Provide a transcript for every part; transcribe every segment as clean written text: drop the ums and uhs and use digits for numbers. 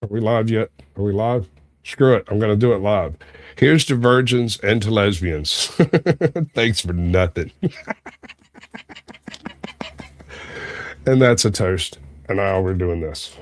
Are we live yet? Are we live? Screw it. I'm going to do it live. Here's to virgins and to lesbians. Thanks for nothing. And that's a toast. And now we're doing this.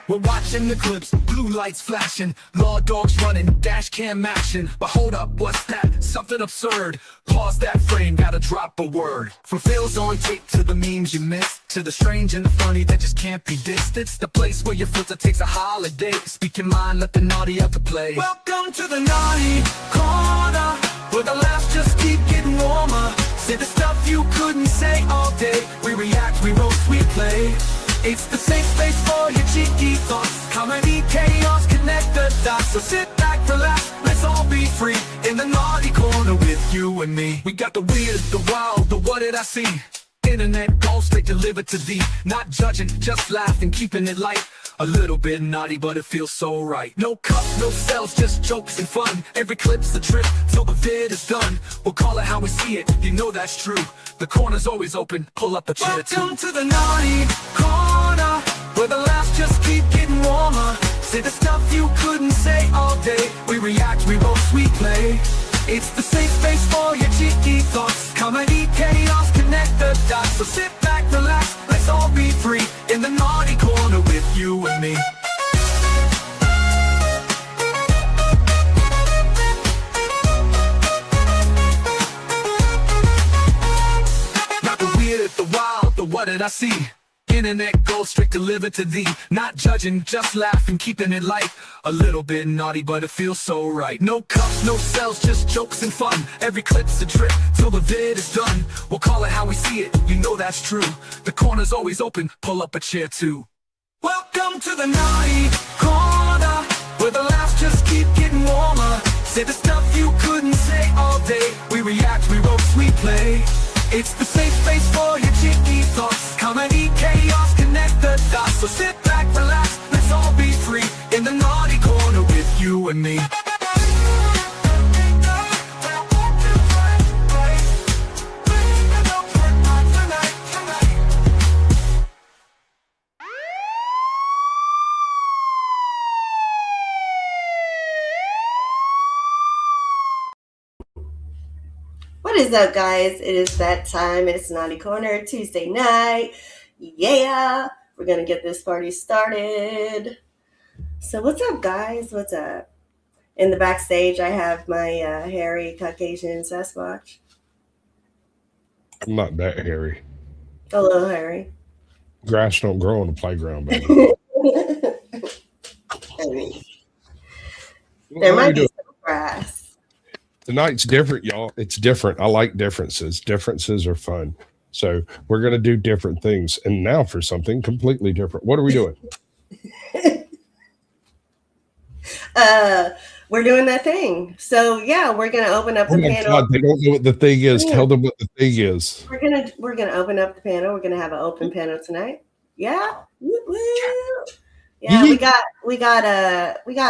We're watching the clips, blue lights flashing, law dogs running, dash cam action. But hold up, what's that? Something absurd. Pause that frame, gotta drop a word. From fails on tape to the memes you miss, to the strange and the funny that just can't be dissed. It's the place where your filter takes a holiday. Speak your mind, let the naughty out to play. Welcome to the naughty corner, where the laughs just keep getting warmer. Say the stuff you couldn't say all day. We react, we roast, we play. It's the safe space for your cheeky thoughts. Comedy, chaos, connect the dots. So sit back, relax, let's all be free in the naughty corner with you and me. We got the weird, the wild, the what did I see? Internet gold straight delivered to thee. Not judging, just laughing, keeping it light. A little bit naughty, but it feels so right. No cups, no cells, just jokes and fun. Every clip's a trip till the vid is done. We'll call it how we see it, you know that's true. The corner's always open, pull up a chair too. Welcome to the naughty corner, where the laughs just keep getting warmer. Say the stuff you couldn't say all day. We react, we roast, we play. It's the safe space for your cheeky thoughts. Comedy, chaos, connect the dots. So sit back, relax, let's all be free in the naughty corner with you and me. Not the weird, the wild, the what did I see? Internet gold straight delivered to thee. Not judging, just laughing, keeping it light. A little bit naughty, but it feels so right. No cups, no cells, just jokes and fun. Every clip's a trip till the vid is done. We'll call it how we see it, you know that's true. The corner's always open, pull up a chair too. Welcome to the naughty corner, where the laughs just keep getting warmer. Say the stuff you couldn't say all day. We react, we roast, we play. It's the safe space for your cheeky thoughts. Comedy, chaos, connect the dots. So sit back, relax, let's all be free in the naughty corner with you and me. What is up, guys? It is that time. It's Naughty Corner Tuesday night. Yeah, we're gonna get this party started. So what's up, guys? What's up? In the backstage, I have my hairy Caucasian Sasquatch. I'm not that hairy. A little hairy. Grass don't grow on the playground, baby. I mean, there might be some grass. Tonight's different, y'all. It's different. I like differences. Differences are fun. So we're going to do different things. And now for something completely different. What are we doing? We're doing that thing. So yeah, we're gonna open up the panel. God, they don't know what the thing is. Yeah. Tell them what the thing is. We're gonna open up the panel. We're gonna have an open panel tonight. Yeah. Yeah, we got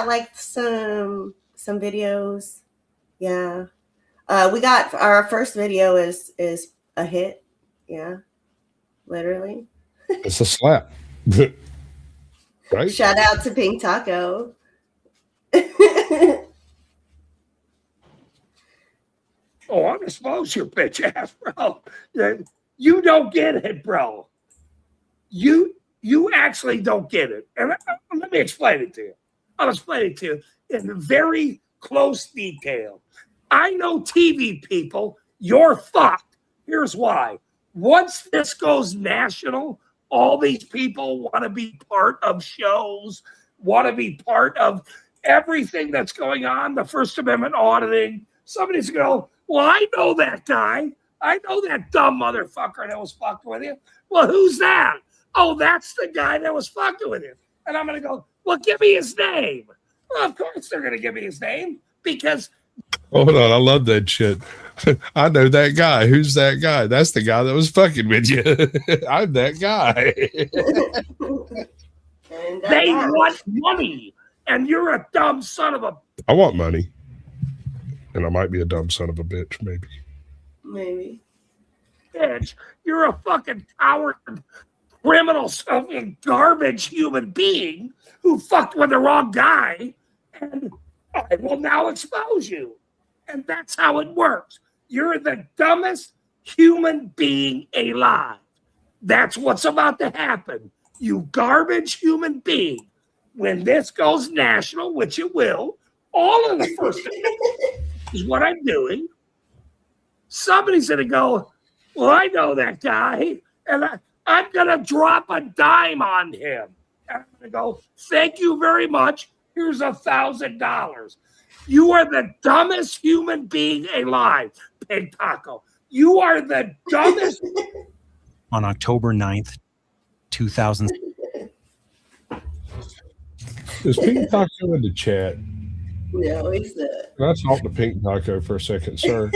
like some videos. Yeah. We got our first video is a hit. Yeah. Literally. It's a slap. Right? Shout out to Pink Taco. Oh, I'm exposed your bitch ass, bro. You don't get it, bro. You actually don't get it. And let me explain it to you. I'll explain it to you in very close detail. I know TV people, you're fucked. Here's why. Once this goes national, all these people want to be part of shows, want to be part of everything that's going on, the First Amendment auditing. Somebody's going to go, well, I know that guy. I know that dumb motherfucker that was fucking with you. Well, who's that? Oh, that's the guy that was fucking with you. And I'm going to go, well, give me his name. Well, of course they're going to give me his name because... Hold on. I love that shit. I know that guy. Who's that guy? That's the guy that was fucking with you. I'm that guy. And They want money, and you're a dumb son of a I want money. And I might be a dumb son of a bitch, maybe. maybe. bitch. You're a fucking coward, criminal, fucking garbage human being who fucked with the wrong guy, and I will now expose you. And that's how it works. You're the dumbest human being alive. That's what's about to happen. You garbage human being. When this goes national, which it will, all of the first is what I'm doing. Somebody's going to go, well, I know that guy, and I'm going to drop a dime on him. And I'm going to go, thank you very much. Here's $1,000. You are the dumbest human being alive, Pig Taco. You are the dumbest. On October 9th, 2000. Is Pink Taco in the chat? No, he's not. Can I talk to Pink Taco for a second, sir?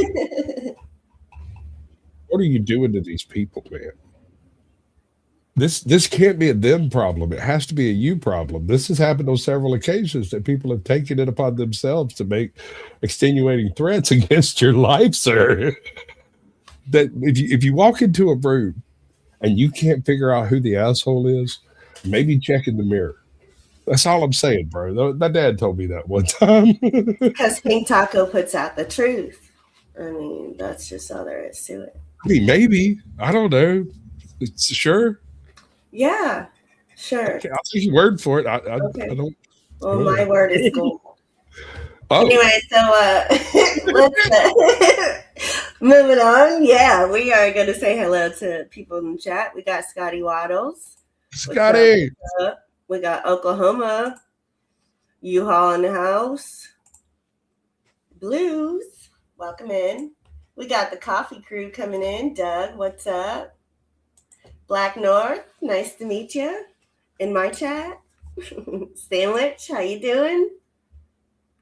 What are you doing to these people, man? This can't be a them problem. It has to be a you problem. This has happened on several occasions that people have taken it upon themselves to make extenuating threats against your life, sir. That if you walk into a room and you can't figure out who the asshole is, maybe check in the mirror. That's all I'm saying, bro. My dad told me that one time. Because Pink Taco puts out the truth. I mean, that's just all there is to it. I mean, maybe. I don't know. Sure. Yeah, sure. Okay, I'll take your word for it. I don't. Well, my word is gold. Oh. Anyway, so let's moving on. Yeah, we are going to say hello to people in the chat. We got Scotty Waddles. Scotty. We got Oklahoma. U-Haul in the house. Blues, welcome in. We got the coffee crew coming in. Doug, what's up? Black North, nice to meet you in my chat. Sandwich, how you doing?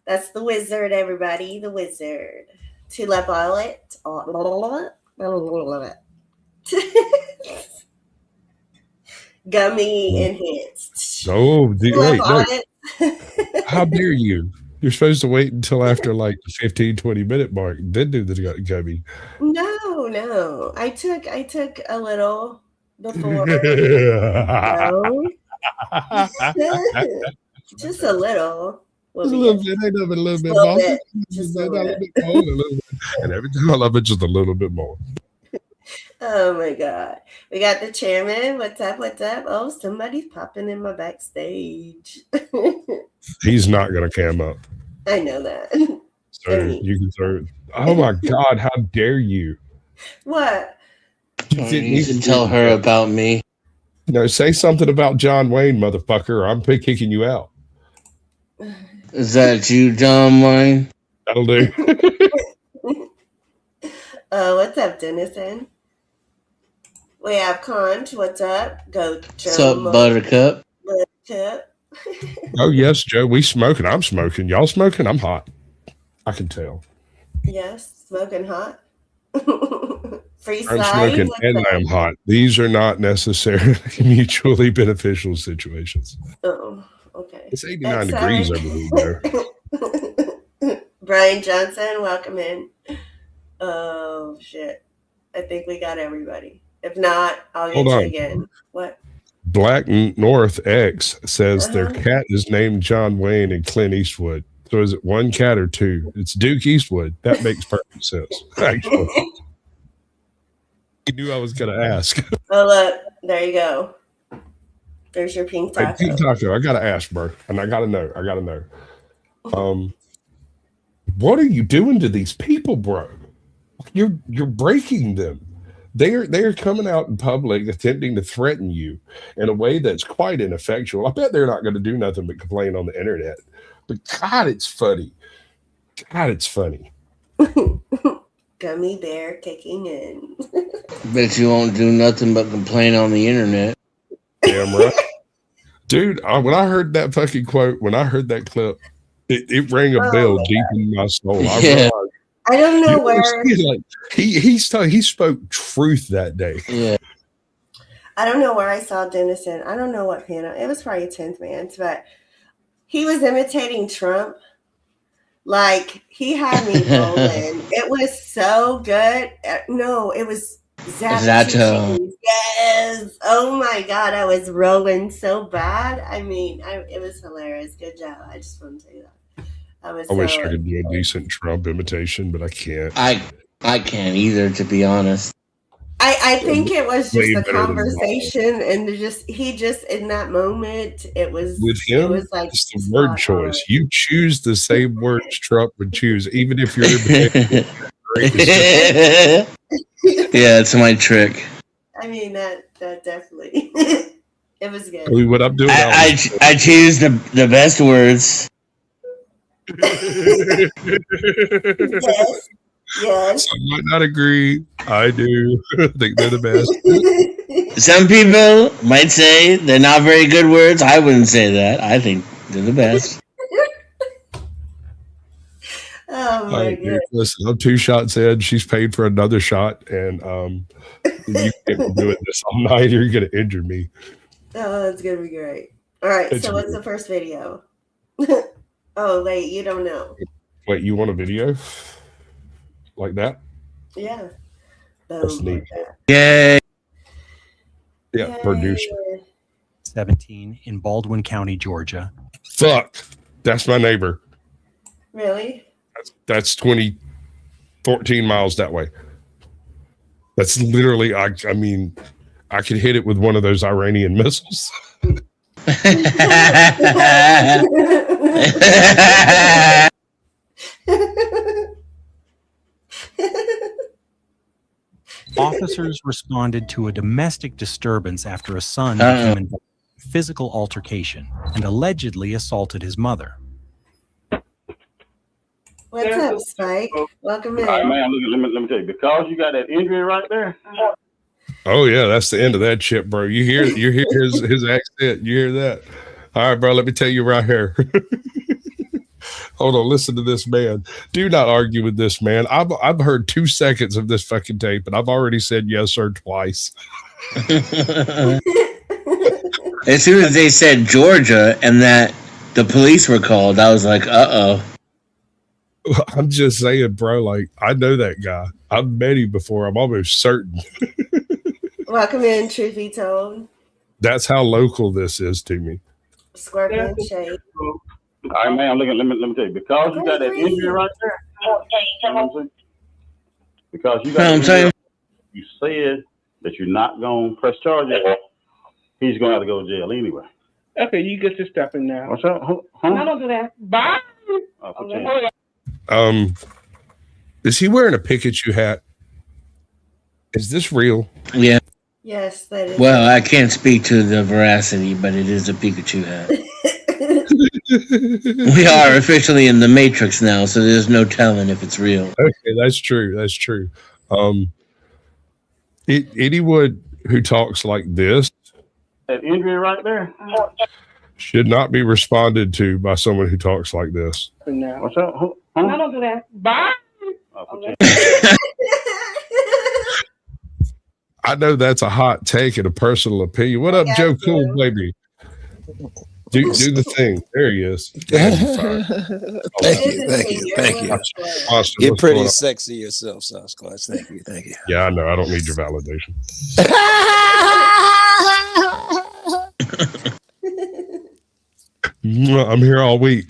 That's the wizard, everybody. The wizard. Tulip Violet. Gummy enhanced. Oh, wait, no. Violet. How dare you? You're supposed to wait until after like the 15, 20-minute mark, then do the gummy. No. I took a little before. Just a little. Just a little bit. Ain't nothing a little bit more. Just a little bit more. A little bit. And every time I love it, just a little bit more. Oh my God. We got the chairman. What's up? Oh, somebody's popping in my backstage. He's not going to cam up. I know that. So you can throw. Oh my God. How dare you? What? You didn't even tell her about me. No, say something about John Wayne, motherfucker, or I'm kicking you out. Is that you, John Wayne? That'll do. What's up, Dennison? We have Conch. What's up? Go, Joe. What's up, Buttercup? Buttercup. Oh, yes, Joe. We smoking. I'm smoking. Y'all smoking? I'm hot. I can tell. Yes, smoking hot. Free I'm slide. smoking and I'm hot. These are not necessarily mutually beneficial situations. Oh, okay. It's 89 degrees over there. Brian Johnson, welcome in. Oh, shit. I think we got everybody. If not, I'll get you again. What? Black North X says their cat is named John Wayne and Clint Eastwood. So is it one cat or two? It's Duke Eastwood. That makes perfect sense. Actually. You knew I was going to ask. Oh, look. There you go. There's your pink taco. Hey, pink taco. I got to ask, bro. And I got to know. What are you doing to these people, bro? You're breaking them. They're coming out in public attempting to threaten you in a way that's quite ineffectual. I bet they're not going to do nothing but complain on the internet. But God, it's funny. Gummy bear kicking in. Bet you won't do nothing but complain on the internet. Damn right. Dude, when I heard that fucking quote, when I heard that clip, it rang a bell deep in my soul. I realized I don't know You where. like he spoke truth that day. Yeah. I don't know where I saw Dennison. I don't know what panel. It was probably 10th Man's, but he was imitating Trump. Like, he had me rolling. It was so good. No, it was Zato. Yes. Oh my God, I was rolling so bad. I mean, it was hilarious. Good job. I just want to say that. I wish I could do a decent Trump imitation, but I can't. I can't either, to be honest. I think it was Way just a better than conversation, and he just in that moment, it was with him. It was like it's the word choice. on. You choose the same words Trump would choose, even if you're. Yeah, it's my trick. I mean that definitely. It was good. I mean, what I'm doing. I choose the best words. Yes. Yes. I might not agree. I do. I think they're the best. Some people might say they're not very good words. I wouldn't say that. I think they're the best. Oh my God. Listen, I'm 2 shots in. She's paid for another shot, and you can't be doing this all night, or you're going to injure me. Oh, it's gonna be great. All right. So what's the first video? Oh, wait, you don't know. Wait, you want a video like that? Yeah. That's neat. Yay! Yeah, producer. 17 in Baldwin County, Georgia. Fuck, that's my neighbor. Really? That's 14 miles that way. That's literally, I mean, I could hit it with one of those Iranian missiles. Officers responded to a domestic disturbance after a son became involved in a physical altercation and allegedly assaulted his mother. What's up, Spike? Welcome in. All right, man, look, let me tell you, because you got that injury right there. Oh yeah, that's the end of that shit, bro. You hear his accent. You hear that? All right, bro. Let me tell you right here. Hold on, listen to this man. Do not argue with this man. I've heard 2 seconds of this fucking tape, and I've already said yes sir twice. As soon as they said Georgia and that the police were called, I was like, uh-oh. I'm just saying, bro, like, I know that guy. I've met him before. I'm almost certain. Welcome in, Truth Be Told. That's how local this is to me. Scorpion Shade. All right, man, look, let me tell you, because you got that injury right there. You know what I'm saying? Because you got that injury, you said that you're not going to press charges. He's going to have to go to jail anyway. Okay, you get your step in now. What's up? Huh? No, don't do that. Bye. Is he wearing a Pikachu hat? Is this real? Yeah. Yes, that is. Well, I can't speak to the veracity, but it is a Pikachu hat. We are officially in the Matrix now, so there's no telling if it's real. Okay, that's true. That's true. Anyone who talks like this, that injury right there, should not be responded to by someone who talks like this. Now. What's up? Huh? No, don't do that. Bye. I know that's a hot take and a personal opinion. What up, Yeah, Joe? true. Cool, baby. Do the thing. There he is. Thank you. Austin, You're what's pretty going on? sexy yourself, Sasquatch. Thank you. Yeah, I know. I don't need your validation. I'm here all week.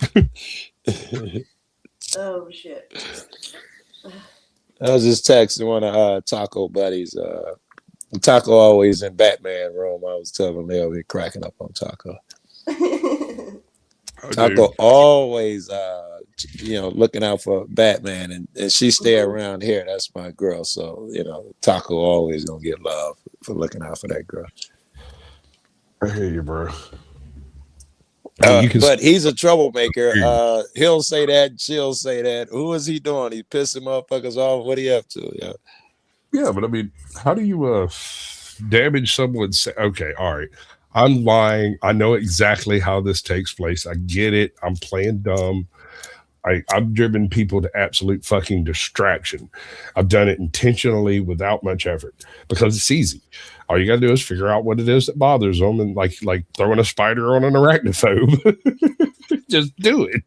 Oh shit. I was just texting one of Taco buddies. Taco always in Batman room. I was telling him they'll be cracking up on Taco. Taco always, looking out for Batman, and she stay around here. That's my girl. So Taco always gonna get love for looking out for that girl. I hear you, bro. But he's a troublemaker. He'll say that, she'll say that. Who is he doing? He pissing motherfuckers off. What are you up to? Yeah, but I mean, how do you damage someone's? Okay, all right. I'm lying. I know exactly how this takes place. I get it. I'm playing dumb. I've driven people to absolute fucking distraction. I've done it intentionally without much effort because it's easy. All you got to do is figure out what it is that bothers them, and like throwing a spider on an arachnophobe. Just do it.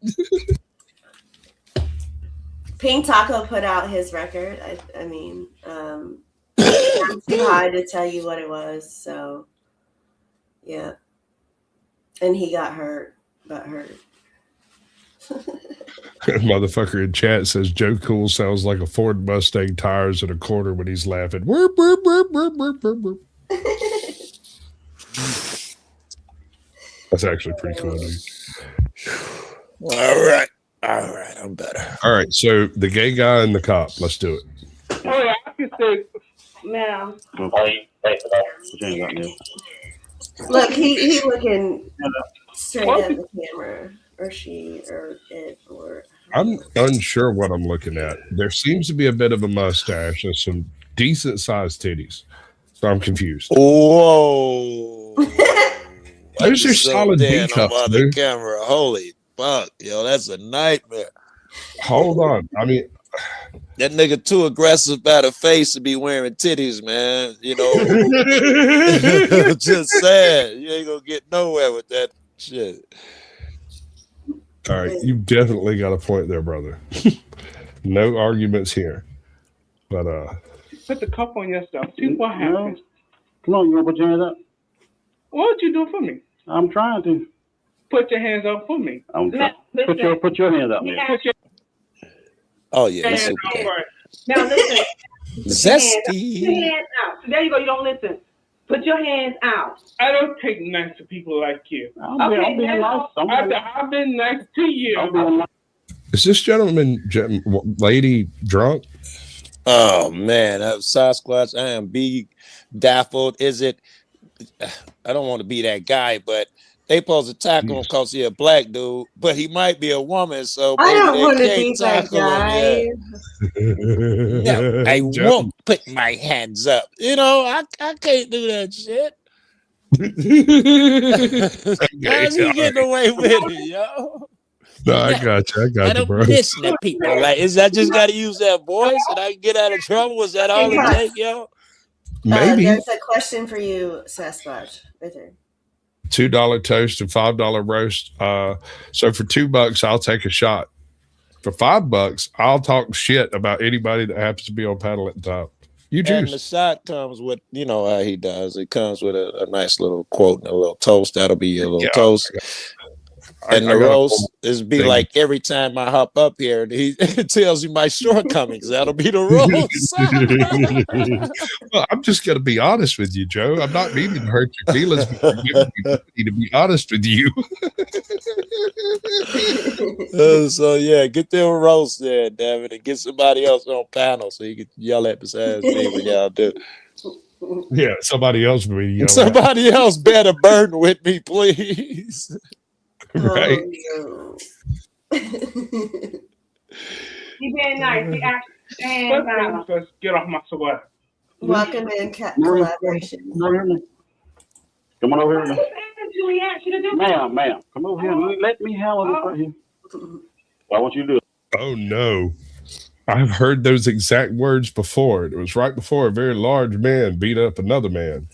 Pink Taco put out his record. I mean, I'm too high to tell you what it was. So, yeah. And he got hurt. Motherfucker in chat says Joe Cool sounds like a Ford Mustang tires in a corner when he's laughing. Burp, burp, burp, burp, burp, burp, burp. That's actually pretty cool, dude. All right, I'm better. All right, so the gay guy and the cop. Let's do it. Oh yeah, I can say now. Look, he looking straight at the camera, or she, or it, or. I'm unsure what I'm looking at. There seems to be a bit of a mustache and some decent sized titties, so I'm confused. Whoa. Those are solid B cups, on the dude. camera. Holy fuck, yo, that's a nightmare. Hold on. I mean, that nigga too aggressive by the face to be wearing titties, man. You know, just sad. You ain't gonna get nowhere with that shit. all right, you definitely got a point there, brother. No arguments here. But Put the cup on yourself. See what happens. Come on, you want to put your hands up? What you do for me? I'm trying to. Put your hands up for me. Put your hands up, man. Oh yeah, Hands super don't gay. work. Now listen. Put your Zesty. hands out. So there you go. You don't listen. Put your hands out. I don't take nice to people like you. I'm being nice. I've been nice to you. is this lady drunk? Oh man, Sasquatch. I am be daffled. Is it? I don't want to be that guy, but they supposed to tackle him because he a black dude, but he might be a woman, so I don't want to can't be that tackle him guy. yet. No, I won't put my hands up. You know, I can't do that shit. How's he getting away with it, yo? No, I got you. I got you, bro. Listen to people like, is I just got to use that voice and I can get out of trouble? Was that all it take, yo? Maybe There's a question for you, Sasquatch. Right there. $2 toast and $5 roast. So for $2, I'll take a shot. For $5, I'll talk shit about anybody that happens to be on panel at the top. You And the choose. shot comes with, you know how he does. It comes with a nice little quote and a little toast. That'll be your little toast. And the roast is be thing. like every time I hop up here, he tells you my shortcomings. That'll be the roast. Well, I'm just going to be honest with you, Joe. I'm not meaning to hurt your feelings, but I'm giving you plenty to be honest with you. So yeah, get them roast there, damn it, and get somebody else on panel so you can yell at besides me when y'all do. Yeah, somebody else will be yelling. Somebody else better burden with me, please. Right. Oh, You being nice. You actually hands out. Let's get off my sweater. welcome in collaboration. Come on over here. Julie asked you to do. Ma'am, come over here. Let me handle this right here. Why won't you do it? Oh, no. I've heard those exact words before. It was right before a very large man beat up another man.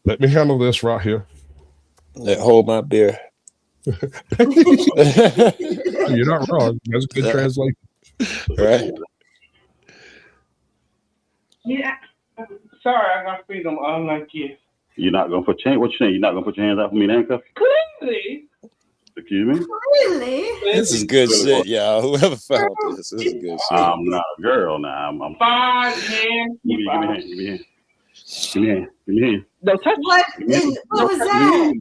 Let me handle this right here. Hold my beer. You're not wrong. That's a good translation. Right. Yeah. Sorry, I got freedom unlike you. You're not gonna put your what you saying? You're not gonna put your hands out for me, handcuff? Clearly. Excuse me? Really? This is good shit, y'all. Whoever found this is good shit. I'm not a girl now. I'm Five hands. Give me a hand. Give me a hand. Give me a hand. Give me a hand. Don't touch What was that?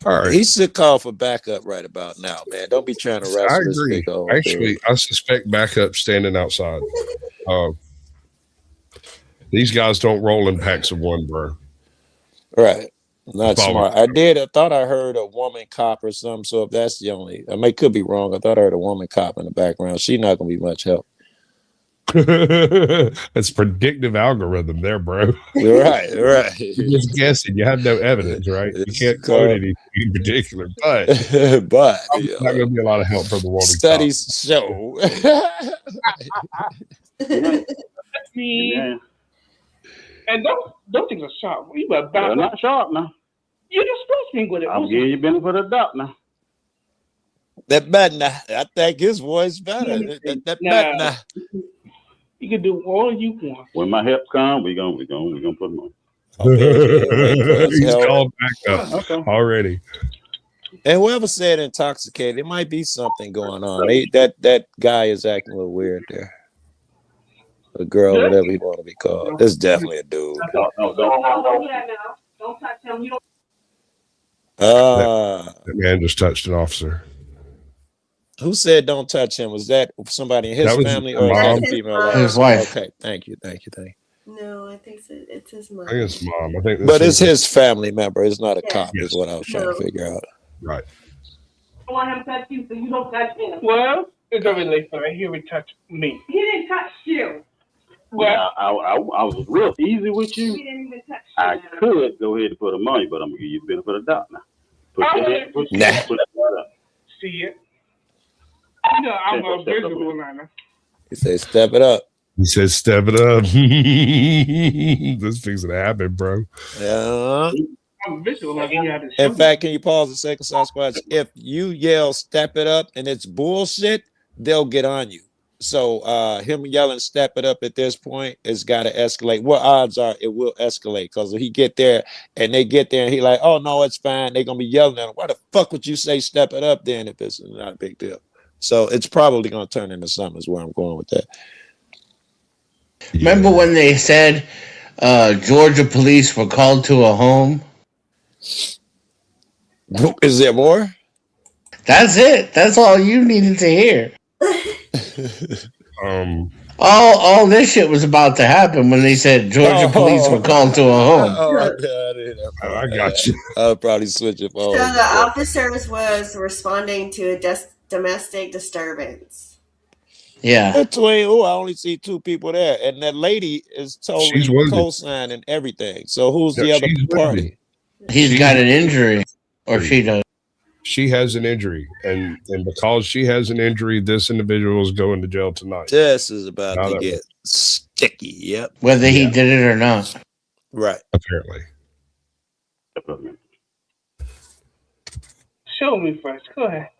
All right. He should call for backup right about now, man. Don't be trying to I wrestle this agree. big old Actually, thing. I suspect backup standing outside. These guys don't roll in packs of one, bro. Right. Not Follow. smart. I thought I heard a woman cop or something. So if that's the only, could be wrong. I thought I heard a woman cop in the background. She's not gonna be much help. That's predictive algorithm there, bro. Right. You're just guessing. You have no evidence, right? You It's can't quote anything in particular, but but probably not going to be a lot of help from the woman. studies show. Yeah. And those things are sharp. You were They're not sharp now. You're just supposed to be with it. I'm giving you benefit of the doubt now. That better. I think his voice better. That better. You can do all you want. When my help come, we gonna put them on. He's called back up already. And whoever said intoxicated, it might be something going on. That guy is acting a little weird there. A girl, whatever you want to be called. It's definitely a dude. Don't do that now. Don't touch him. You don't. That man just touched an officer. Who said don't touch him? Was that somebody in his family or mom. his female? His wife. Okay, thank you. No, I think it's his mom. I think it's mom. I think, But it's his family member. It's not a cop. Yes. Is what I was trying to figure out. Right. I want him to touch you, so you don't touch him. Well, it's a relationship. He would touch me. He didn't touch you. Well, I was real easy with He you. didn't even touch you. I could go ahead and put them on you, but I'm gonna give you the benefit of the doubt now. Put I your would- hand, put Nah. your hand up. See it. You know, I'm a visual learner. He said, "Step it up." He says, "Step it up." This thing's gonna happen, bro. Yeah. I'm a visual learner. You have to show In fact, can you pause a second, Sasquatch? If you yell "step it up" and it's bullshit, they'll get on you. So him yelling "step it up" at this point, it's got to escalate. What odds are it will escalate? Because if he get there and they get there and he like, "Oh no, it's fine," they're gonna be yelling at him. Why the fuck would you say "step it up" then if it's not a big deal? So it's probably gonna turn into something. Is where I'm going with that. Remember when they said Georgia police were called to a home? Is there more? That's it. That's all you needed to hear. All this shit was about to happen when they said Georgia police were called to a home. I got you. I'll probably switch it. So the officers was responding to a domestic disturbance. Yeah. Between, I only see two people there, and that lady is totally She's wounded. co-signing everything. So who's the Yeah, other she's party? He's got an injury, or she does. She has an injury, and because she has an injury, this individual is going to jail tonight. This is about Now to that- get sticky. Yep. Whether he did it or not. Right. Apparently. Show me first. Go ahead.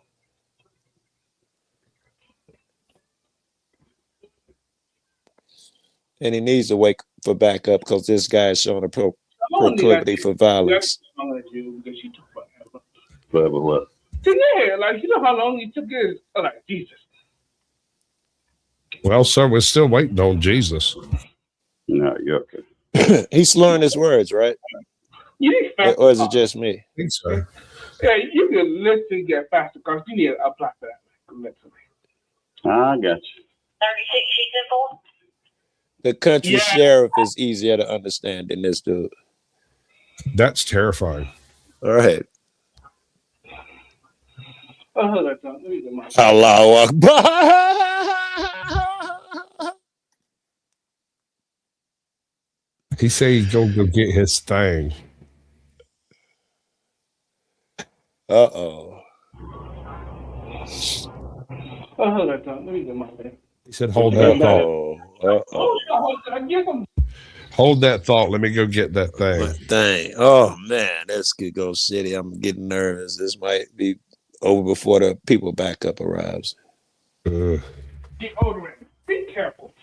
And he needs to wake for backup because this guy is showing a proclivity for violence. Because you took forever. Forever what? Yeah, like, you know how long he took it? Like, Jesus. Well, sir, we're still waiting on Jesus. No, you're okay. He's slurring his words, right? You need faster. Or is it just me? I think so. Yeah, you can literally get faster because you need to apply for that. Literally. I got you. 36 sheets and 4. The country Yeah. sheriff is easier to understand than this dude. That's terrifying. All right. Oh, hold on. Let me get my. Allahu Akbar. He said he's gonna go get his thing. Uh-oh. Oh, hold on. Let me get my thing. He said, "Hold that thought. Oh, I give him. Hold that thought. Let me go get that thing." Dang. Oh, man. This could go shitty. I'm getting nervous. This might be over before the people backup arrives. Deodorant. Be careful.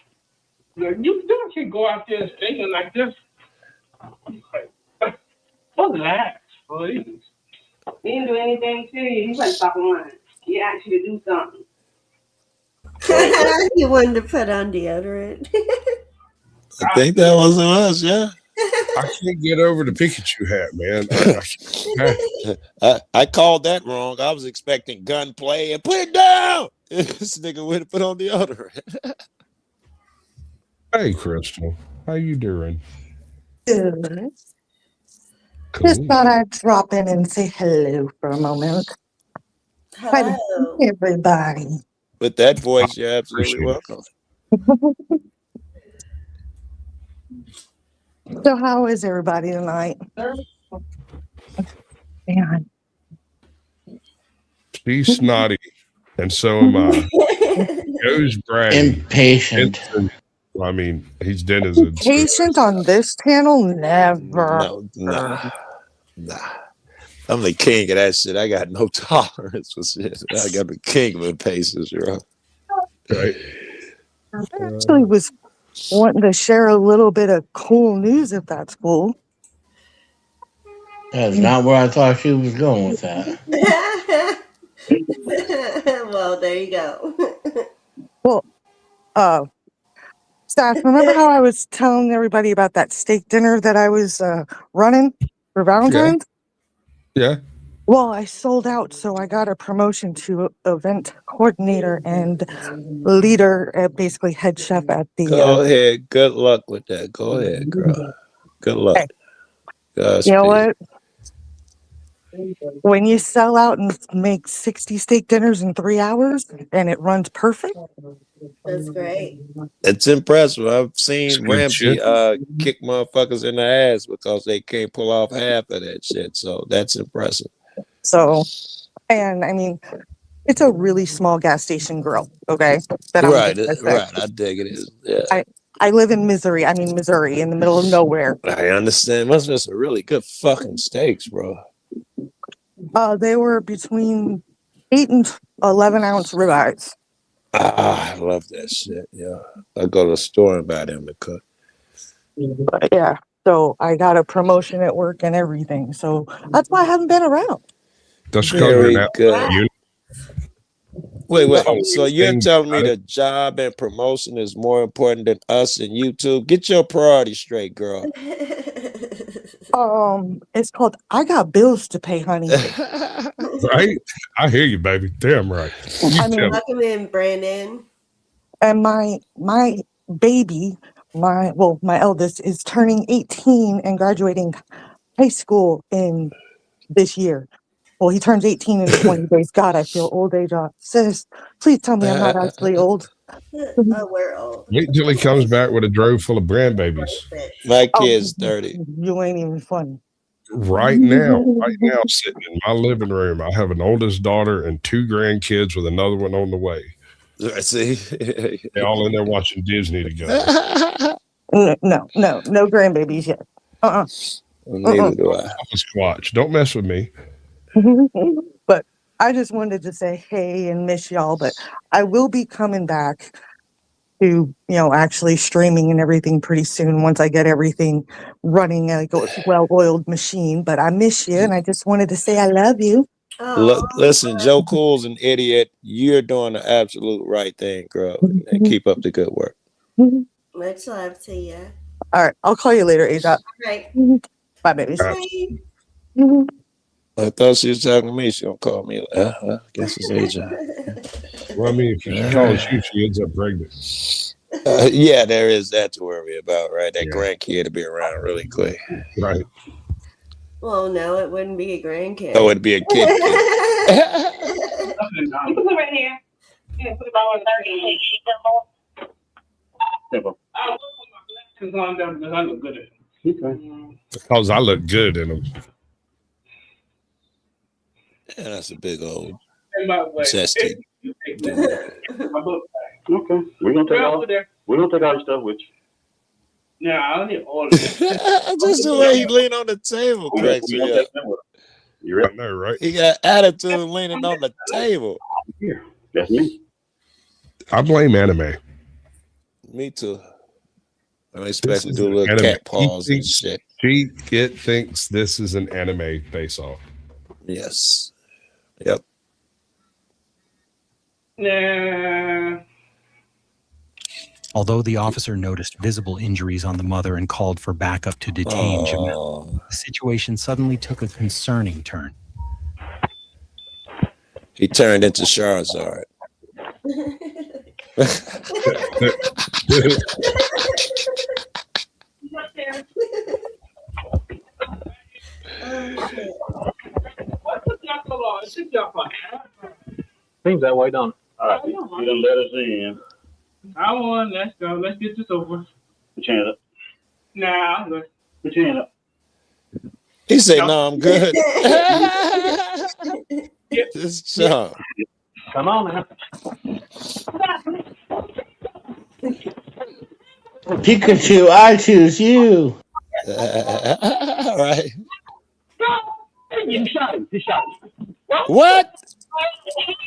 Like, you can't go out there singing like this. Relax, please. He didn't do anything to you. He wasn't stop lying. He asked you to do something. He wanted to put on deodorant. I think that was us, yeah. I can't get over the Pikachu hat, man. I called that wrong. I was expecting gunplay and put it down. This nigga went to put on the other. Hey, Crystal, how you doing? Good. Cool. Just thought I'd drop in and say hello for a moment. Hi, Hello. everybody. With that voice, you're absolutely Appreciate it. welcome. So how is everybody tonight? Man. She's snotty, and so am I. Goes Brady. Impatient. I mean, he's denizens. Patient on this channel? Never. No, nah. I'm the king of that shit. I got no tolerance for shit. I got the king of impatience, bro. Right. I actually was wanting to share a little bit of cool news, if that's cool. That's not where I thought she was going with that. Well, there you go. Well, Staff, remember how I was telling everybody about that steak dinner that I was running for Valentine's? Yeah. Well, I sold out, so I got a promotion to event coordinator and leader, basically head chef at the. Go ahead. Good luck with that. Go ahead, girl. Good luck. Hey, Godspeed. you know what? When you sell out and make 60 steak dinners in 3 hours and it runs perfect. That's great. It's impressive. I've seen Good Ramsey shit. kick motherfuckers in the ass because they can't pull off half of that shit. So that's impressive. So, and I mean, it's a really small gas station grill, okay? Right. I dig it. Yeah. I live in Missouri, in the middle of nowhere. I understand. Must be some really good fucking steaks, bro. They were between 8 and 11 ounce ribeyes. I love that shit. Yeah. I go to the store and buy them to cook. But yeah, so I got a promotion at work and everything. So that's why I haven't been around. That's very good. You, Wait. So you're telling me the job and promotion is more important than us and YouTube? Get your priorities straight, girl. It's called I Got Bills to Pay, honey. right? I hear you, baby. Damn right. I mean, welcome in, Brandon. And my baby, my eldest is turning 18 and graduating high school in this year. Well, he turns 18 in 20 days. God, I feel old age. Sis, please tell me I'm not actually old. Oh, we're old. Wait till he comes back with a drove full of grandbabies. My kid's 30. You ain't even funny. Right now, sitting in my living room, I have an oldest daughter and 2 grandkids with another one on the way. I see. They all in there watching Disney together. No grandbabies yet. Neither do I. I'm a squatch. Don't mess with me. But I just wanted to say hey and miss y'all. But I will be coming back to actually streaming and everything pretty soon once I get everything running like a well-oiled machine. But I miss you, and I just wanted to say I love you. Listen, Joe Cool's an idiot. You're doing the absolute right thing, girl. And keep up the good work. Much love to you. All right, I'll call you later, AJ. All right. Bye, babies. I thought she was talking to me. She don't call me. I guess it's AJ. Well, I mean, if she calls you, she ends up pregnant. Yeah, there is that to worry about, right? That grandkid to be around really quick. Right. Well, no, it wouldn't be a grandkid. Oh, it'd be a kid. You put it right here. Yeah, put it on 30. Simple. I will put my glasses on them because I look good at them. Okay. Because I look good in them. Yeah, that's a big old And by the way, chesty. my book bag. Okay. We're gonna take all your stuff with you. Yeah, I don't need all of it. Just the way he leaned on the table cracks me up. You ready? I know, right? He got attitude leaning on the table. Here. That's me. I blame anime. Me too. I expect to do a little cat paws and shit. It thinks this is an anime face-off. Yes. Yep. Nah. Although the officer noticed visible injuries on the mother and called for backup to detain Jamel, the situation suddenly took a concerning turn. He turned into Charizard. Seems that way, don't it? All right. You done let us in. I won. Let's go. Let's get this over. Put your hand up. Nah, I'm good. Put your hand up. He said, "No, I'm good." This chump. Come on now. Pikachu, I choose you. All right. You shot him. He shot him. What?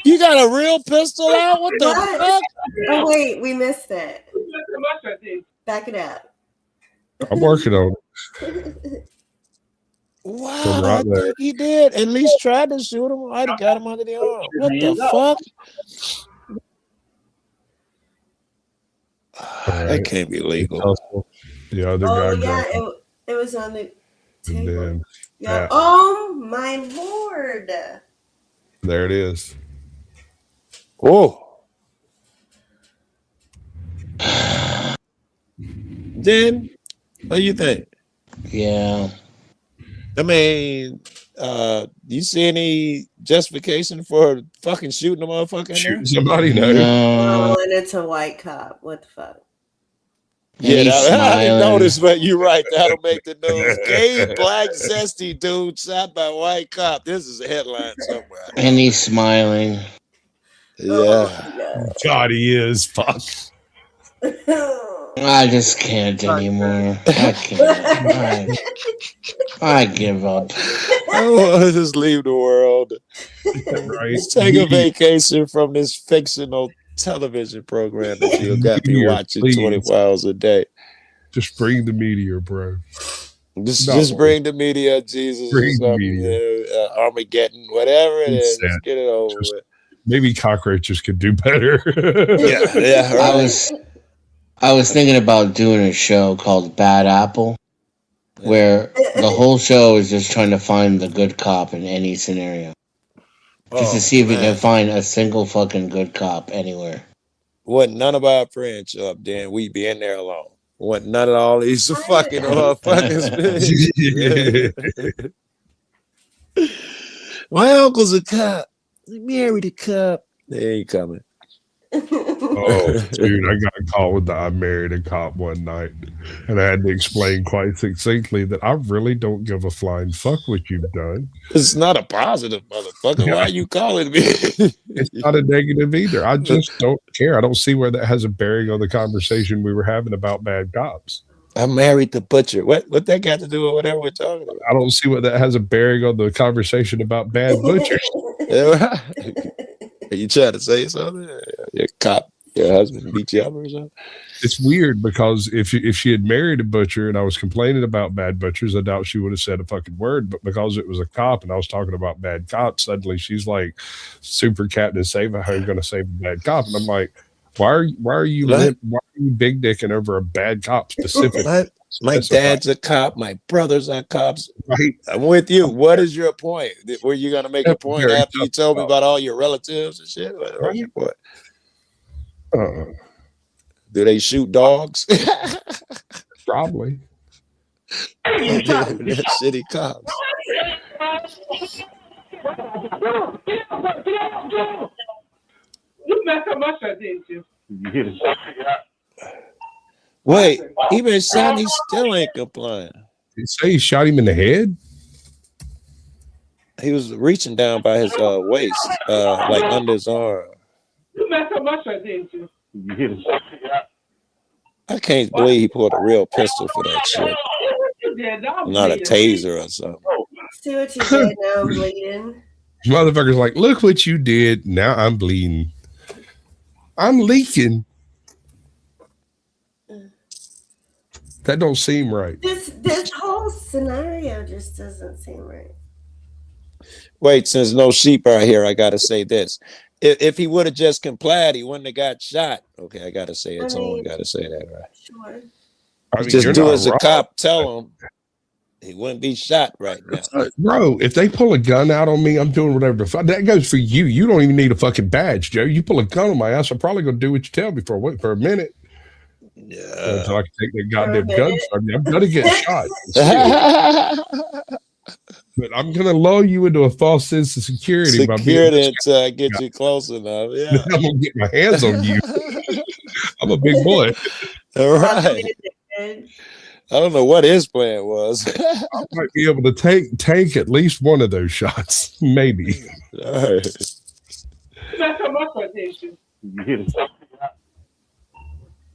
You got a real pistol out? What the What? fuck? Oh wait, we missed it. Back it up. I'm working on it. Wow, Come I right there. think he did. At least tried to shoot him. I'd have got him under the arm. What the fuck? That can't be legal. The other Oh guy yeah, got it was on the and table. then Yeah. Oh my lord. there it is. Oh. Then, what do you think? Yeah. I mean, you see any justification for fucking shooting a motherfucker in Shooting there? somebody? No. No. Oh, and it's a white cop. What the fuck? Yeah, He's I didn't smiling. notice, but you're right. That'll make the news. Gay black zesty dude shot by white cop. This is a headline somewhere. And he's smiling. Yeah. God, he is. Fuck. I just can't anymore. I can't. I give up. I want to just leave the world. Right. Let's take a vacation from this fictional television program that you got me Meteor, watching please. 24 hours a day. Just bring the meteor, bro. Just bring the media, Jesus, or Bring the something, media. Armageddon, whatever it is. It's Let's sad. get it over Just- with. Maybe cockroaches could do better. Yeah, right. I was thinking about doing a show called Bad Apple, where the whole show is just trying to find the good cop in any scenario. Just to see if we can find a single fucking good cop anywhere. Wasn't none of our friends show up then, we'd be in there alone. Wasn't none of all these fucking motherfuckers. My uncle's a cop. He married a cop. They ain't coming. Oh, dude, I got a call with the I married a cop one night, and I had to explain quite succinctly that I really don't give a flying fuck what you've done. It's not a positive, motherfucker. Why are you calling me? It's not a negative either. I just don't care. I don't see where that has a bearing on the conversation we were having about bad cops. I married the butcher. What that got to do with whatever we're talking about? I don't see what that has a bearing on the conversation about bad butchers. Are you trying to say something? Your cop, your husband beat you up or something? It's weird because if she had married a butcher and I was complaining about bad butchers, I doubt she would have said a fucking word. But because it was a cop and I was talking about bad cops, suddenly she's like, "Super Captain Save how are you going to save a bad cop?" And I'm like, "Why are you big dicking over a bad cop specifically?" My dad's a cop. My brothers are cops. Right. I'm with you. What is your point? Were you going to make a point after you told me about all your relatives and shit? What your point? Do they shoot dogs? Probably. They're shitty cops. You messed up my shirt, didn't you? Wait, he been shot. He still ain't complying. Did you say he shot him in the head? He was reaching down by his waist, like under his arm. You messed up my shirt, didn't you? I can't believe he pulled a real pistol for that shit. Not a taser or something. See what you did. Now I'm bleeding. Motherfucker's like, "Look what you did. Now I'm bleeding. I'm leaking." That don't seem right. This whole scenario just doesn't seem right. Wait, since no sheep are here, I gotta say this. If he would have just complied, he wouldn't have got shot. Okay, I gotta say it. Someone gotta say that, right? Sure. I mean, Just you're do not as a wrong. cop tell him. He wouldn't be shot right now. Bro, if they pull a gun out on me, I'm doing whatever the fuck. That goes for you. You don't even need a fucking badge, Joe. You pull a gun on my ass, I'm probably gonna do what you tell me for a minute. Yeah. So I can take that goddamn gun from you. I'm gonna get shot. But I'm gonna lull you into a false sense of security. Security until I get you close enough. Yeah. I'm gonna get my hands on you. I'm a big boy. All right. I don't know what his plan was. I might be able to take at least one of those shots, maybe. All right. That's how much attention. You hit it.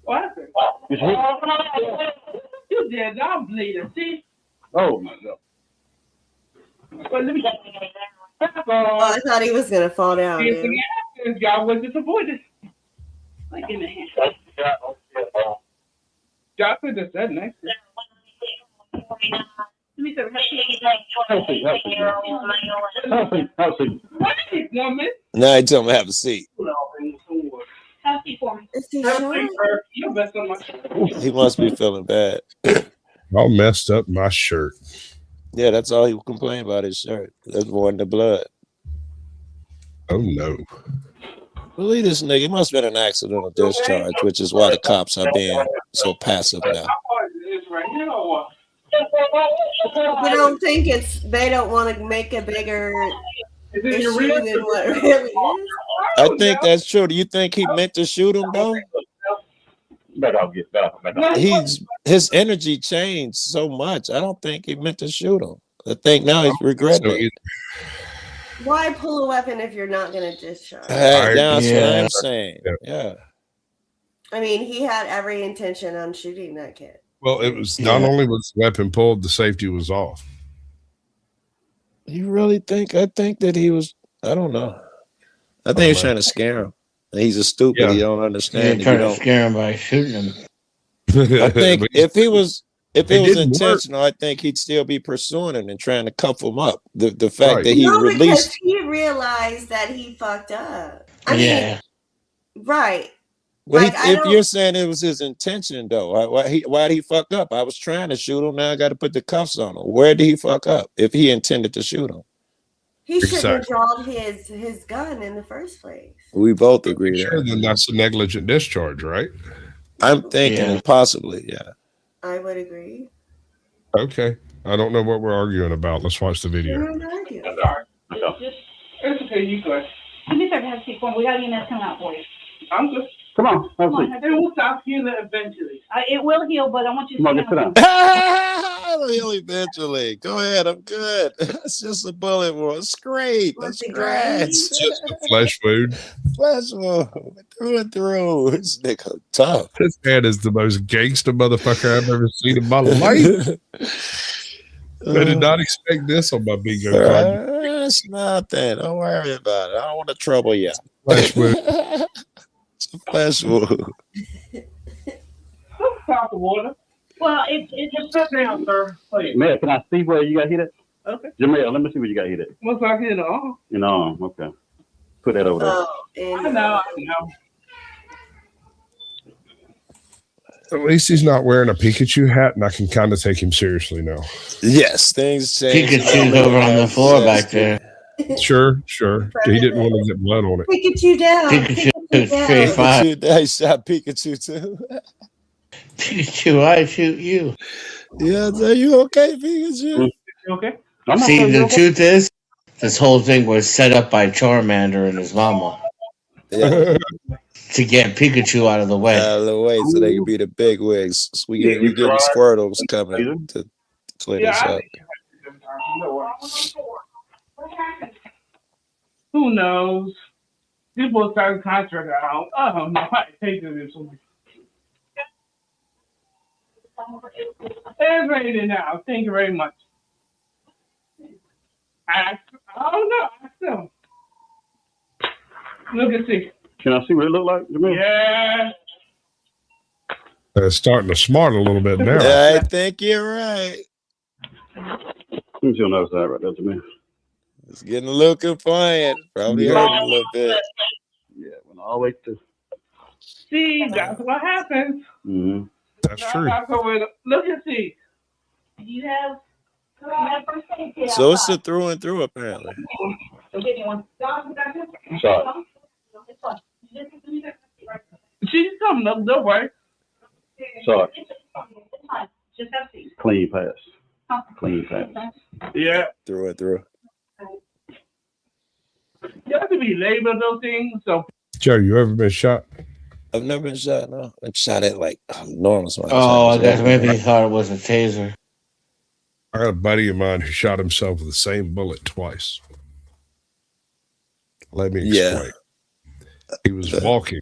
What happened? You did. I'm bleeding. See? Oh my God. Well, let me. Oh, I thought he was gonna fall down. Dude. This guy was disappointed. Like in the hand. Johnson just said next. Let me see. Wait, woman. Now you tell him to have a seat. Have a seat for me. Is he short? He must be feeling bad. All messed up my shirt. Yeah, that's all he would complain about, his shirt. That's more than the blood. Oh no. Believe this nigga, it must have been an accidental discharge, which is why the cops are being so passive now. You don't think they don't want to make a bigger issue than what it really is? I think that's true. Do you think he meant to shoot him though? His energy changed so much. I don't think he meant to shoot him. I think now he's regretting it. Why pull a weapon if you're not going to discharge? That's what I'm saying. Yeah. I mean, he had every intention on shooting that kid. Well, it was not only was the weapon pulled, the safety was off. You really think? I think that he was. I don't know. I think he's trying to scare him. He's a stupid. Yeah. He don't understand. Trying to scare him by shooting him. I think if it was intentional, work. I think he'd still be pursuing him and trying to cuff him up. The fact that he because released. he realized that he fucked up. I mean, right. Well, Like, if you're saying it was his intention, though, why did he fuck up? I was trying to shoot him. Now I got to put the cuffs on him. Where did he fuck up? If he intended to shoot him, he shouldn't have drawn his gun in the first place. we both agree. Sure, then that's a negligent discharge, right? I'm thinking possibly, yeah. I would agree. Okay. I don't know what we're arguing about. Let's watch the video. It's okay, you good. Let me start to have a seat for me. We got to get that coming out for you. I'm good. Come on, have a seat. It will stop healing eventually. It will heal, but I want you to Come on, sit down. I'll heal eventually. Go ahead, I'm good. It's just a bullet wound. Scrape. That's scratch. Just a flesh wound. Flesh wound. Through and through. This nigga tough. This man is the most gangster motherfucker I've ever seen in my life. I did not expect this on my bingo card. It's nothing. Don't worry about it. I don't want to trouble you. Flesh wound. It's a flesh wound. Stop the water. Well, it's Just sit down, sir. Please. Man, can I see where you got hit at? Okay. Jamel, let me see where you got hit at. What's like in the arm? You know, okay. Put that over there. I know. At least he's not wearing a Pikachu hat, and I can kind of take him seriously now. Yes, things change. Pikachu's over on the floor back there. Sure. He didn't want to get blood on it. Pikachu down. Pikachu down. straight fire. They shot Pikachu too. Pikachu, I shoot you. Yeah, are you okay, Pikachu? You okay? See, the truth is, this whole thing was set up by Charmander and his mama Yeah, to get Pikachu out of the way. out of the way so they can be the big wigs. So we get Squirtles coming to clean this up. Who knows? People start contract out. Oh no, I hate this. It's raining now. Thank you very much. I don't know. I still look and see. Can I see what it look like, Jamel? Yeah. It's starting to smart a little bit now. I think you're right. Let me see on the other side right there, Jamel. It's getting a little compliant. Probably hurting a little bit. Yeah, went all the way to. See, that's what happens. Mm-hmm. That's true. Look and see. you have first aid kit So it's outside. a through and through, apparently. Go get me one. Sorry. It's fine. She's coming up, don't worry. Sorry. It's fine. Just have a seat. Clean pass. Clean pass. Yeah. Through and through. You have to be labeled those things. So Joe, you ever been shot? I've never been shot. No, I've been shot at like enormous amount of Oh, I times. guess maybe he thought it was a taser. I got a buddy of mine who shot himself with the same bullet twice. Let me explain. He was walking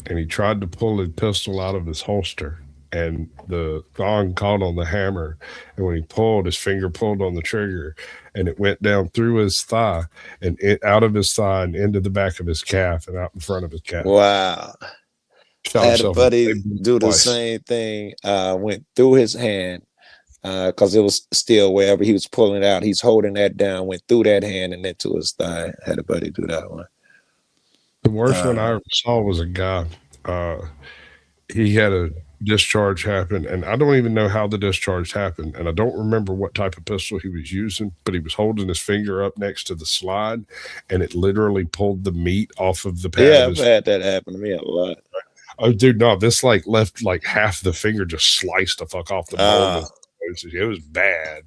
and he tried to pull his pistol out of his holster, and the thong caught on the hammer. And when he pulled, his finger pulled on the trigger, and it went down through his thigh and out of his thigh and into the back of his calf and out in front of his calf. Wow. Shot I had a himself buddy do the same thing. Went through his hand because it was still wherever he was pulling it out. He's holding that down, went through that hand and into his thigh. I had a buddy do that one. The worst one I ever saw was a guy. He had a discharge happen, and I don't even know how the discharge happened, and I don't remember what type of pistol he was using, but he was holding his finger up next to the slide, and it literally pulled the meat off of the pad. Yeah, I've had that happen to me a lot. Oh, dude, no, this like left like half the finger just sliced the fuck off the bone. It was bad.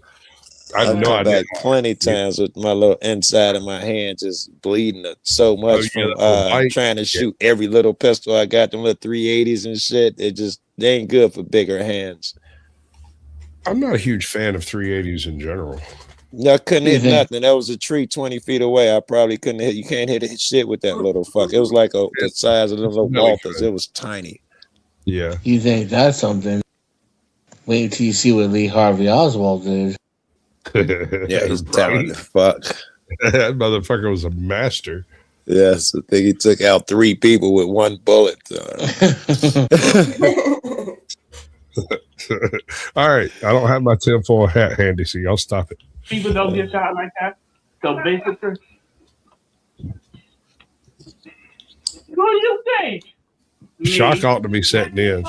I've come back plenty times with my little inside of my hand just bleeding so much from trying to shoot every little pistol I got, them little 380s and shit. They ain't good for bigger hands. I'm not a huge fan of 380s in general. I couldn't hit nothing. That was a tree 20 feet away. I probably couldn't hit. You can't hit shit with that little fuck. It was like the size of them little Walthers. It was tiny. Yeah. You think that's something? Wait till you see what Lee Harvey Oswald did. Yeah, he's talented. Fuck. That motherfucker was a master. Yes, I think he took out 3 people with 1 bullet. All right, I don't have my tinfoil hat handy, so y'all stop it. People don't get shot like that. So basically, what do you think? Shock ought to be setting in.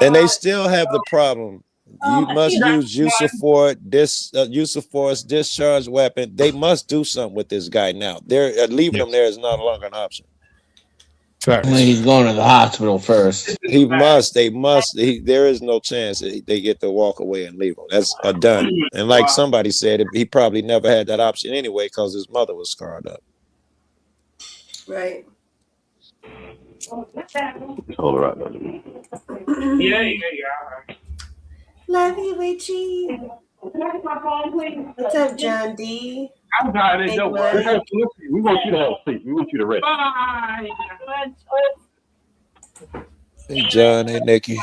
And they still have the problem. You must use use of force, discharge weapon. They must do something with this guy now. They're leaving him there is no longer an option. He's going to the hospital first. He must. They must. There is no chance that they get to walk away and leave him. That's a done. And like somebody said, he probably never had that option anyway because his mother was scarred up. Right. Hold it right there. Yeah. Love you, Richie. What's up, John D? I'm tired of don't worry. We want you to have a seat. We want you to rest. Bye. Hey, John. Hey, Nikki.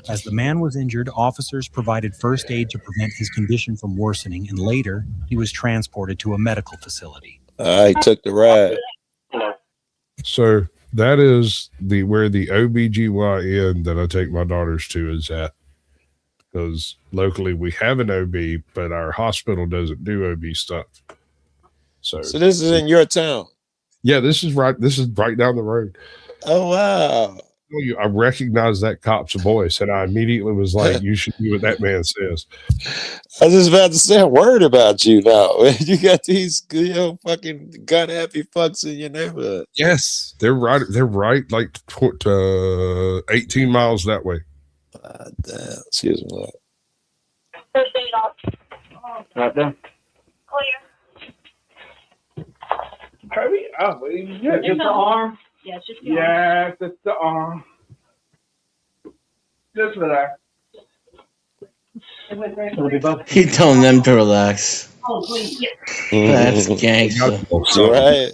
As the man was injured, officers provided first aid to prevent his condition from worsening, and later he was transported to a medical facility. I took the ride. So that is where the OBGYN that I take my daughters to is at. Because locally we have an OB, but our hospital doesn't do OB stuff. So this is in your town? Yeah, this is right down the road. Oh, wow. I recognized that cop's voice, and I immediately was like, you should do what that man says. I was just about to say a word about you now. You got these fucking gun-happy fucks in your neighborhood. Yes, they're right like 18 miles that way. Damn, excuse me. Right there. Hurry up. Yeah, just the arm. Yeah, it's just the arm. Yes, it's the arm. Just relax. He's telling them to relax. Oh, please. That's gangster. Right?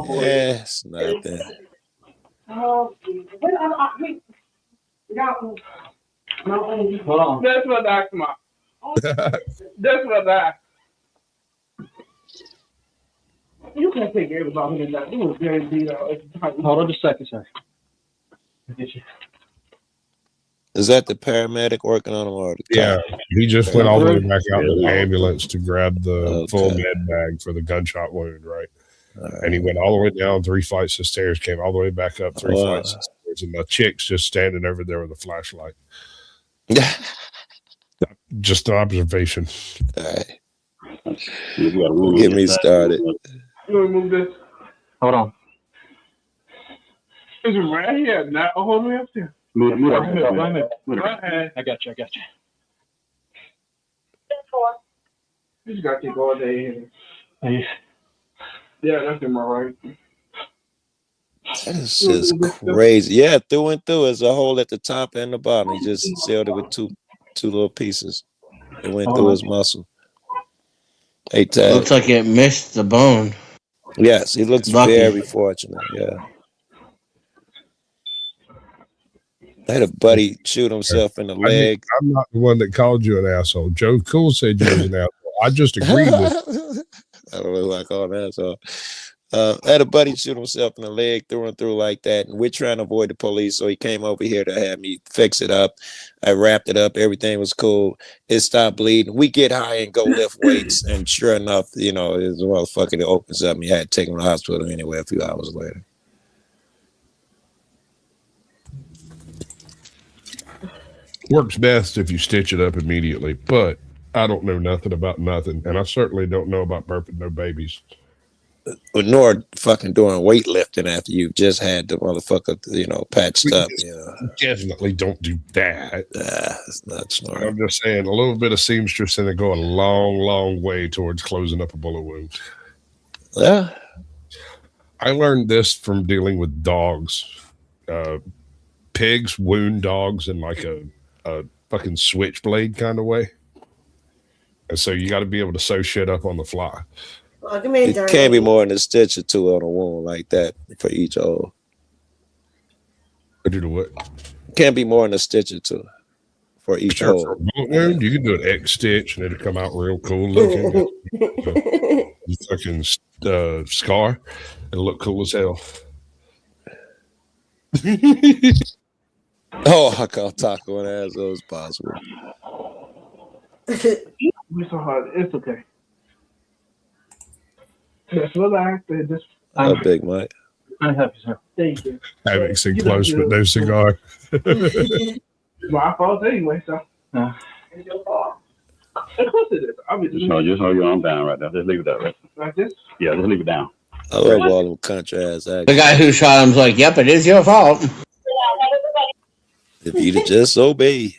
Yes, nothing. Oh, Hold on. Just relax, ma. Just relax. You can't take everybody in that. It was very beat out. Hold on just a second, sir. Is that the paramedic working on him? Or yeah, he just went all the way back out to the ambulance to grab the full med bag for the gunshot wound, right? And he went all the way down 3 flights of stairs, came all the way back up 3 flights of stairs, and the chick's just standing over there with a flashlight. Just an observation. All right. Get me started. You want to move this? Hold on. Is it right here? Not all the way up there. Move Go ahead. I got you. You just got to keep all day in. Yeah, that's in my right. That is just crazy. Yeah, through and through. There's a hole at the top and the bottom. He just sealed it with two little pieces. It went through his muscle. Looks like it missed the bone. Yes, he looks Lucky. very fortunate. Yeah. I had a buddy shoot himself in the leg. I'm not the one that called you an asshole. Joe Cool said you was an asshole. I just agreed with I don't know who I call an asshole. I had a buddy shoot himself in the leg through and through like that, and we're trying to avoid the police, so he came over here to have me fix it up. I wrapped it up. Everything was cool. It stopped bleeding. We get high and go lift weights, and sure enough, you know, it's a motherfucker that opens up, and you had to take him to the hospital anyway a few hours later. Works best if you stitch it up immediately, but I don't know nothing about nothing, and I certainly don't know about burping no babies. Nor fucking doing weightlifting after you've just had the motherfucker, you know, patched up. You know, definitely don't do that. It's not smart. I'm just saying, a little bit of seamstress and it go a long, long way towards closing up a bullet wound. Yeah, I learned this from dealing with dogs. Pigs wound dogs in like a fucking switchblade kind of way, and so you got to be able to sew shit up on the fly. Well, give me a it can't be more than a stitch or two on a wound like that for each hole. I do the what? Can't be more than a stitch or two for each hole. For a bullet wound, you can do an X stitch and it'll come out real cool looking. Fucking scar, it'll look cool as hell. Oh, I call Taco an asshole as possible. It's so hard. It's okay. Just relax. Just Big Mike. I'm happy, sir. Thank you. Having seen close but no cigar. My fault anyway, so. It's your fault. Of course it is. Obviously. Just hold your arm down right there. Just leave it there. Right? Like this? Yeah, just leave it down. I love all them country ass actors. The guy who shot him's like, "Yep, it is your fault." If you'd have just obeyed.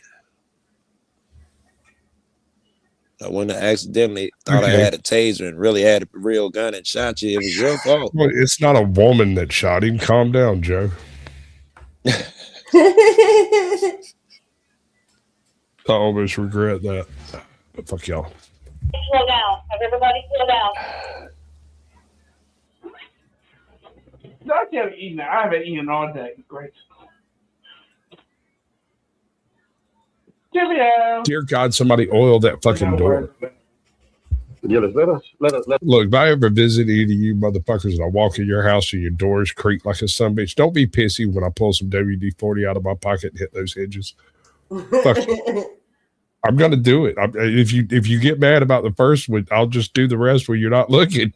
I wouldn't have accidentally thought I had a taser and really had a real gun and shot you. It was your fault. Well, it's not a woman that shot him. Calm down, Joe. I almost regret that. But fuck y'all. Slow down. Everybody slow down. No, I can't eat now. I haven't eaten all day. Great. Dear God, somebody oil that fucking door. Yeah, let us. Look, if I ever visit any of you motherfuckers and I walk in your house and your doors creak like a sumbitch, don't be pissy when I pull some WD-40 out of my pocket and hit those hinges. Fuck you. I'm gonna do it. If you get mad about the first one, I'll just do the rest when you're not looking.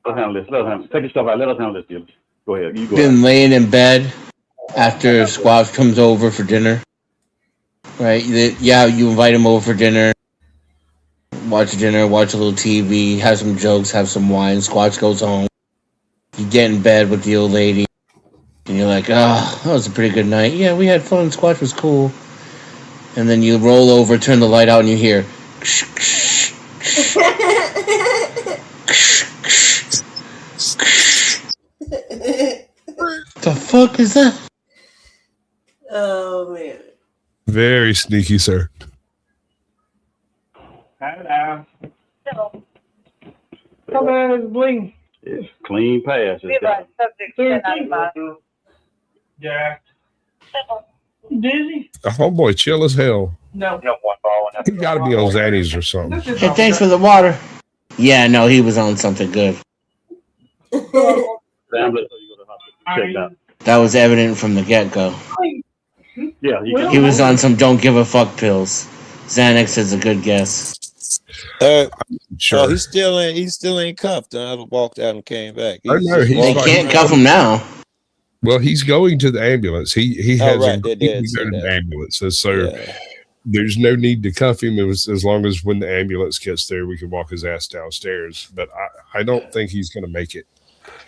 Let us handle this. Let us handle. Take your stuff out. Let us handle this, Jim. Go ahead. You go. Been laying in bed after Squash comes over for dinner. Right? Yeah, you invite him over for dinner. Watch dinner, watch a little TV, have some jokes, have some wine. Squash goes home. You get in bed with the old lady. And you're like, oh, that was a pretty good night. Yeah, we had fun. Squash was cool. And then you roll over, turn the light out, and you hear... The fuck is that? Oh, man. Very sneaky, sir. Hello. Come on, it's bling. It's clean pass. Yeah. Dizzy? The homeboy chill as hell. No. He got to be on Xannies or something. Hey, thanks for the water. Yeah, no, he was on something good. That was evident from the get-go. Yeah, he was on some don't give a fuck pills. Xanax is a good guess. Sure. Oh, he's still ain't cuffed. I walked out and came back. They can't cuff him now. Well, he's going to the ambulance. He has right. to go to the ambulance. So there's no need to cuff him. It was as long as when the ambulance gets there, we can walk his ass downstairs. But I don't think he's going to make it.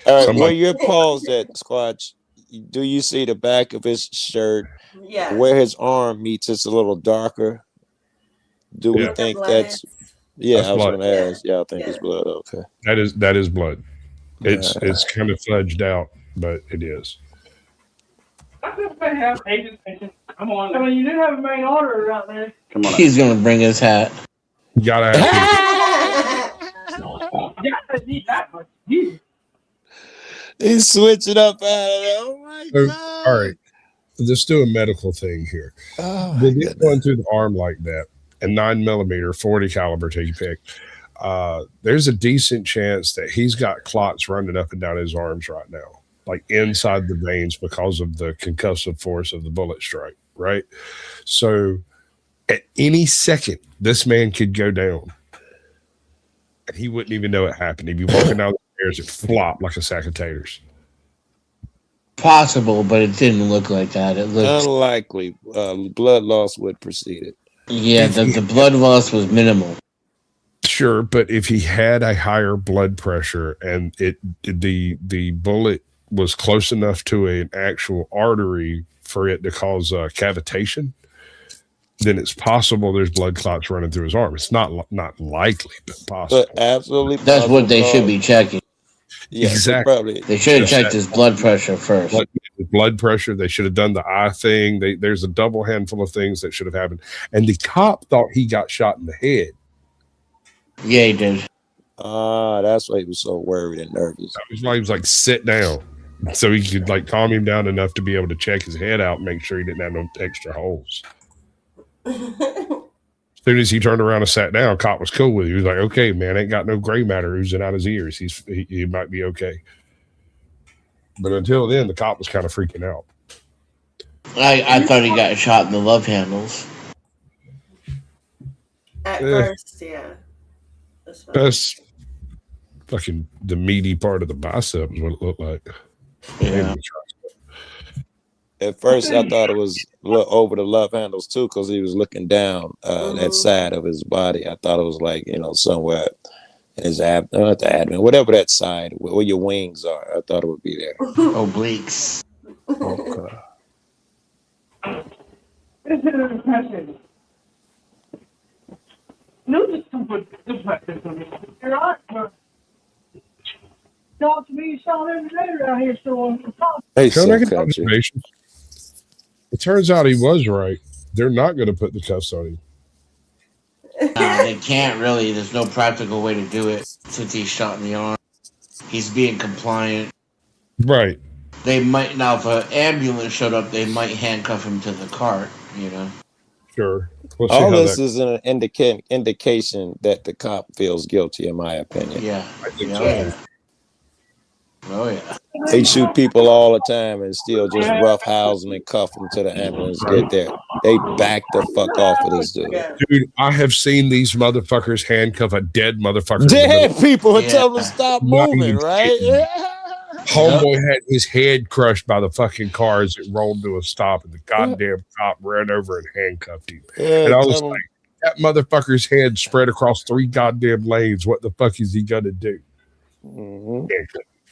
All right, where you're paused at, Squatch, do you see the back of his shirt? Yeah. Where his arm meets, it's a little darker. Do we think that's... Yeah, That's I was blood. going to ask. Yeah, I think it's blood. Okay. That is blood. It's kind of fudged out, but it is. I just may have agent attention. Come on. I mean, you did have a main order out there. Come on. He's gonna bring his hat. You gotta have Yeah, need that much. Jesus. He's switching up out of there. Oh my God. All right. Let's do a medical thing here. Oh, They get going through the arm like that, and 9mm, 40 caliber, take your pick. There's a decent chance that he's got clots running up and down his arms right now, like inside the veins because of the concussive force of the bullet strike, right? So at any second, this man could go down. And he wouldn't even know it happened. He'd be walking down the stairs and flop like a sack of taters. Possible, but it didn't look like that. It looked unlikely. Blood loss would precede it. Yeah, the blood loss was minimal. Sure, but if he had a higher blood pressure and the bullet was close enough to an actual artery for it to cause cavitation, then it's possible there's blood clots running through his arm. It's not likely, but possible. But absolutely, that's what they should be checking. Yeah, exactly. They should have checked his blood pressure first. Blood pressure. They should have done the eye thing. There's a double handful of things that should have happened. And the cop thought he got shot in the head. Yeah, he did. That's why he was so worried and nervous. That was why he was like, sit down. So he could like calm him down enough to be able to check his head out and make sure he didn't have no extra holes. As soon as he turned around and sat down, cop was cool with it. He was like, okay, man, ain't got no gray matter oozing out his ears. He might be okay. But until then, the cop was kind of freaking out. I thought he got shot in the love handles. At first, yeah. That's fucking the meaty part of the bicep is what it looked like. Yeah. At first, I thought it was over the love handles too, because he was looking down that side of his body. I thought it was like, somewhere in his abdomen, whatever that side where your wings are. I thought it would be there. Obliques. Okay. This is a question. No, just stupid. You're right. Talk to me, Sean, every day around here. So Hey, Can I make so an observation? It turns out he was right. They're not going to put the cuffs on him. They can't really. There's no practical way to do it since he's shot in the arm. He's being compliant. Right. They might now, if an ambulance showed up, they might handcuff him to the cart. Sure. All this is an indication that the cop feels guilty, in my opinion. Yeah. I think so. Oh yeah. They shoot people all the time and still just roughhouse them and cuff them to the ambulance get there. They back the fuck off of this dude. Dude, I have seen these motherfuckers handcuff a dead motherfucker. Dead people and tell them to stop moving, right? Homeboy had his head crushed by the fucking car as it rolled to a stop, and the goddamn cop ran over and handcuffed him. And I was like, that motherfucker's head spread across 3 goddamn lanes. What the fuck is he gonna do?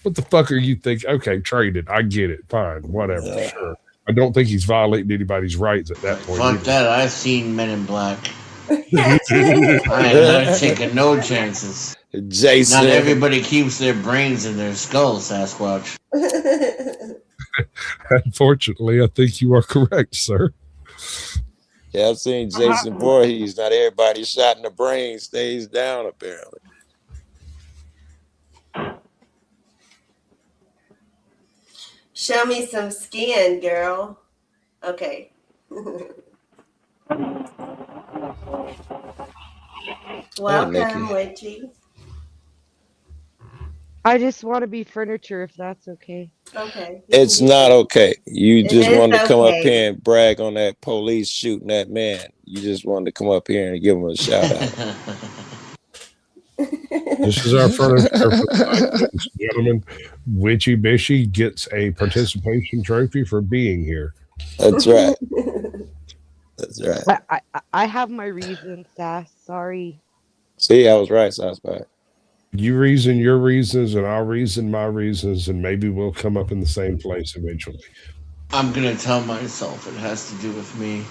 What the fuck are you thinking? Okay, trade it. I get it. Fine, whatever. Sure. I don't think he's violating anybody's rights at that point. Fuck that. I've seen Men in Black. I ain't not taking no chances. Jason. Not everybody keeps their brains in their skull, Sasquatch. Unfortunately, I think you are correct, sir. Yeah, I've seen Jason Voorhees. Not everybody shot in the brain stays down, apparently. Show me some skin, girl. Okay. Welcome, Witchy. I just want to be furniture if that's okay. Okay. It's not okay. You just wanted to come up okay. here and brag on that police shooting that man. You just wanted to come up here and give him a shout out. This is our furniture. Ladies and gentlemen, Witchy Bishy gets a participation trophy for being here. That's right. That's right. I have my reasons, Sass. Sorry. See, I was right, Sasquatch. You reason your reasons, and I'll reason my reasons, and maybe we'll come up in the same place eventually. I'm gonna tell myself it has to do with me.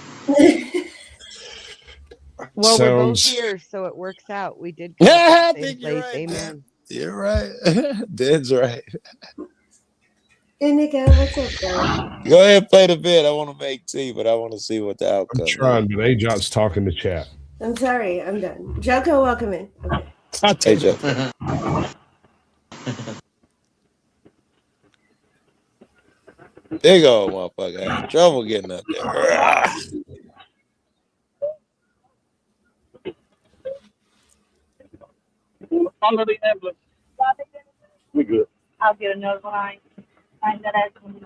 Well, we're both here, so it works out. We did come up in the same place. Amen. You're right. That's right. Indigo, what's up, girl? Go ahead and play the vid. I want to make tea, but I want to see what the I'm outcome is. trying, but Ajot's talking to chat. I'm sorry, I'm done. Joko, welcome in. Okay. Hey, Joe. Big old motherfucker had trouble getting up there. Under the ambulance. We good. I'll get another one. I ain't got that one.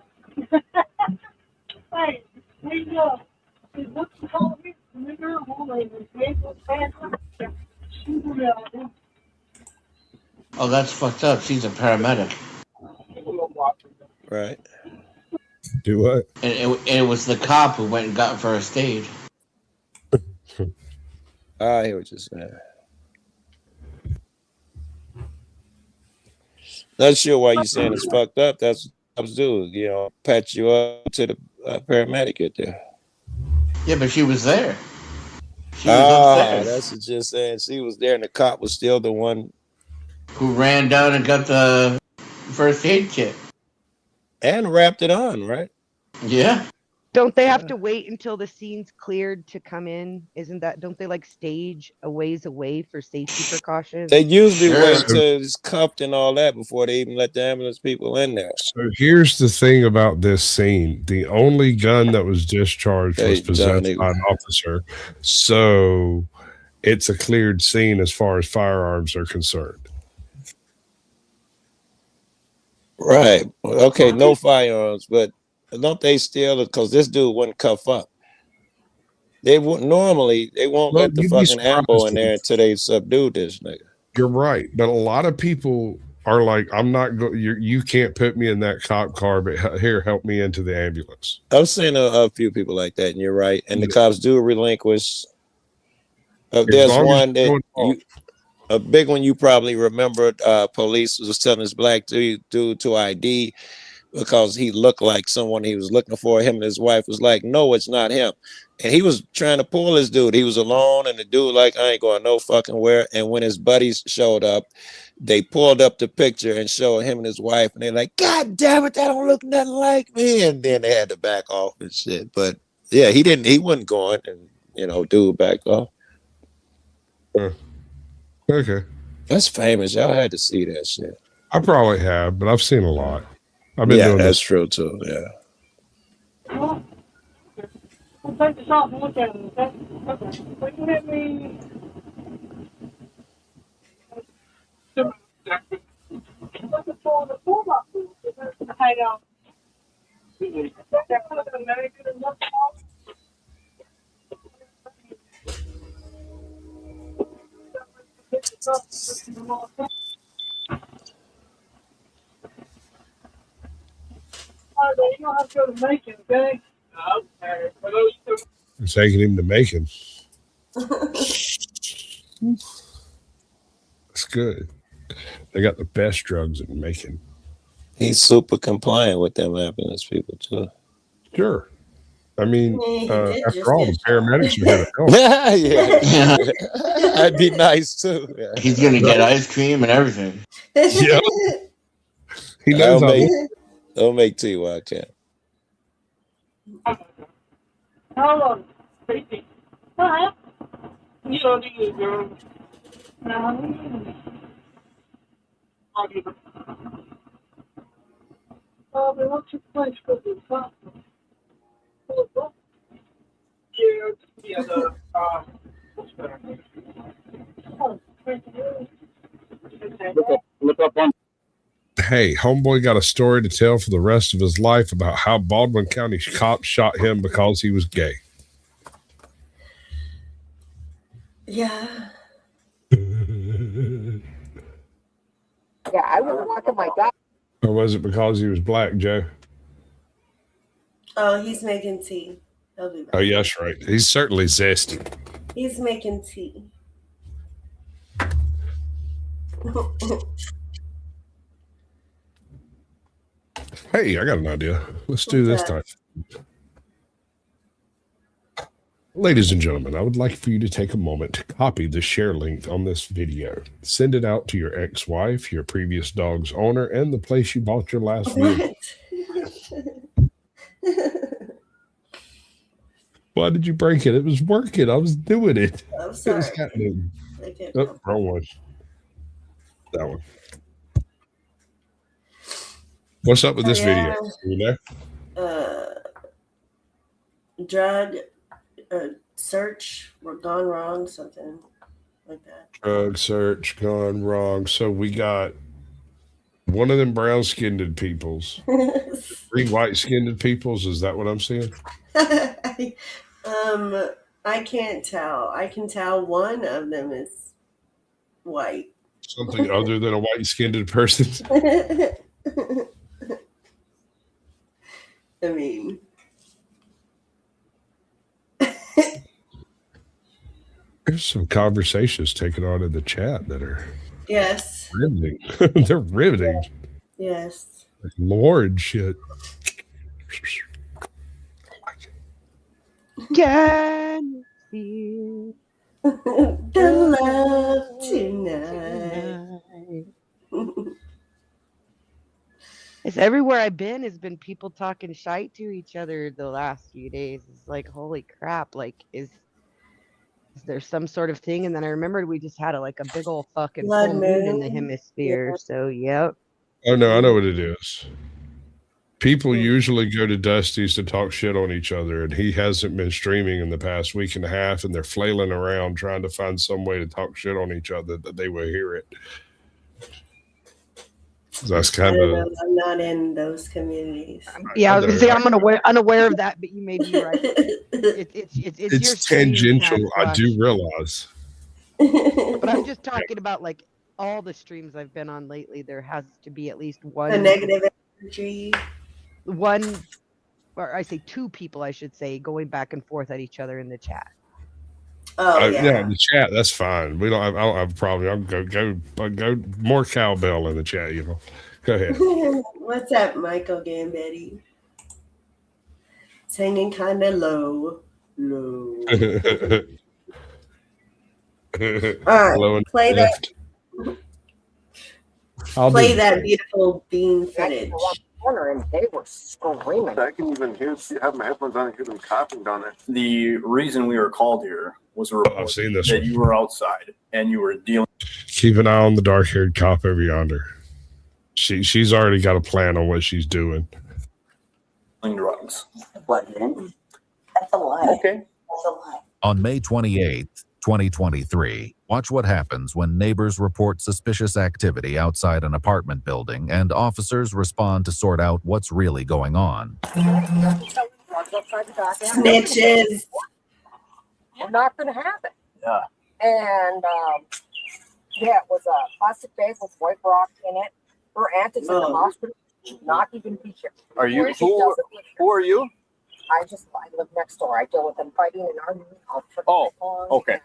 Hey, there you go. What's the call here? Oh, that's fucked up. She's a paramedic. Right. Do what? And it was the cop who went and got first aid. I hear what you're saying. Not sure why you're saying it's fucked up. That's what cops do. You know, patch you up to the paramedic out there. Yeah, but she was there. She was upstairs. That's what you're saying. She was there, and the cop was still the one who ran down and got the first aid kit and wrapped it on, right? Yeah. Don't they have to wait until the scene's cleared to come in? Don't they like stage a ways away for safety precautions? They usually wait till it's cuffed and all that before they even let the ambulance people in there. So here's the thing about this scene. The only gun that was discharged was possessed by an officer. So it's a cleared scene as far as firearms are concerned. Right. Okay, no firearms, but don't they still, because this dude wouldn't cuff up. They won't let the fucking ambo in there until they subdue this nigga. You're right, but a lot of people are like, "I'm not going. You can't put me in that cop car, but here, help me into the ambulance." I've seen a few people like that, and you're right. And the cops do relinquish. There's one that a big one you probably remember. Police was telling this black dude to ID because he looked like someone he was looking for. Him and his wife was like, "No, it's not him." And he was trying to pull this dude. He was alone, and the dude like, "I ain't going no fucking where." And when his buddies showed up, they pulled up the picture and showed him and his wife, and they're like, "God damn it, that don't look nothing like me." And then they had to back off and shit. But yeah, he wasn't going, and dude backed off. Okay, that's famous. Y'all had to see that shit. I probably have, but I've seen a lot. I've been doing that's this. true too. Yeah. We'll take this off and look at it, okay? Will you hit me? Looking for the toolbox. Hang on. You don't have to go to Macon, okay? Okay. I'm taking him to Macon. That's good. They got the best drugs in Macon. He's super compliant with them ambulance people too. Sure. I mean, after all, the paramedics are here to help. Yeah. That'd be nice too. Yeah. He's gonna get ice cream and everything. Yeah. He knows I'll make tea while I can. Hello, Stacy. Hi. You don't need it, girl. No. I'll give it. Oh, but what's your place for this? Huh? Yeah, what's better? Oh, thank you. Look up on. Hey, homeboy got a story to tell for the rest of his life about how Baldwin County cops shot him because he was gay. Yeah. Yeah, I was walking my dog. Or was it because he was black, Joe? Oh, he's making tea. He'll be back. Oh, yeah, that's right. He's certainly zesty. He's making tea. Hey, I got an idea. Let's do this time. Ladies and gentlemen, I would like for you to take a moment to copy the share link on this video. Send it out to your ex-wife, your previous dog's owner, and the place you bought your last vehicle. Why did you break it? It was working. I was doing it. I'm sorry. It was happening. Oh, wrong one. That one. What's up with this video? You know? Drug search gone wrong, something like that. Drug search gone wrong. So we got one of them brown-skinned peoples, 3 white-skinned peoples. Is that what I'm seeing? I can't tell. I can tell one of them is white. Something other than a white-skinned person. I mean, there's some conversations taken on in the chat that are riveting. They're riveting. Yes. Like Lord shit. Can you feel the love tonight? It's everywhere I've been has been people talking shite to each other the last few days. It's like, holy crap, like is there some sort of thing? And then I remembered we just had a big old fucking Blood full moon in the moon. hemisphere. Yeah. So yep. Oh no, I know what it is. People usually go to Dusty's to talk shit on each other, and he hasn't been streaming in the past week and a half, and they're flailing around trying to find some way to talk shit on each other that they will hear it. That's kind of. I'm not in those communities. Yeah, I was gonna say I'm unaware of that, but you may be right. It's tangential. I do realize. But I'm just talking about like all the streams I've been on lately. There has to be at least one A negative energy. One, or I say 2 people, I should say, going back and forth at each other in the chat. Oh yeah. In the chat, that's fine. I don't have a problem. I'll go more cowbell in the chat. You know, go ahead. What's up, Michael Gambetti? It's hanging kind of low. All right, play that. Play that beautiful bean footage. And they were screaming. I can even have my headphones on and hear them coughing down there. The reason we were called here was a report I've seen this that one. you were outside and you were dealing. Keep an eye on the dark-haired cop over yonder. She's already got a plan on what she's doing. Drugs. What? That's a lie. Okay. That's a lie. On May 28th, 2023, watch what happens when neighbors report suspicious activity outside an apartment building and officers respond to sort out what's really going on. Snitches. We're not going to have it. Yeah. And yeah, it was a plastic bag with white rock in it. Her aunt is in the hospital. She should not even be here. Are you? Who are you? I live next door. I deal with them fighting and arguing. Okay.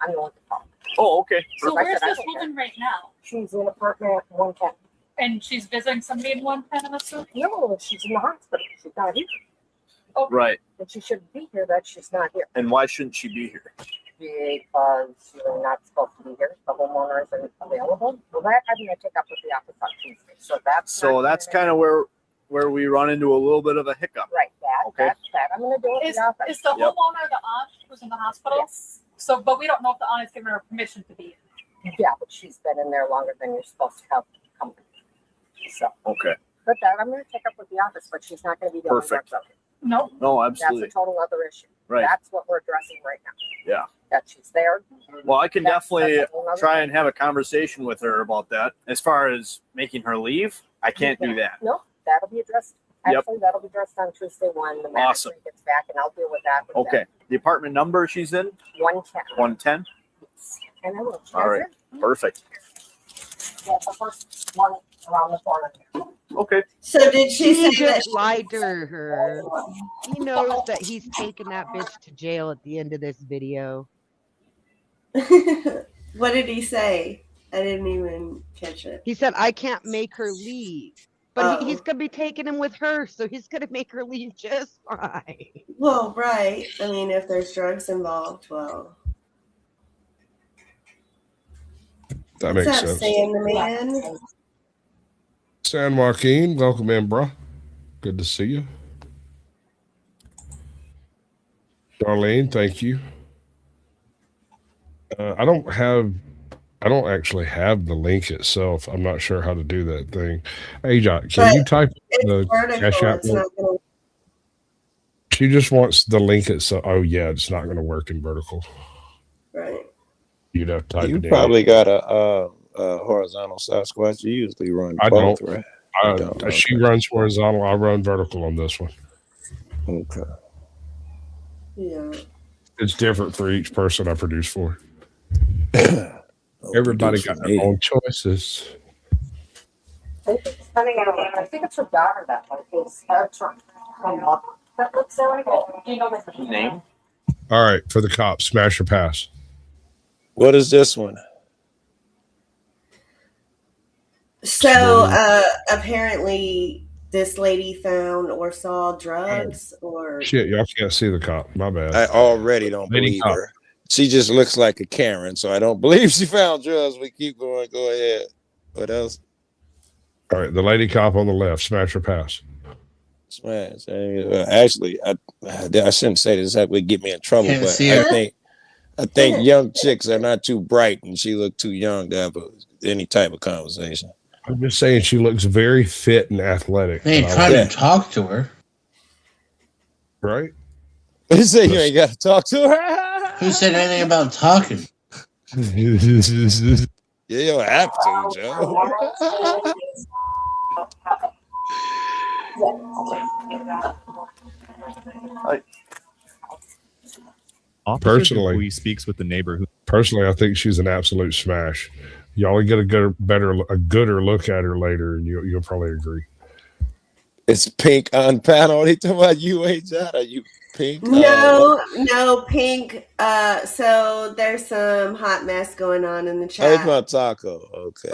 I'm the one to talk. Oh, okay. So where's this woman right now? She's in apartment 110. And she's visiting somebody in 110, I'm assuming? No, she's in the hospital. She's not here. Okay. Right. And she shouldn't be here, that she's not here. And why shouldn't she be here? Because you're not supposed to be here. The homeowner isn't available. Well, that I'm going to take up with the office on Tuesday. So that's kind of where we run into a little bit of a hiccup. right. That's that. I'm going to do it. Is the homeowner the aunt who's in the hospital? Yes. So, but we don't know if the aunt has given her permission to be in. Yeah, but she's been in there longer than you're supposed to have company. So, Okay. but that I'm going to take up with the office, but she's not going to be doing Perfect. drugs. No. No, That's absolutely. a total other issue. Right. That's what we're addressing right now. Yeah. That she's there. Well, I can That's definitely a whole nother try thing. and have a conversation with her about that. As far as making her leave, I can't do that. No, that'll be addressed. Yep. Actually, that'll be addressed on Tuesday when the Awesome. manager gets back, and I'll deal with that. Okay. The apartment number she's in? 110. 110? And I will. All right. Perfect. That's the first one around the corner. Okay. So did she say that just lied to her? He knows that he's taking that bitch to jail at the end of this video. What did he say? I didn't even catch it. He said, I can't make her leave. But he's gonna be taking him with her, so he's gonna make her leave just fine. Well, right. I mean, if there's drugs involved, well. That What's makes up, sense. Sam the man? San Joaquin, welcome in, bro. Good to see you. Darlene, thank you. I don't actually have the link itself. I'm not sure how to do that thing. Hey, John, can you type the Cash App link? She just wants the link itself. Oh, yeah, it's not going to work in vertical. Right. You'd have to type You it in. probably got a horizontal Sasquatch. You usually run I both, don't. right? She runs horizontal. I run vertical on this one. Okay. Yeah. It's different for each person I produce for. Everybody got their own choices. I think it's her daughter that is that looks so like do you know the Name? All right, for the cops, smash or pass. What is this one? So apparently this lady found or saw drugs or Shit, y'all can't see the cop. My bad. I already don't Lady believe cop. her. She just looks like a Karen, so I don't believe she found drugs. We keep going. Go ahead. What else? All right, the lady cop on the left, smash or pass. Smash. Actually, I shouldn't say this. That would get me in trouble. Can't But see I her. think young chicks are not too bright, and she looked too young to have any type of conversation. I'm just saying she looks very fit and athletic. They ain't trying to talk to her. Right? You say you ain't got to talk to her? Who said anything about talking? You don't have to, Joe. Personally, he speaks with the neighbor who. Personally, I think she's an absolute smash. Y'all will get a gooder look at her later, and you'll probably agree. It's pink on panel. They talking about you, ain't that? Are you pink? No, pink. So there's some hot mess going on in the Oh, chat. it's my taco. Okay.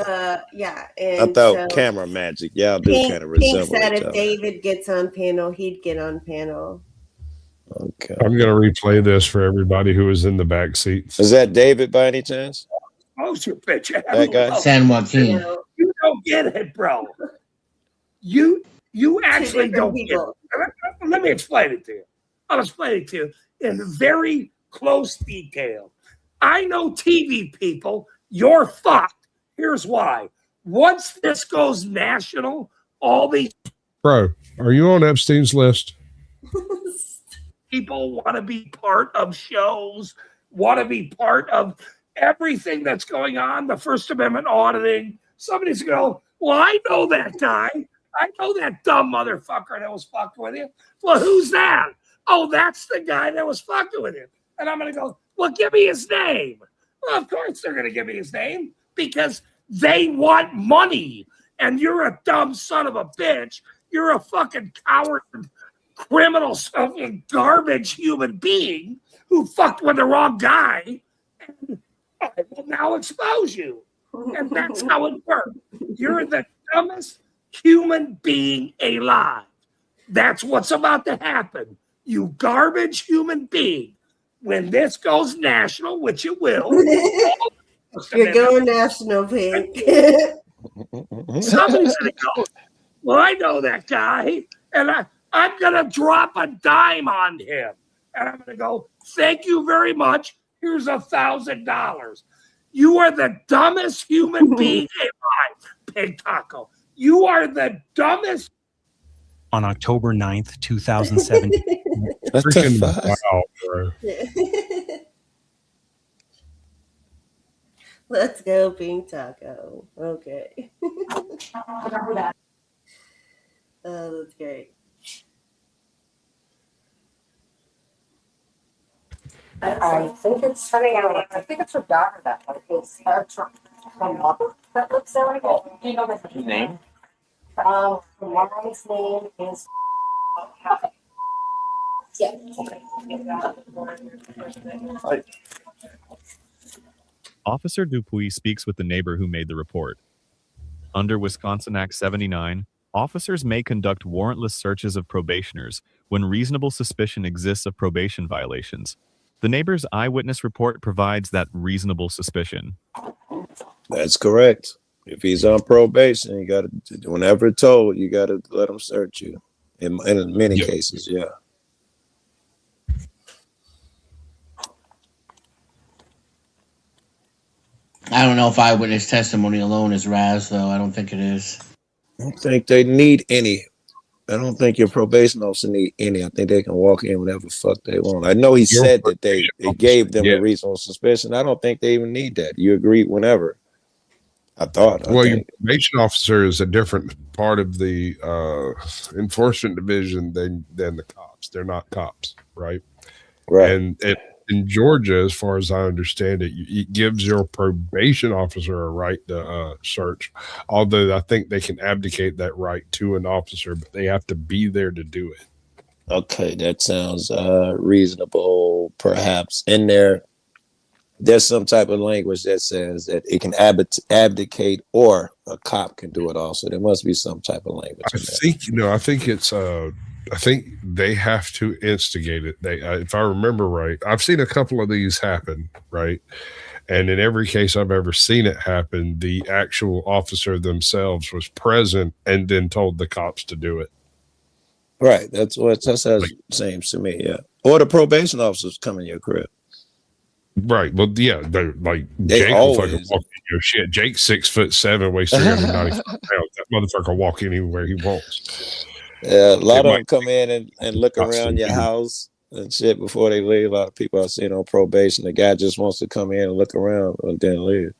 Yeah, I and thought so camera magic. Y'all do Pink, kind of Pink resemble said each if other. David gets on panel, he'd get on panel. Okay. I'm going to replay this for everybody who was in the back seats. Is that David by any chance? Close your bitch. That guy? San Joaquin. You don't get it, bro. You actually don't get it. Let me explain it to you. I'll explain it to you in very close detail. I know TV people, you're fucked. Here's why. Once this goes national, all these Bro, are you on Epstein's list? people want to be part of shows, want to be part of everything that's going on, the First Amendment auditing. Somebody's going to go, well, I know that guy. I know that dumb motherfucker that was fucked with you. Well, who's that? Oh, that's the guy that was fucked with him. And I'm going to go, well, give me his name. Well, of course they're going to give me his name because they want money. And you're a dumb son of a bitch. You're a fucking coward, criminal, garbage human being who fucked with the wrong guy. And I will now expose you. And that's how it works. You're the dumbest human being alive. That's what's about to happen. You garbage human being. When this goes national, which it will. You're going national, Pink. Somebody's going to go, well, I know that guy, and I'm going to drop a dime on him. And I'm going to go, thank you very much. Here's $1,000. You are the dumbest human being alive, Pig Taco. You are the dumbest. On October 9th, 2017. Freaking wow, bro. Let's go, Pink Taco. Okay. Oh, that's great. I think it's her daughter that is that looks so like do you know the Name? the mom's name is Officer Dupuis speaks with the neighbor who made the report. Under Wisconsin Act 79, officers may conduct warrantless searches of probationers when reasonable suspicion exists of probation violations. The neighbor's eyewitness report provides that reasonable suspicion. That's correct. If he's on probation, you got to, whenever told, you got to let him search you. In many cases, yeah. I don't know if eyewitness testimony alone is RAS, though. I don't think it is. I don't think they need any. I don't think your probation officer need any. I think they can walk in whatever the fuck they want. I know he said that they gave them a reasonable suspicion. I don't think they even need that. You agree whenever. I thought. Well, your probation officer is a different part of the enforcement division than the cops. They're not cops, right? Right. And in Georgia, as far as I understand it, it gives your probation officer a right to search. Although I think they can abdicate that right to an officer, but they have to be there to do it. Okay, that sounds reasonable. Perhaps in there's some type of language that says that it can abdicate, or a cop can do it also. There must be some type of language. I think it's I think they have to instigate it. They, if I remember right, I've seen a couple of these happen, right? And in every case I've ever seen it happen, the actual officer themselves was present and then told the cops to do it. Right. That's how it seems to me. Yeah. Or the probation officers come in your crib. Right. Well, yeah, they're like Jake will fucking walk in your shit. Jake's 6'7", weighs 395 pounds. That motherfucker will walk anywhere he wants. Yeah, a lot of them come in and look around your house and shit before they leave. A lot of people I've seen on probation, the guy just wants to come in and look around and then leave.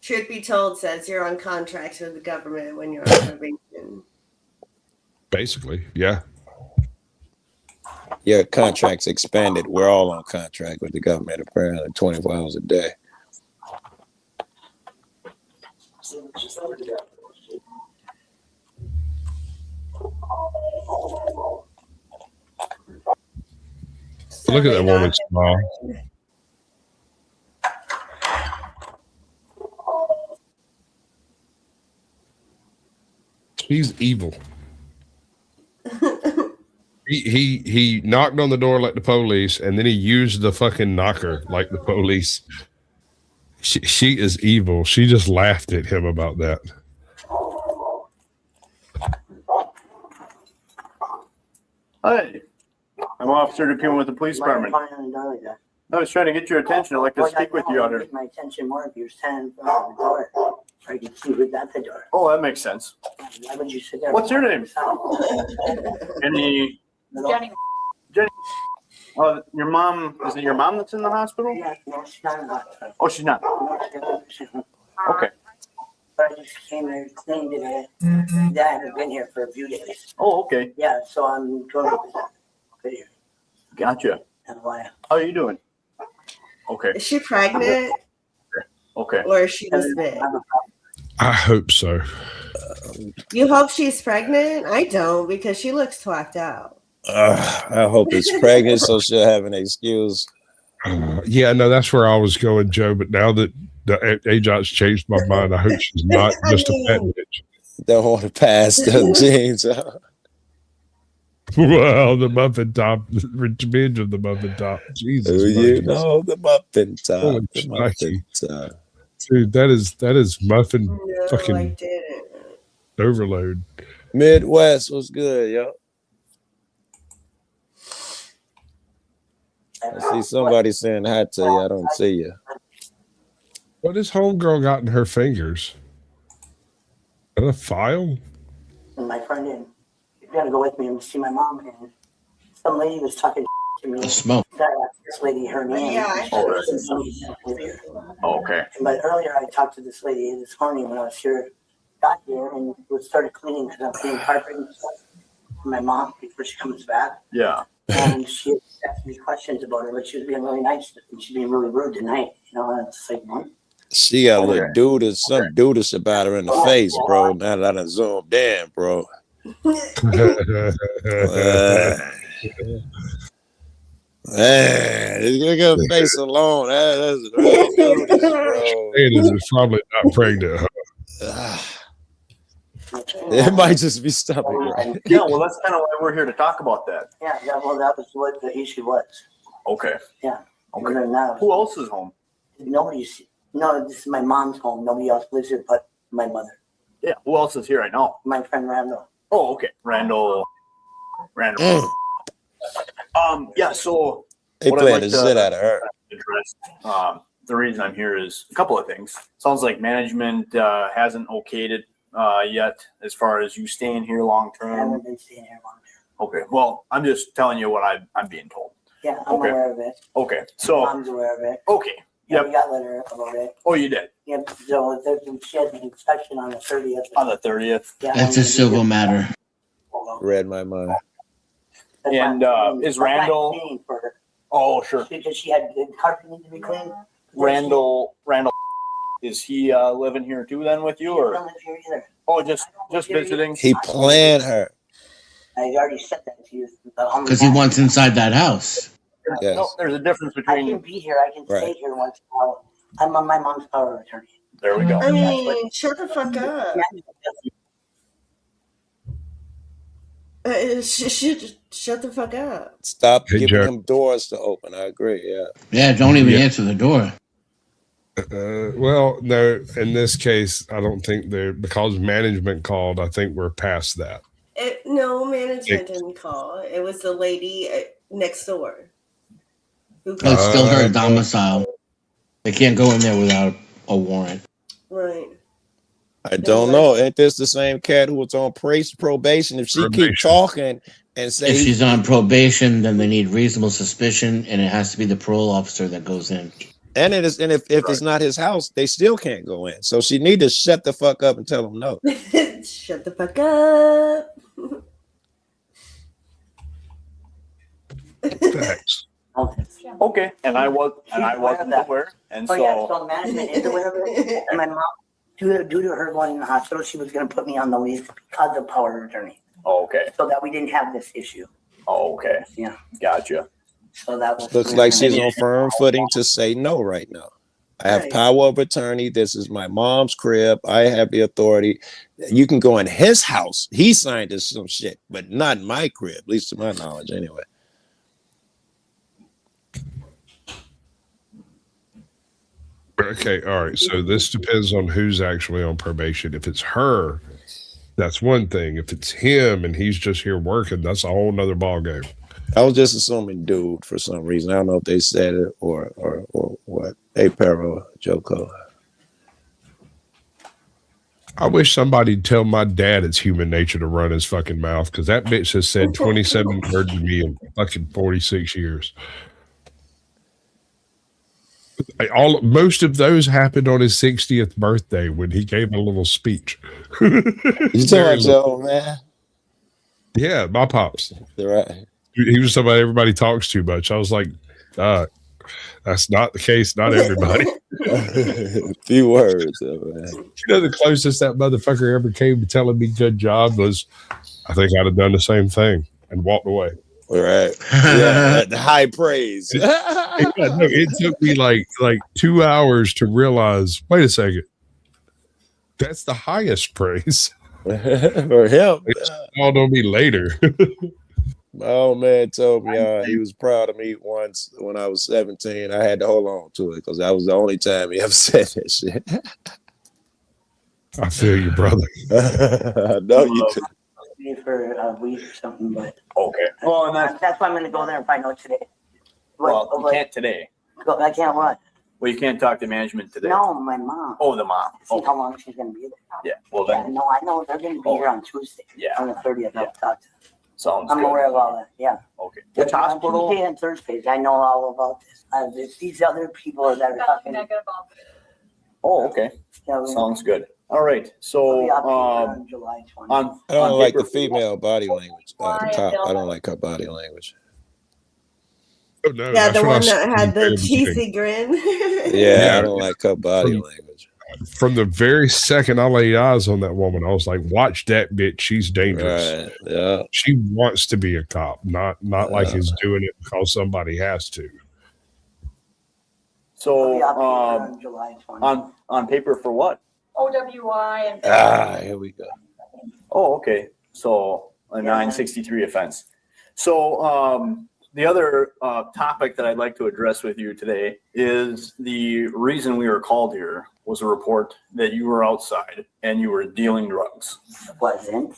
Truth be told says you're on contract with the government when you're on probation. Basically, yeah. Your contract's expanded. We're all on contract with the government apparently 24 hours a day. Look at that woman's smile. He's evil. He knocked on the door like the police, and then he used the fucking knocker like the police. She is evil. She just laughed at him about that. Hi, I'm Officer DePuma with the police department. I was trying to get your attention. I'd like to speak with you out here. My attention more if you're standing in front of the door, so I can see who's at the door. Oh, that makes sense. Why would you sit there? What's your name? Jenny. Jenny. Your mom, is it your mom that's in the hospital? Yeah, no, she's not in the hospital. Oh, she's not. Okay. But I just came here clean today. Dad hasn't been here for a few days. Oh, okay. Yeah, so I'm going to video. Gotcha. And why? How are you doing? Okay. Is she pregnant? Okay. Or is she just big? I hope so. You hope she's pregnant? I don't, because she looks twacked out. I hope it's pregnant so she'll have an excuse. Yeah, no, that's where I was going, Joe. But now that the agent's changed my mind, I hope she's not just a pet bitch. Don't want to pass the jeans out. Well, the muffin top, rich binge of the muffin top. Jesus, you know the muffin top. Holy The muffin top. Dude, that is muffin fucking overload. Midwest was good, yo. I see somebody saying hi to you. I don't see you. What has homegirl got in her fingers? Is that a file? And my friend in. You're gonna go with me and see my mom, and some lady was talking to me. Smoke. This lady, her name. Yeah, Okay. But earlier I talked to this lady this morning when I was here, got here, and we started cleaning because I'm cleaning carpet and stuff for my mom before she comes back. Yeah. And she asked me questions about her, but she was being really nice and she's being really rude tonight. You know, and it's like, what? She got a little some dudish about her in the face, bro. Now that I done zoomed in, bro. Man, look at her face alone. That's dudish, bro. It is probably not pregnant. Huh? It might just be stomach, right? Yeah, well, that's kind of why we're here to talk about that. Yeah, well, that was what the issue was. Okay. Yeah. Okay. Now, who else is home? Nobody's. No, this is my mom's home. Nobody else lives here but my mother. Yeah. Who else is here right now? My friend Randall. Oh, okay. Randall. Yeah. So They playing the shit out of her. Address, the reason I'm here is a couple of things. Sounds like management hasn't okayed it yet, as far as you staying here long I term. haven't been staying here long term. Okay. Well, I'm just telling you what I'm being told. Yeah, I'm Okay. aware of it. Okay. So. Mom's aware of it. Okay. Yeah, Yep. we got a letter about it. Oh, you did? Yep. So she had an inspection on the 30th. On the 30th. Yeah. That's a civil matter. Read my mind. And is Randall? For her. Oh, sure. Because she had the carpet need to be cleaned. Randall, is he living here too then with you, He or? doesn't live here either. Oh, just visiting. He planned her. I already said that to you. Because he wants inside that house. Yes. No, there's a difference I between. can be here. I can stay here once in a while. I'm on my mom's power of attorney. There we go. I mean, shut the fuck up. Shut the fuck up. Stop Hey, giving Jack. him doors to open. I agree. Yeah. Yeah, don't even answer the door. Well, no, in this case, I don't think they're because management called. I think we're past that. No, management didn't call. It was the lady next door. Who Oh, it's still her no. domicile. They can't go in there without a warrant. Right. I don't know. Ain't this the same cat who was on probation? If she keep talking and say If she's on probation, then they need reasonable suspicion, and it has to be the parole officer that goes in. and it is, and if it's not his house, they still can't go in. So she need to shut the fuck up and tell him no. Shut the fuck up. Facts. Okay, and I wasn't aware, and Oh yeah, so. so management is aware of it. And my mom, due to her going in the hospital, she was going to put me on the lease because of power of attorney. Oh, okay. So that we didn't have this issue. Oh, okay. Yeah. Gotcha. So that was. Looks like she's on firm footing to say no right now. I have Right. power of attorney. This is my mom's crib. I have the authority. You can go in his house. He signed us some shit, but not in my crib, at least to my knowledge, anyway. Okay, all right. So this depends on who's actually on probation. If it's her, that's one thing. If it's him and he's just here working, that's a whole nother ballgame. I was just assuming dude for some reason. I don't know if they said it or what. Hey, Pero, Joko. I wish somebody'd tell my dad it's human nature to run his fucking mouth because that bitch has said 27 words to me in fucking 46 years. Most of those happened on his 60th birthday when he gave a little speech. You tell Joe, man. Yeah, my pops. Right. He was somebody everybody talks too much. I was like, that's not the case. Not everybody. Few words, man. You know, the closest that motherfucker ever came to telling me good job was, I think I'd have done the same thing and walked away. Right. Yeah, the high praise. It took me like 2 hours to realize, wait a second, that's the highest praise. For him. It's all on me later. My old man told me he was proud of me once when I was 17. I had to hold on to it because that was the only time he ever said that shit. I feel you, brother. I know you could. For a week or something, but okay. Well, and that's why I'm going to go there and find out today. Well, you can't today. I can't what? Well, you can't talk to management today. No, my mom. Oh, the mom. See how long she's going to be there. Yeah. Well, then. No, I know they're going to be here on Tuesday. Yeah. On the 30th. I'll talk to them. Sounds I'm good. aware of all that. Yeah. Okay. Which Which hospital? Tuesday and Thursdays. I know all about this. It's these other people that are talking. Oh, okay. Yeah, Sounds good. All right. So, on July 20th. I don't like the female body language. I don't like her body language. Oh, no, Yeah, that's the what I one that said had the from beginning. cheesy grin. Yeah, I don't like her body language. From the very second I laid eyes on that woman, I was like, watch that bitch. She's dangerous. Right. Yeah. She wants to be a cop, not like he's doing it because somebody has to. So, on July 20th. on paper for what? OWI and Here we go. Oh, okay. So a 963 offense. So the other topic that I'd like to address with you today is the reason we were called here was a report that you were outside and you were dealing drugs. Wasn't.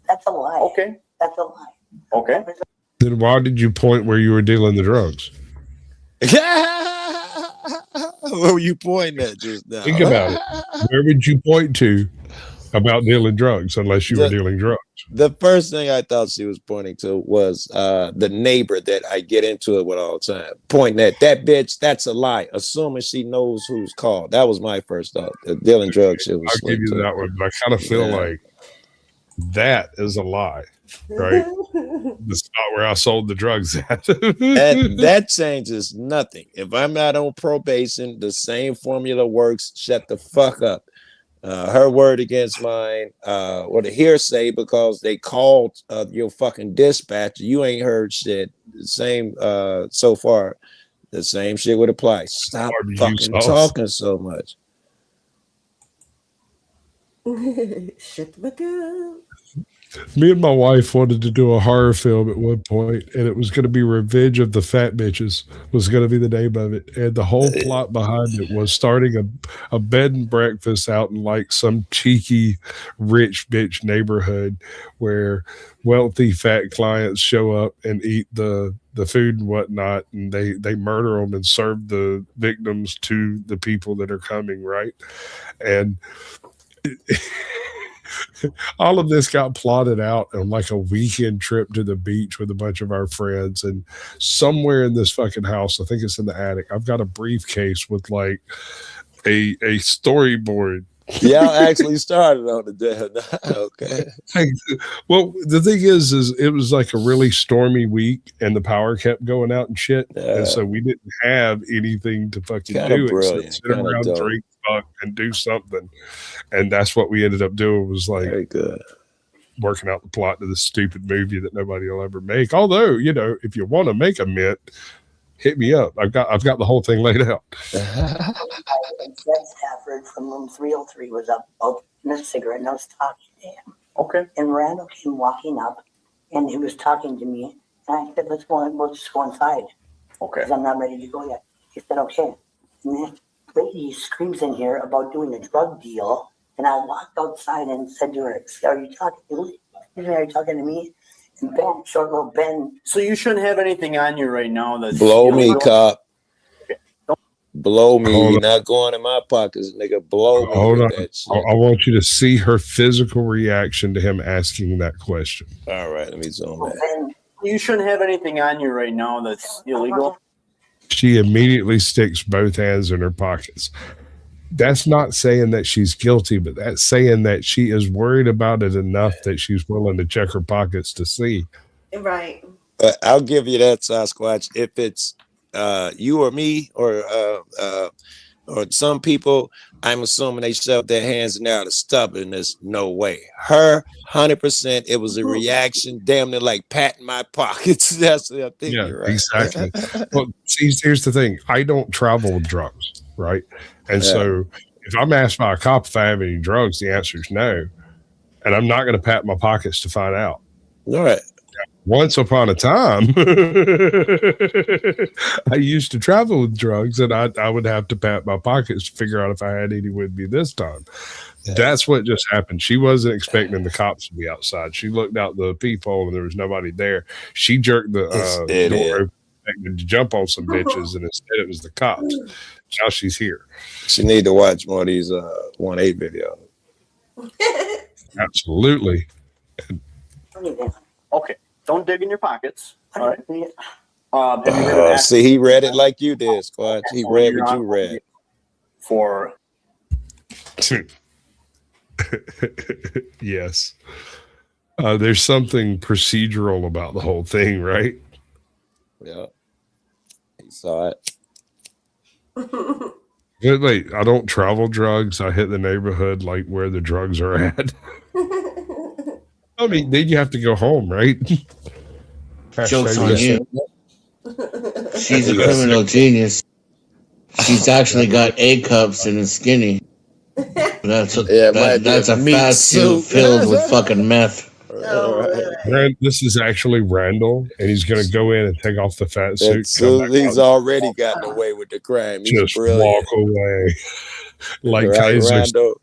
That's a lie. Okay. That's a lie. Okay. Then why did you point where you were dealing the drugs? Where were you pointing at just now? Think about it. Where would you point to about dealing drugs unless you were dealing drugs? The first thing I thought she was pointing to was the neighbor that I get into it with all the time. Pointing at that bitch, that's a lie. Assuming she knows who's called. That was my first thought. The dealing drugs shit was I'll give you that one, but I kind of feel like that is a lie, right? That's not where I sold the drugs at. that changes nothing. If I'm not on probation, the same formula works. Shut the fuck up. Her word against mine, or the hearsay because they called your fucking dispatcher. You ain't heard shit. The same so far. The same shit would apply. Stop fucking talking so much. Shut the fuck up. Me and my wife wanted to do a horror film at one point, and it was going to be Revenge of the Fat Bitches was going to be the name of it. And the whole plot behind it was starting a bed and breakfast out in like some cheeky rich bitch neighborhood where wealthy fat clients show up and eat the food and whatnot, and they murder them and serve the victims to the people that are coming, right? And all of this got plotted out on like a weekend trip to the beach with a bunch of our friends. And somewhere in this fucking house, I think it's in the attic, I've got a briefcase with like a storyboard. Y'all actually started on the day. Okay. Well, the thing is it was like a really stormy week and the power kept going out and shit. And so we didn't have anything to fucking do except sit around, drink, fuck, and do something. And that's what we ended up doing was like very good. Working out the plot to this stupid movie that nobody will ever make. Although, you know, if you want to make a mint, hit me up. I've got the whole thing laid out. Fred Stafford from room 303 was up opening a cigarette, and I was talking to him. Okay. And Randall came walking up, and he was talking to me. And I said, we'll just go inside. Okay. Because I'm not ready to go yet. He said, okay. And this lady screams in here about doing a drug deal. And I walked outside and said to her, are you talking to me? And Ben, short little Ben. So you shouldn't have anything on you right now that's blow me, cop. Okay. Blow me. You're not going in my pockets, nigga. Blow me. Hold on. That shit. I want you to see her physical reaction to him asking that question. All right, let me zoom in. You shouldn't have anything on you right now that's illegal. She immediately sticks both hands in her pockets. That's not saying that she's guilty, but that's saying that she is worried about it enough that she's willing to check her pockets to see. Right. I'll give you that, Sasquatch. If it's you or me or some people, I'm assuming they shoved their hands in there out of stubbornness. No way. Her, 100%, it was a reaction, damn near like patting my pockets. That's what I'm thinking. Yeah, right? exactly. Well, see, here's the thing. I don't travel with drugs, right? And so if I'm asked by a cop if I have any drugs, the answer is no. And I'm not going to pat my pockets to find out. All right. Once upon a time, I used to travel with drugs, and I would have to pat my pockets to figure out if I had any with me this time. Yeah. That's what just happened. She wasn't expecting the cops to be outside. She looked out the peephole, and there was nobody there. She jerked the door open to jump on some bitches, and instead it was the cops. Now she's here. She need to watch more of these 1-8 videos. Absolutely. Okay. Don't dig in your pockets. All right. Have you heard of see, he read it like you did, Squatch. He read what you read. For yes. There's something procedural about the whole thing, right? Yeah. He saw it. Wait, I don't travel drugs. I hit the neighborhood like where the drugs are at. I mean, then you have to go home, right? Joke's on you. She's a criminal genius. She's actually got A cups and is skinny. That's a Yeah, it might be that's a a meat fast suit. suit filled with fucking meth. This is actually Randall, and he's going to go in and take off the fat suit. And so he's already gotten away with the crime. He's Just brilliant. walk away, like Right, Kaiser. Randall.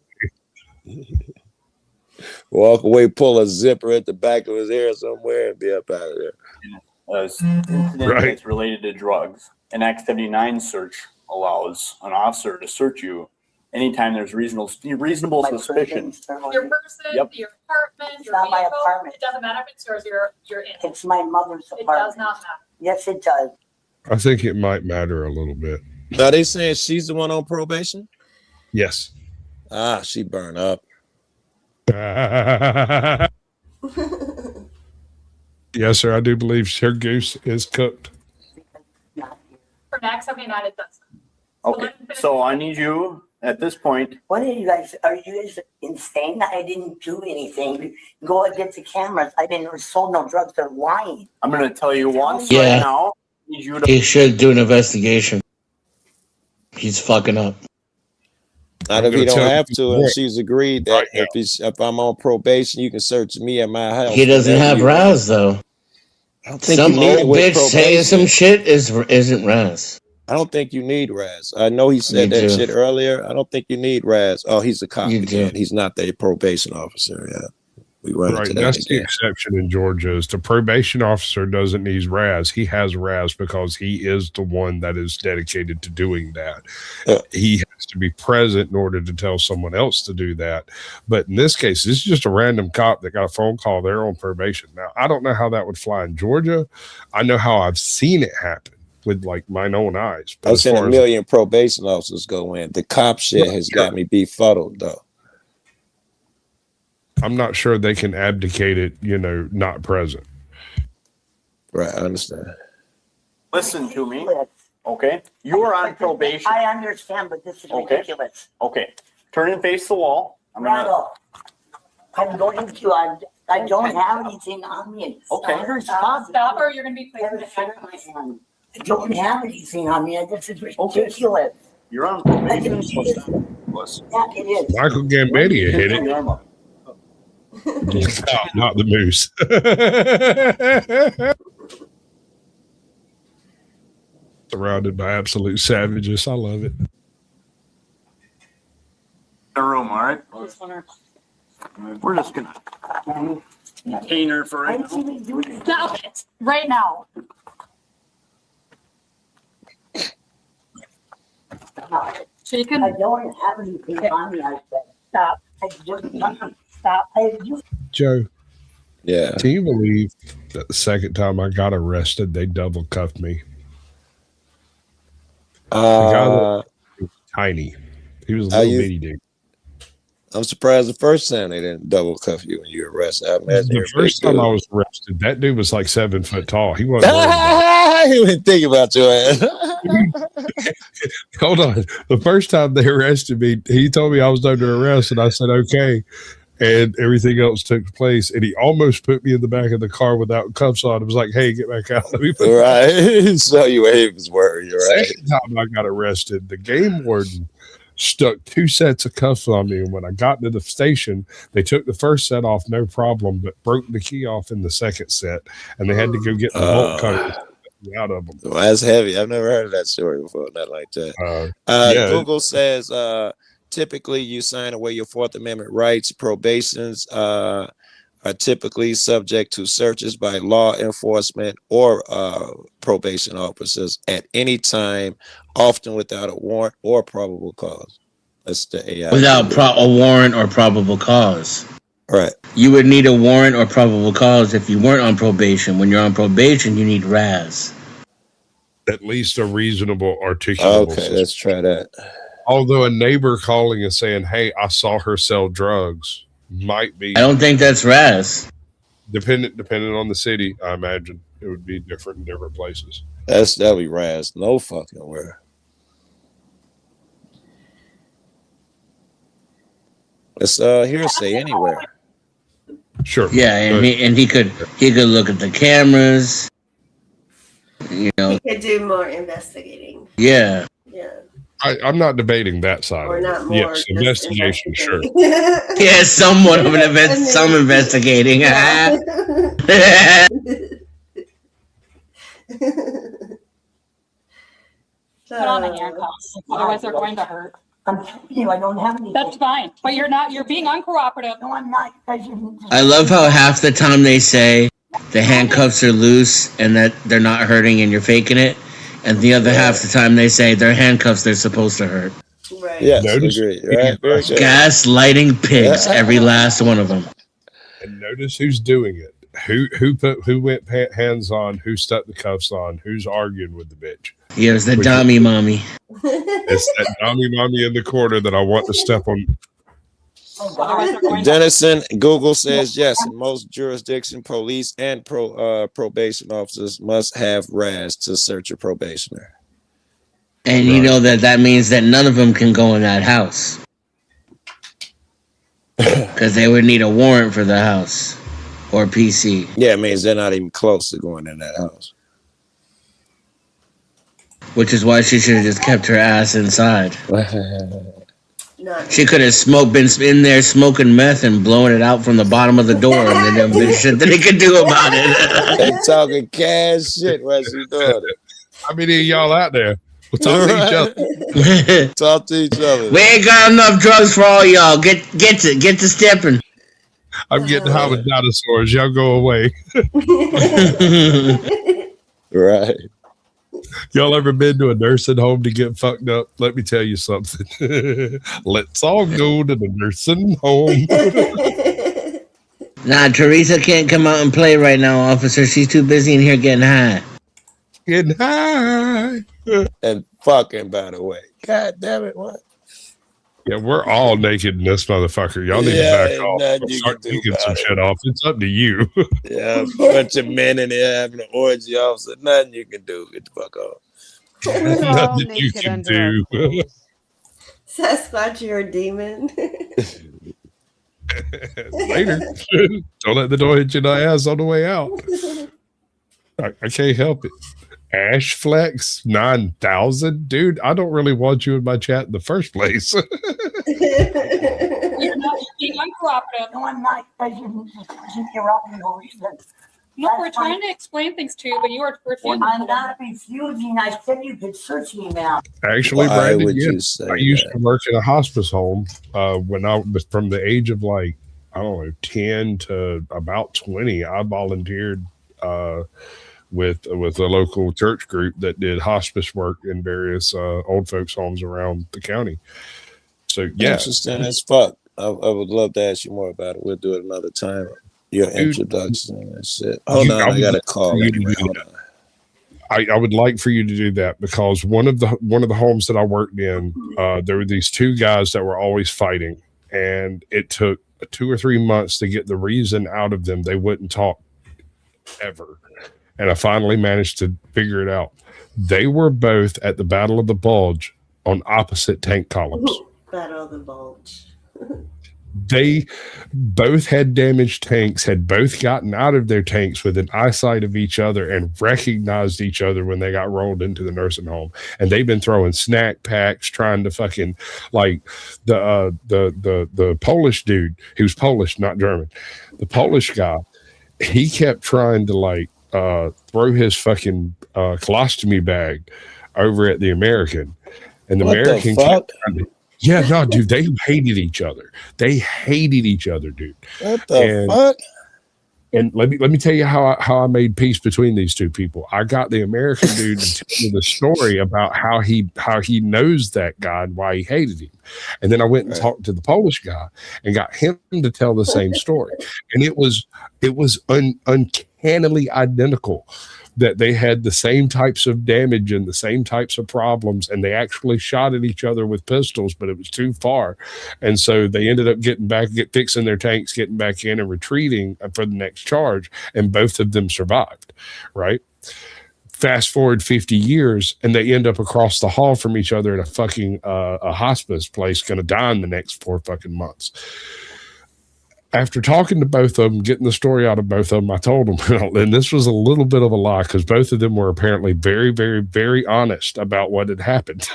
Walk away, pull a zipper at the back of his hair somewhere, and be up out of there. Incident Right. that's related to drugs. An Act 79 search allows an officer to search you anytime there's reasonable suspicion. Your person, Yep. your apartment, your not my vehicle, apartment. it doesn't matter if it's yours or your in. It's my mother's It apartment. does not matter. Yes, it does. I think it might matter a little bit. Are they saying she's the one on probation? Yes. Ah, she burned up. Yes, sir. I do believe her goose is cooked. For Act 79, it does. Okay, so I need you at this point. What are you guys insane? I didn't do anything. Go and get the cameras. I didn't sold no drugs. They're lying. I'm going to tell you once Yeah. right now. I need you to. He should do an investigation. He's fucking up. Not if he don't have to, and she's agreed that if I'm on probation, you can search me at my house. He doesn't have Raz though. I don't think Some you need it old with bitch saying probation. some shit isn't Raz. I don't think you need Raz. I know he said You that do. shit earlier. I don't think you need Raz. Oh, he's a cop You again. do. He's not the probation officer. Yeah, we run Right. into that That's the again. exception in Georgia. Is the probation officer doesn't need Raz. He has Raz because he is the one that is dedicated to doing that. He has to be present in order to tell someone else to do that. But in this case, this is just a random cop that got a phone call. They're on probation. Now, I don't know how that would fly in Georgia. I know how I've seen it happen with like my own eyes. But I've as seen far a as- million probation officers go in. The cop shit has got me befuddled though. I'm not sure they can abdicate it, not present. Right, I understand. Listen to me. Okay, you are on probation. I understand, but this is Okay. ridiculous. Okay, turn and face the wall. I'm gonna. Randall, I'm going to. I don't have anything on me. Okay. Stop or you're going to be placed in I don't have anything on me. This is ridiculous. You're on probation. Yeah, it is. Michael Gambetta hit it. Stop, not the moose. Surrounded by absolute savages. I love it. The room, all right? We're just gonna contain her for right now. Stop it right now. She can. I don't have anything on me. I said, stop. I just stop. Joe. Yeah. Can you believe that the second time I got arrested, they double cuffed me? The guy that was tiny. He was a little bitty dude. I'm surprised the first time they didn't double cuff you when you were arrested. I imagine The you're a first big time dude. I was arrested, that dude was like 7 foot tall. He wasn't worried about He didn't think about your ass. Hold on. The first time they arrested me, he told me I was under arrest, and I said, okay. And everything else took place. And he almost put me in the back of the car without cuffs on. It was like, hey, get back out. Let me put Right. So you were he was worried, right? Second time I got arrested, the game warden stuck 2 sets of cuffs on me. And when I got to the station, they took the first set off, no problem, but broke the key off in the second set. And they had to go get the bolt cutters out of them. Well, that's heavy. I've never heard of that story before. Not like that. Yeah. Google says typically you sign away your Fourth Amendment rights. Probations are typically subject to searches by law enforcement or probation officers at any time, often without a warrant or probable cause. That's the AI. Without a warrant or probable cause. Right. You would need a warrant or probable cause if you weren't on probation. When you're on probation, you need Raz. At least a reasonable articulable Okay, let's try that. Although a neighbor calling and saying, hey, I saw her sell drugs might be. I don't think that's Raz. Depending on the city, I imagine it would be different in different places. That'll be Raz. No fucking where. It's hearsay anywhere. Sure. Yeah, and he could look at the cameras. You know. He could do more investigating. Yeah. Yeah. I'm not debating that side. Or not more. Yes, investigation, sure. Yeah, somewhat of an event, some investigating. Yeah. Put on the handcuffs, otherwise they're going to hurt. I'm telling you, I don't have any. That's fine, but you're being uncooperative. No, I'm not. I love how half the time they say the handcuffs are loose and that they're not hurting and you're faking it. And the other half the time they say they're handcuffs, they're supposed to hurt. Right. Yes, agree. Right? Very good. Gaslighting pigs, every last one of them. And notice who's doing it. Who went hands on, who stuck the cuffs on, who's arguing with the bitch. Yeah, it's the dummy mommy. It's that dummy mommy in the corner that I want to step on. Dennison, Google says yes. In most jurisdictions, police and probation officers must have RAS to search a probationer. And you know that means that none of them can go in that house. Because they would need a warrant for the house. Or PC. Yeah, it means they're not even close to going in that house. Which is why she should have just kept her ass inside. She could have been in there smoking meth and blowing it out from the bottom of the door, and then there shit that they could do about it. They talking cash shit while she doing it. How many of y'all out there? We'll talk to each other. Talk to each other. We ain't got enough drugs for all y'all. Get to stepping. I'm getting high with dinosaurs. Y'all go away. Right. Y'all ever been to a nursing home to get fucked up? Let me tell you something. Let's all go to the nursing home. Nah, Teresa can't come out and play right now, officer. She's too busy in here getting high. Getting high. And fucking, by the way. God damn it, what? Yeah, we're all naked in this motherfucker. Y'all need to back off. Start taking some shit off. It's up to you. Yeah, a bunch of men in there having an orgy, officer. Nothing you can do. Get the fuck off. Nothing you can do. Sasquatch, you're a demon. Later. Don't let the door hit you in the ass on the way out. I can't help it. Ash Flex 9,000, dude. I don't really want you in my chat in the first place. You're not being uncooperative. No, I'm not. I shouldn't interrupt for no reason. No, we're trying to explain things to you, but you are refusing. I'm not refusing. I said you could search me now. Actually, Why Brandon, would you yes, say I used that? to work in a hospice home when I was from the age of 10 to about 20. I volunteered with a local church group that did hospice work in various old folks homes around the county. So yeah, Interesting as fuck. I would love to ask you more about it. We'll do it another time. Your introduction and shit. Hold on, I got a call. Anyway. Hold on. I would like for you to do that because one of the homes that I worked in, there were these two guys that were always fighting, and it took 2 or 3 months to get the reason out of them. They wouldn't talk ever. And I finally managed to figure it out. They were both at the Battle of the Bulge on opposite tank columns. Battle of the Bulge. They both had damaged tanks, had both gotten out of their tanks with an eyesight of each other and recognized each other when they got rolled into the nursing home. And they've been throwing snack packs, trying to fucking like the Polish dude, he was Polish, not German. The Polish guy, he kept trying to throw his fucking colostomy bag over at the American, and the What the American fuck? yeah, no, dude, they hated each other. They hated each other, dude. What the fuck? And let me tell you how I made peace between these two people. I got the American dude to tell me the story about how he knows that guy and why he hated him. And then I went and talked to the Polish guy and got him to tell the same story. And it was uncannily identical that they had the same types of damage and the same types of problems, and they actually shot at each other with pistols, but it was too far. And so they ended up fixing their tanks, getting back in and retreating for the next charge, and both of them survived, right? Fast forward 50 years, and they end up across the hall from each other at a fucking a hospice place, going to die in the next 4 fucking months. After talking to both of them, getting the story out of both of them, I told them, and this was a little bit of a lie because both of them were apparently very, very, very honest about what had happened.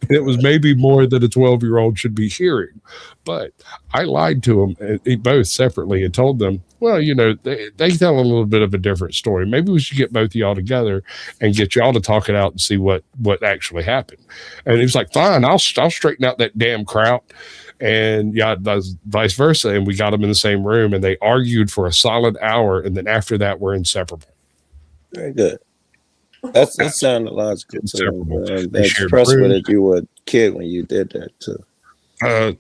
And it was maybe more than a 12-year-old should be hearing. But I lied to them both separately and told them, well, you know, they tell a little bit of a different story. Maybe we should get both of y'all together and get y'all to talk it out and see what actually happened. And he was like, fine, I'll straighten out that damn crowd. And yeah, vice versa. And we got them in the same room and they argued for a solid hour. And then after that, we're inseparable. Very good. That sounded logical too. I'm impressed with it. You were a kid when you did that too.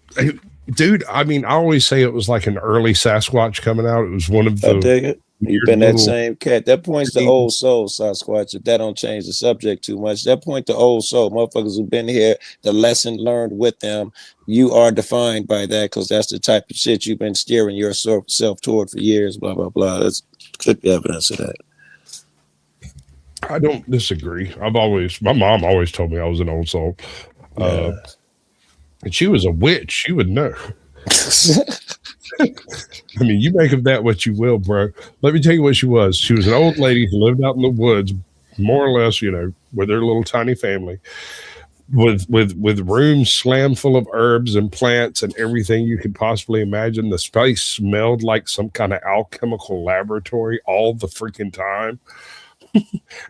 Dude, I mean, I always say it was like an early Sasquatch coming out. It was one of the. I dig it. You've been that same cat. That points to old soul, Sasquatch. If that don't change the subject too much, that point to old soul. Motherfuckers who've been here, the lesson learned with them. You are defined by that because that's the type of shit you've been steering yourself toward for years. Blah blah blah. That's good evidence of that. I don't disagree. My mom always told me I was an old soul. And she was a witch. She would know. I mean, you make of that what you will, bro. Let me tell you what she was. She was an old lady who lived out in the woods, more or less, you know, with her little tiny family, with rooms slammed full of herbs and plants and everything you could possibly imagine. The space smelled like some kind of alchemical laboratory all the freaking time.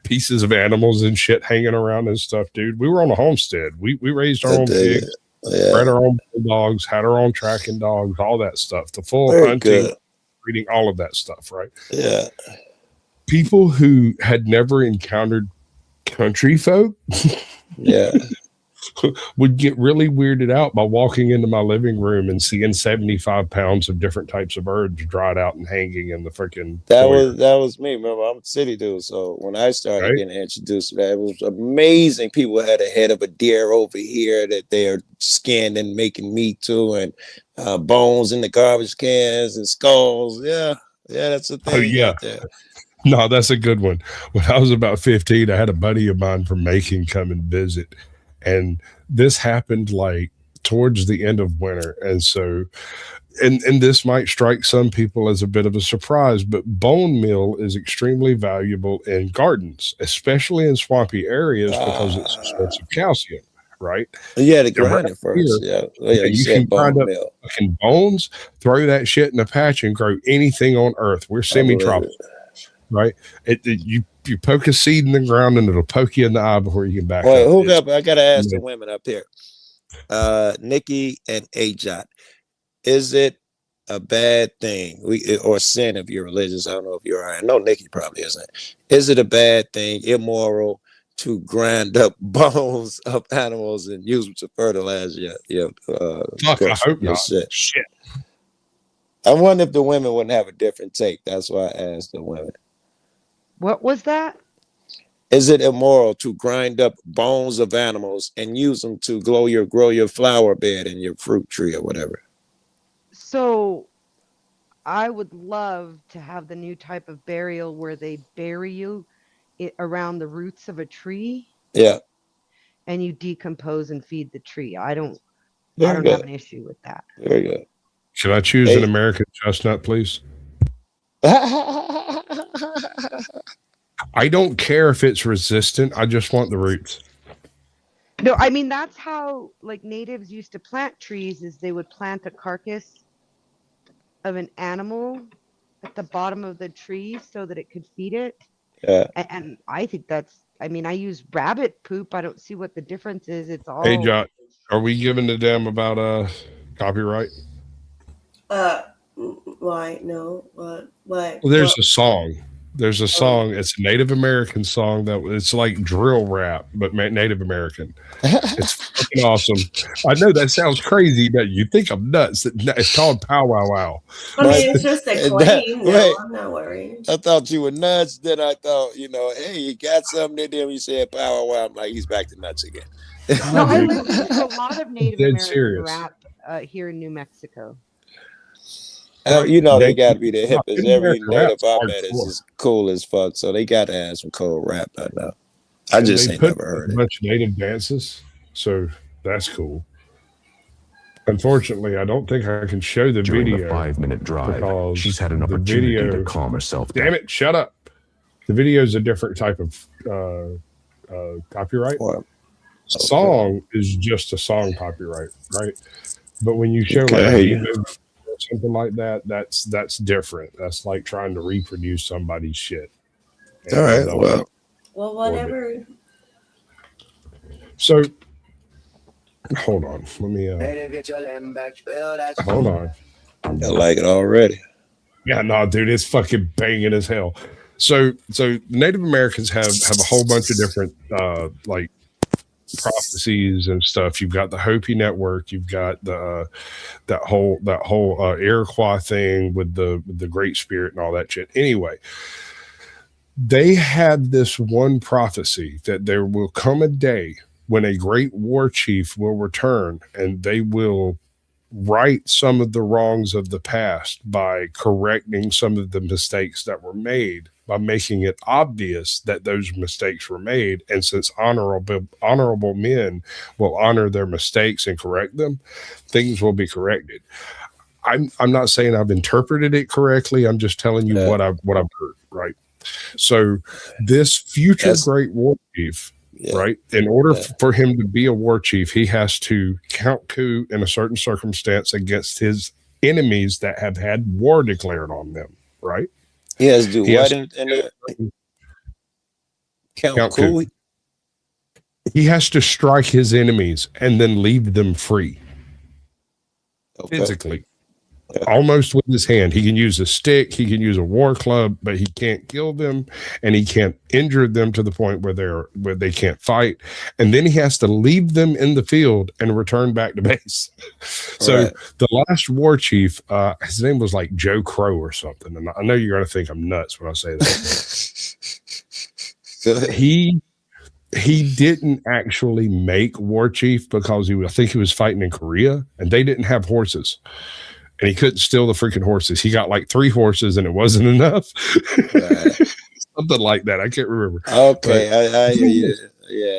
Pieces of animals and shit hanging around and stuff, dude. We were on a homestead. We raised our own pigs, bred our own dogs, had our own tracking dogs, all that stuff. The full hunting, breeding, all of that stuff, right? Yeah. People who had never encountered country folk, would get really weirded out by walking into my living room and seeing 75 pounds of different types of herbs dried out and hanging in the freaking that was me. Remember, I'm a city dude, so when I started getting introduced to that, it was amazing. People had a head of a deer over here that they're skinned and making meat to, and bones in the garbage cans and skulls. Yeah, that's the thing. Oh yeah. Right there. No, that's a good one. When I was about 15, I had a buddy of mine from Macon come and visit. And this happened like towards the end of winter. And so, and this might strike some people as a bit of a surprise, but bone meal is extremely valuable in gardens, especially in swampy areas because it's a source of calcium, right? Yeah, to grind it first. You can grind up fucking bones, throw that shit in a patch and grow anything on earth. We're semi-tropical, right? You poke a seed in the ground and it'll poke you in the eye before you can back up. I gotta ask the women up here, Nikki and Ajot, is it a bad thing or sin if you're religious? I don't know if you're. I know Nikki probably isn't. Is it a bad thing, immoral, to grind up bones of animals and use them to fertilize your I hope not. Shit. I wonder if the women wouldn't have a different take. That's why I asked the women. What was that? Is it immoral to grind up bones of animals and use them to grow your flower bed and your fruit tree or whatever? So I would love to have the new type of burial where they bury you around the roots of a tree. Yeah. And you decompose and feed the tree. I don't have an issue with that. Very good. Should I choose an American chestnut, please? I don't care if it's resistant. I just want the roots. No, I mean, that's how like natives used to plant trees, is they would plant a carcass of an animal at the bottom of the tree so that it could feed it. Yeah. And I think I use rabbit poop. I don't see what the difference is. It's all. Hey, John, are we giving a damn about copyright? Why? No. What? Well, there's a song. There's a song. It's a Native American song it's like drill rap, but Native American. It's fucking awesome. I know that sounds crazy, but you think I'm nuts. It's called Pow Wow Wow. I mean, it's just a claim. No, I'm not worried. I thought you were nuts. Then I thought, hey, you got something in him. You said Pow Wow Wow. I'm like, he's back to nuts again. No, I listen to a lot of Native American rap here in New Mexico. They got to be the hippest. Every native I met is cool as fuck, so they got to have some cool rap. I know. I just ain't never heard it. A bunch of native dances, so that's cool. Unfortunately, I don't think I can show the During video. The 5-minute drive, she's had an opportunity to calm herself. Damn it! Shut up. The video is a different type of copyright. Song is just a song copyright, right? But when you show like a Okay. movie or something like that, that's different. That's like trying to reproduce somebody's shit. All right. Well, Well, whatever. So hold on. Let me hold on. I like it already. Yeah, no, dude, it's fucking banging as hell. So Native Americans have a whole bunch of different like prophecies and stuff. You've got the Hopi network. You've got the that whole Iroquois thing with the Great Spirit and all that shit. Anyway, they had this one prophecy that there will come a day when a great war chief will return and they will right some of the wrongs of the past by correcting some of the mistakes that were made, by making it obvious that those mistakes were made. And since honorable men will honor their mistakes and correct them, things will be corrected. I'm not saying I've interpreted it correctly. I'm just telling you what I've heard, right? So this future great war chief, right? In order for him to be a war chief, he has to count coup in a certain circumstance against his enemies that have had war declared on them, right? He has to do what count coup? He has to strike his enemies and then leave them free. Physically. Almost with his hand. He can use a stick, he can use a war club, but he can't kill them and he can't injure them to the point where they can't fight. And then he has to leave them in the field and return back to base. So the last war chief, his name was like Joe Crow or something. And I know you're gonna think I'm nuts when I say that. He didn't actually make war chief because I think he was fighting in Korea and they didn't have horses. And he couldn't steal the freaking horses. He got like 3 horses and it wasn't enough. Something like that. I can't remember. Okay.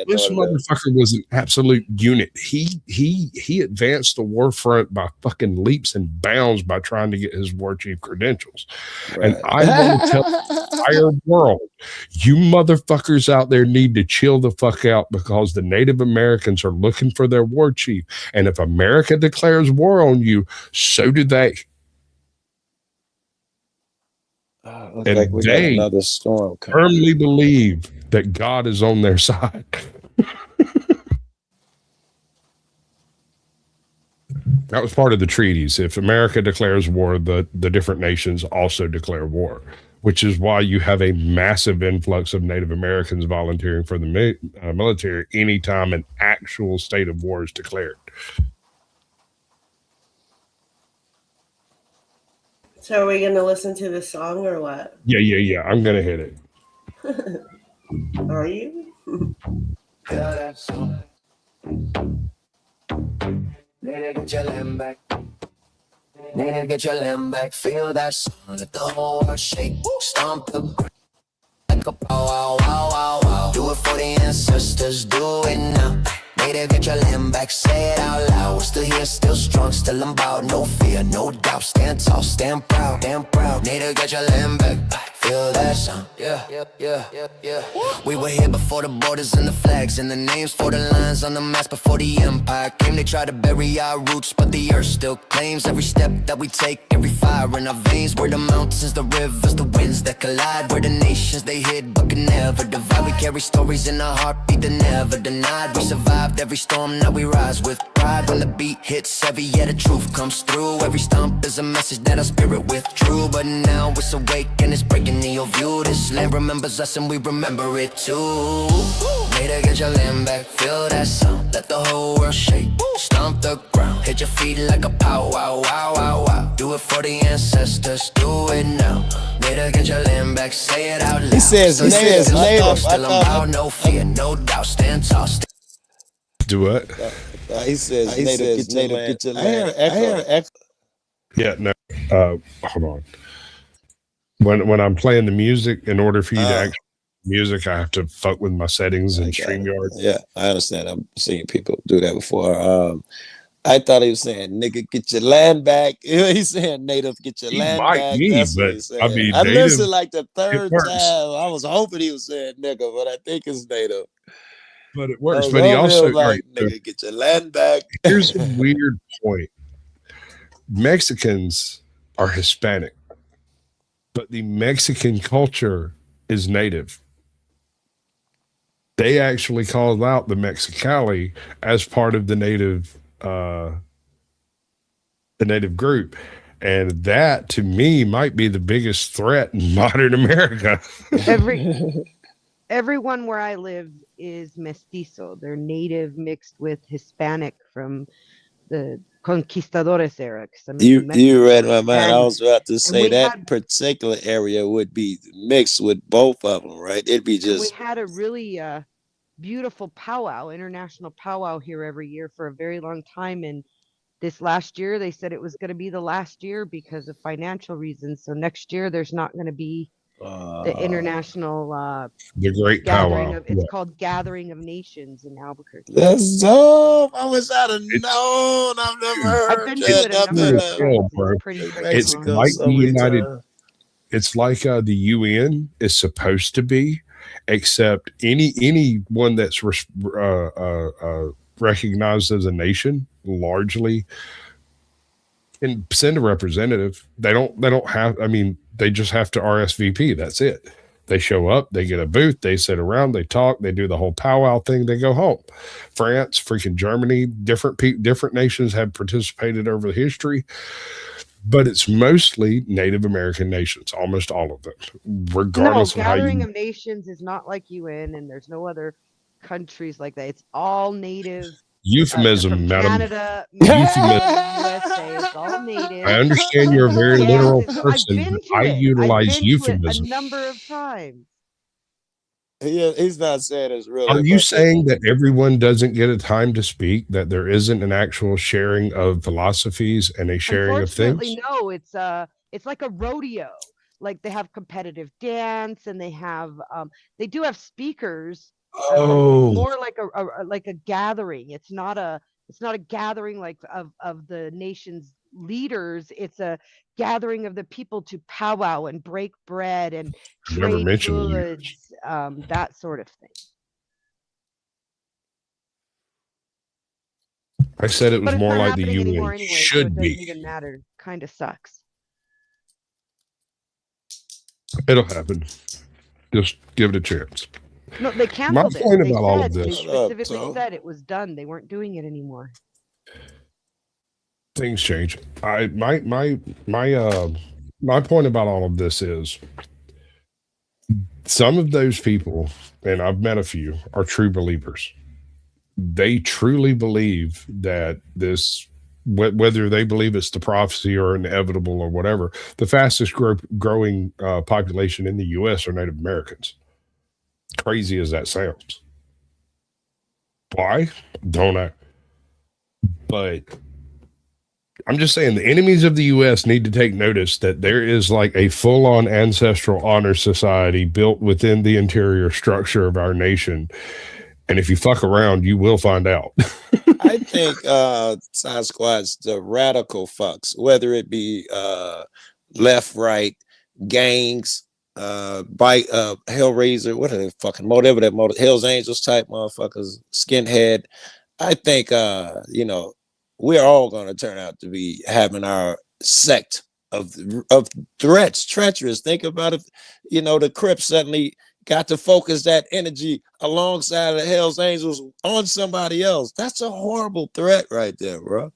This motherfucker was an absolute unit. He advanced the war front by fucking leaps and bounds by trying to get his war chief credentials. And I want to tell the entire world, you motherfuckers out there need to chill the fuck out because the Native Americans are looking for their war chief. And if America declares war on you, so do they. And like we got they another storm coming. firmly believe that God is on their side. That was part of the treaties. If America declares war, the different nations also declare war, which is why you have a massive influx of Native Americans volunteering for the military anytime an actual state of war is declared. So are we going to listen to the song or what? Yeah. I'm going to hit it. Are you? Get your lamb back. Get your lamb back. Feel that song. Let the whole world shake. Stomp the ground like a pow wow wow wow wow. Do it for the ancestors. Do it now. Native, get your lamb back. Say it out loud. We're still here, still strong, still unbowed. No fear, no doubt. Stand tall, stand proud, damn proud. Native, get your lamb back. Feel that sound. Yeah. We were here before the borders and the flags and the names for the lines on the maps before the empire came. They tried to bury our roots, but the earth still claims every step that we take, every fire in our veins. We're the mountains, the rivers, the winds that collide. We're the nations they hid but can never divide. We carry stories in our heartbeat that never denied. We survived every storm, now we rise with pride. When the beat hits heavy, yeah, the truth comes through. Every stomp is a message that our spirit withdrew. But now it's awake and it's breaking your view. This land remembers us and we remember it too. Later, get your land back, feel that sound. Let the whole world shake, stomp the ground. Hit your feet like a pow wow wow wow wow. Do it for the ancestors, do it now. Later, get your land back, say it out loud. He says native. Still about no fear, no doubt, stand tall. Do what? He says native, get your land. I hear an echo. Yeah, no. Hold on. When I'm playing the music, in order for you to actually music, I have to fuck with my settings in StreamYard. Yeah, I understand. I've seen people do that before. I thought he was saying, "Nigga, get your land back." He's saying, "Native, get your land back." That's what he's saying. I mean, I listened native, like the third time. I was hoping he was saying "nigga," but I think it's native. But it works. But he I'm also, real like, right, so nigga, get your land back. here's a weird point. Mexicans are Hispanic, but the Mexican culture is native. They actually called out the Mexicali as part of the native group. And that, to me, might be the biggest threat in modern America. Everyone where I live is mestizo. They're native mixed with Hispanic from the conquistadores era. You read my mind. I was about to say that particular area would be mixed with both of them, right? It'd be just. We had a really beautiful powwow, international powwow here every year for a very long time. And this last year, they said it was going to be the last year because of financial reasons. So next year, there's not going to be the international the great gathering powwow. It's called Gathering of Nations in Albuquerque. That's dope. I wish I'd have known. I've never heard. I've been to it a number of times. It's pretty It's like the United. It's like the UN is supposed to be, except anyone that's recognized as a nation largely can send a representative. They don't have. I mean, they just have to RSVP. That's it. They show up, they get a booth, they sit around, they talk, they do the whole powwow thing, they go home. France, freaking Germany, different nations have participated over the history, but it's mostly Native American nations, almost all of them, regardless of how you. Gathering of Nations is not like UN, and there's no other countries like that. It's all native. Euphemism, madam. Canada, USA, it's all native. I understand you're a very literal person, but I utilize euphemism. A number of times. He's not saying it's real. Are you saying that everyone doesn't get a time to speak, that there isn't an actual sharing of philosophies and a sharing of things? No, it's like a rodeo. Like they have competitive dance, and they do have speakers. More like a gathering. It's not a gathering like of the nation's leaders. It's a gathering of the people to powwow and break bread and trade goods, that sort of thing. I said it was more like the UN anyway, should so it be. doesn't even matter. Kind of sucks. It'll happen. Just give it a chance. No, they canceled My point it. about all of this. They specifically said it was done. They weren't doing it anymore. Things change. My point about all of this is some of those people, and I've met a few, are true believers. They truly believe that this, whether they believe it's the prophecy or inevitable or whatever, the fastest growing population in the U.S. are Native Americans. Crazy as that sounds. Why? Don't know. But I'm just saying the enemies of the U.S. need to take notice that there is like a full-on ancestral honor society built within the interior structure of our nation. And if you fuck around, you will find out. I think Sasquatch, the radical fucks, whether it be left, right, gangs, Hellraiser, what are they fucking whatever that Hell's Angels type motherfuckers, skinhead. I think we're all gonna turn out to be having our sect of threats, treacherous. Think about it, the Crips suddenly got to focus that energy alongside the Hell's Angels on somebody else. That's a horrible threat right there, bro.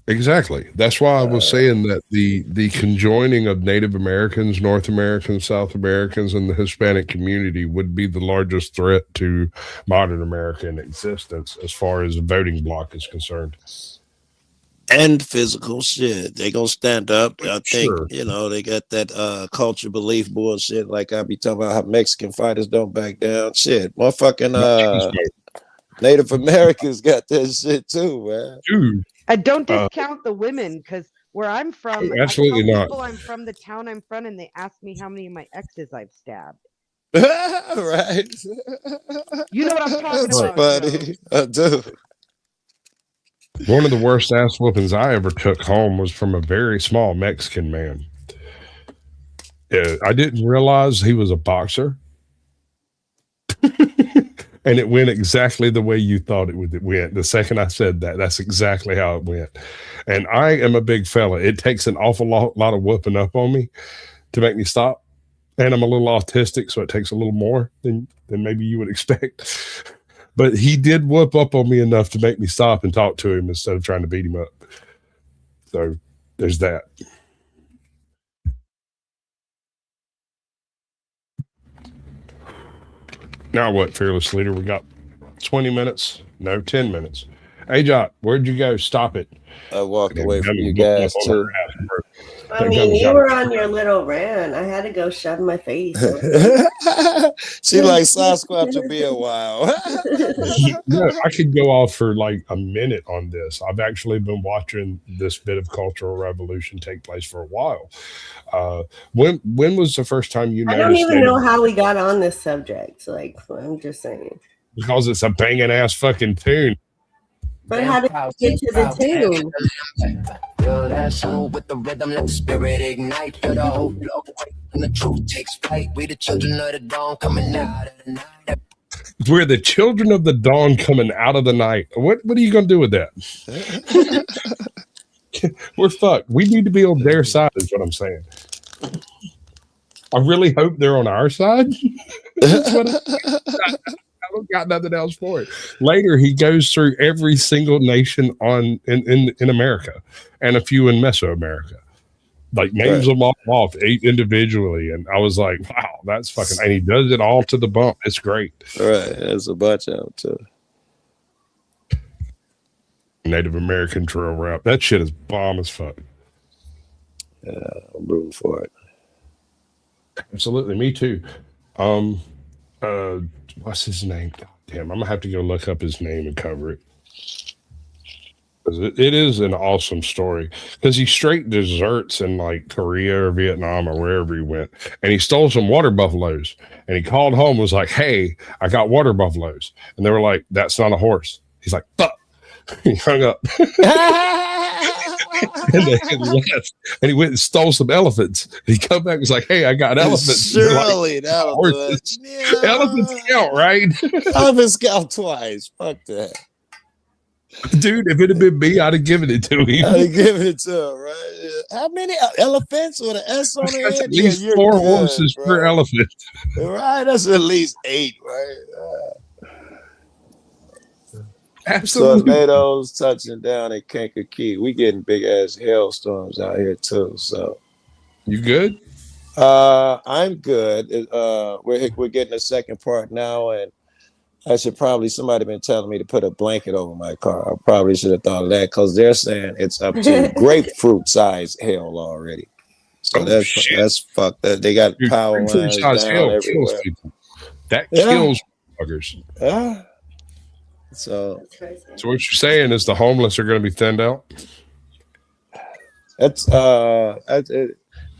Exactly. That's why I was saying that the conjoining of Native Americans, North Americans, South Americans, and the Hispanic community would be the largest threat to modern American existence as far as the voting bloc is concerned. And physical shit. They gonna stand up. I think, they got that culture belief bullshit. Like I be talking about how Mexican fighters don't back down. Shit. Motherfucking Native Americans got that shit too, man. Dude. And don't discount the women, because where I'm from, absolutely not. People I'm from the town I'm from, and they ask me how many of my exes I've stabbed. Right. You know what I'm talking That's about. Funny. I do. One of the worst ass whoopings I ever took home was from a very small Mexican man. I didn't realize he was a boxer And it went exactly the way you thought it went. The second I said that, that's exactly how it went. And I am a big fella. It takes an awful lot of whooping up on me to make me stop. And I'm a little autistic, so it takes a little more than maybe you would expect. But he did whoop up on me enough to make me stop and talk to him instead of trying to beat him up. So there's that. Now what, Fearless Leader? We got 20 minutes. No, 10 minutes. Hey, Jot, where'd you go? Stop it. I walked away from you guys, too. I mean, you were on your little rant. I had to go shove my face. She like Sasquatch will be a while. Yeah, I could go off for like a minute on this. I've actually been watching this bit of cultural revolution take place for a while. When was the first time you noticed? I don't even know how we got on this subject. Like, I'm just saying. Because it's a banging ass fucking tune. But how did you get to the tune? Feel that soul with the rhythm, let the spirit ignite. Feel the whole flow when the truth takes flight. We the children of the dawn coming out of the night. We're the children of the dawn coming out of the night. What are you going to do with that? We're fucked. We need to be on their side is what I'm saying. I really hope they're on our side. That's what I don't got nothing else for it. Later, he goes through every single nation in America and a few in Mesoamerica. Like names them all off 8 individually. And I was like, wow, that's fucking, and he does it all to the bump. It's great. Right. There's a bunch out too. Native American trail rap. That shit is bomb as fuck. Yeah, I'm rooting for it. Absolutely. Me too. What's his name? God damn, I'm gonna have to go look up his name and cover it. It is an awesome story because he straight deserts in like Korea or Vietnam or wherever he went, and he stole some water buffaloes. And he called home and was like, "Hey, I got water buffaloes," and they were like, "That's not a horse." He's like, "Fuck." He hung up. And they left, and he went and stole some elephants. He come back and was like, "Hey, I got elephants." Surely like, elephants count, right? Elephants count twice. Fuck that. Dude, if it had been me, I'd have given it to him. I'd have given it to him, right? How many elephants with an S on it? At least 4 horses per elephant. Right, that's at least 8, right? Absolutely. Tornadoes touching down at Kankakee. We getting big ass hailstorms out here too. So, you good? I'm good. We're getting a second part now, and I should probably somebody been telling me to put a blanket over my car. I probably should have thought of that because they're saying it's up to grapefruit size hail already. So that's fucked. They got power lines down everywhere. That kills buggers. Yeah. So what you're saying is the homeless are going to be thinned out? That's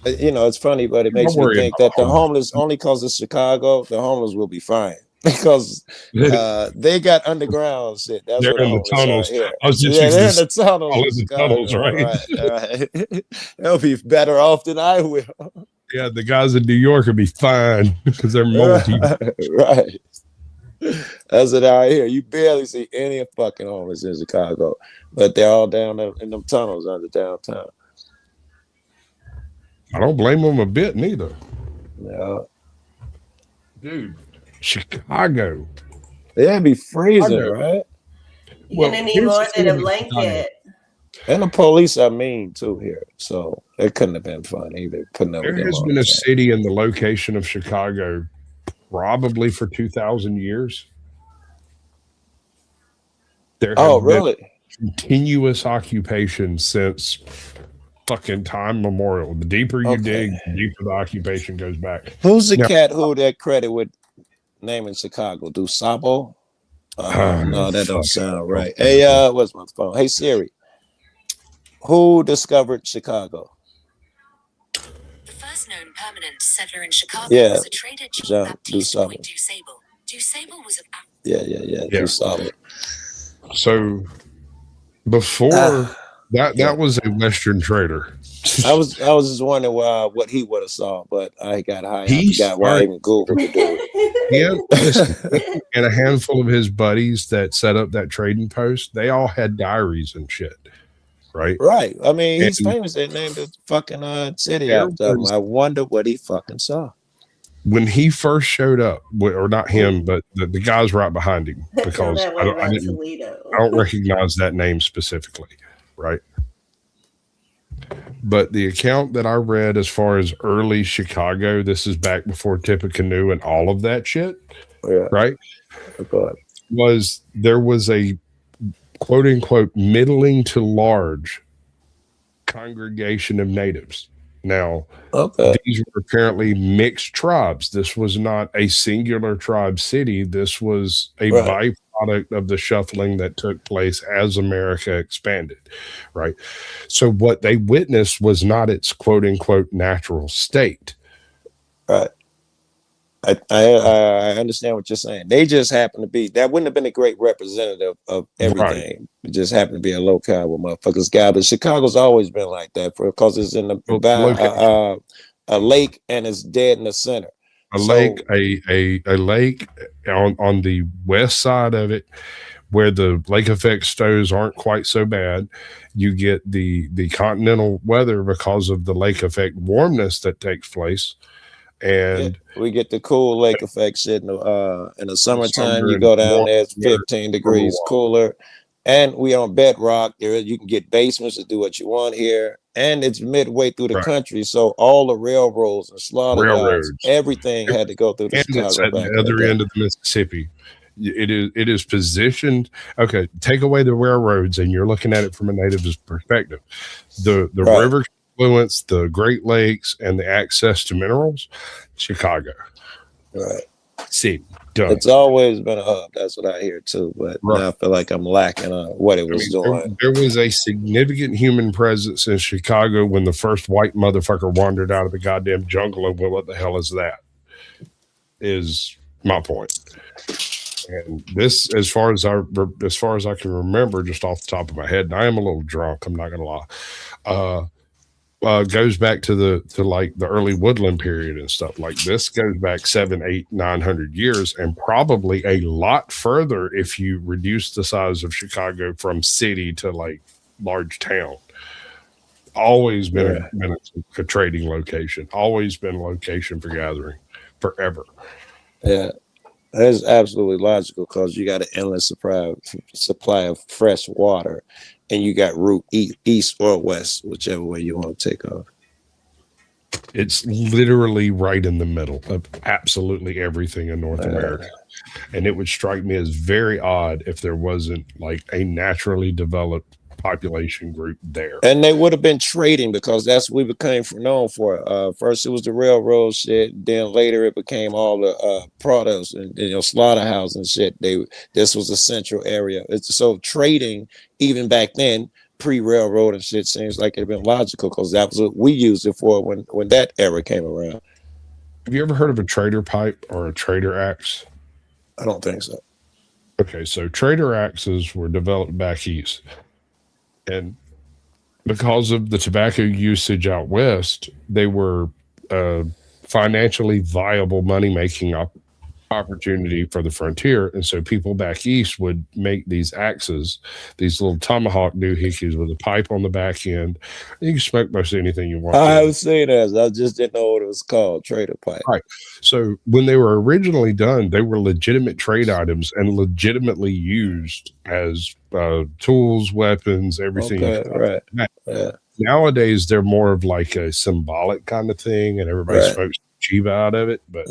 it's funny, but it makes me think that the homeless, only because it's Chicago, the homeless will be fine because they got underground shit. That's they're in the tunnels. They're in the tunnels. Tunnels, right? Right. They'll be better off than I will. Yeah, the guys in New York will be fine because they're multi. Right. That's it out here. You barely see any fucking homeless in Chicago, but they're all down in them tunnels under downtown. I don't blame them a bit, neither. No, dude, Chicago. Yeah, be freezing, right? You're gonna need more than a blanket. And the police are mean too here, so it couldn't have been fun either. There has been a city in the location of Chicago probably for 2,000 years. There have been continuous occupation since fucking time memorial. The deeper you dig, the deeper the occupation goes back. Who's the cat who that credit with naming Chicago? Do Sabo? No, that don't sound right. Hey, what's my phone? Hey Siri, who discovered Chicago? First known permanent settler in Chicago was a trader John Baptiste Point DuSable. DuSable was DuSable. So before That was a Western trader. I was just wondering what he would have saw, but I got high. I He forgot why I even Googled the dude. listen, and a handful of his buddies that set up that trading post, they all had diaries and shit. Right. Right. I mean, he's And famous. They named the fucking city there after him. was, I wonder what he fucking saw. when he first showed up, or not him, but the guys right behind him, because I don't recognize that name specifically. Right. But the account that I read as far as early Chicago, this is back before Tippecanoe and all of that shit, right? Was there was a quote unquote middling to large congregation of natives. Now, these were apparently mixed tribes. This was not a singular tribe city. This was a byproduct of the shuffling that took place as America expanded, right? So what they witnessed was not its quote unquote natural state. Right. I understand what you're saying. They just happen to be, that wouldn't have been a great representative of everything. It just happened to be a locale where motherfuckers gathered. Chicago's always been like that because it's in a lake and it's dead in the center. A lake on the west side of it, where the lake effect stows aren't quite so bad. You get the continental weather because of the lake effect warmness that takes place. And we get the cool lake effect shit in the summertime. You go down there, it's 15 degrees cooler, and we on bedrock. There, you can get basements to do what you want here, and it's midway through the country. So all the railroads and slaughterhouses, everything had to go through the Chicago. It's at the other end of the Mississippi. It is positioned. Okay, take away the railroads, and you're looking at it from a native's perspective. The river influence, the Great Lakes, and the access to minerals, Chicago. Right. See, done. It's always been a hub. That's what I hear too. But now I feel like I'm lacking on what it was doing. There was a significant human presence in Chicago when the first white motherfucker wandered out of the goddamn jungle. And what the hell is that? Is my point. And this, as far as I can remember, just off the top of my head, and I am a little drunk, I'm not gonna lie. Goes back to like the early woodland period and stuff. Like this goes back 700, 800, 900 years, and probably a lot further if you reduce the size of Chicago from city to like large town. Always been a trading location. Always been a location for gathering forever. Yeah. That's absolutely logical because you got an endless supply of fresh water, and you got route east or west, whichever way you want to take off. It's literally right in the middle of absolutely everything in North America. And it would strike me as very odd if there wasn't like a naturally developed population group there. And they would have been trading because that's what we became known for. First it was the railroad shit, then later it became all the products and slaughterhouse and shit. This was a central area. So trading even back then, pre-railroad and shit, seems like it'd been logical because that was what we used it for when that era came around. Have you ever heard of a trader pipe or a trader axe? I don't think so. Okay, so trader axes were developed back east. And because of the tobacco usage out west, they were financially viable money-making opportunity for the frontier. And so people back east would make these axes, these little tomahawk doohickeys with a pipe on the back end. You can smoke most anything you want. I haven't seen that. I just didn't know what it was called, trader pipe. Right. So when they were originally done, they were legitimate trade items and legitimately used as tools, weapons, everything. Okay, right. Yeah. Nowadays, they're more of like a symbolic kind of thing, and everybody smokes Chiva out of it. But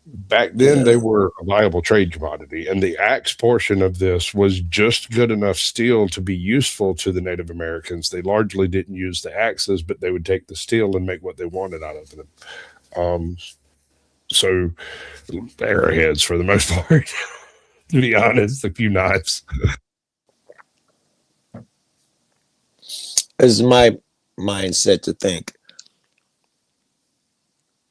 back then, they were a viable trade commodity, and the axe portion of this was just good enough steel to be useful to the Native Americans. They largely didn't use the axes, but they would take the steel and make what they wanted out of them. So arrowheads for the most part, to be honest, a few knives. It's my mindset to think,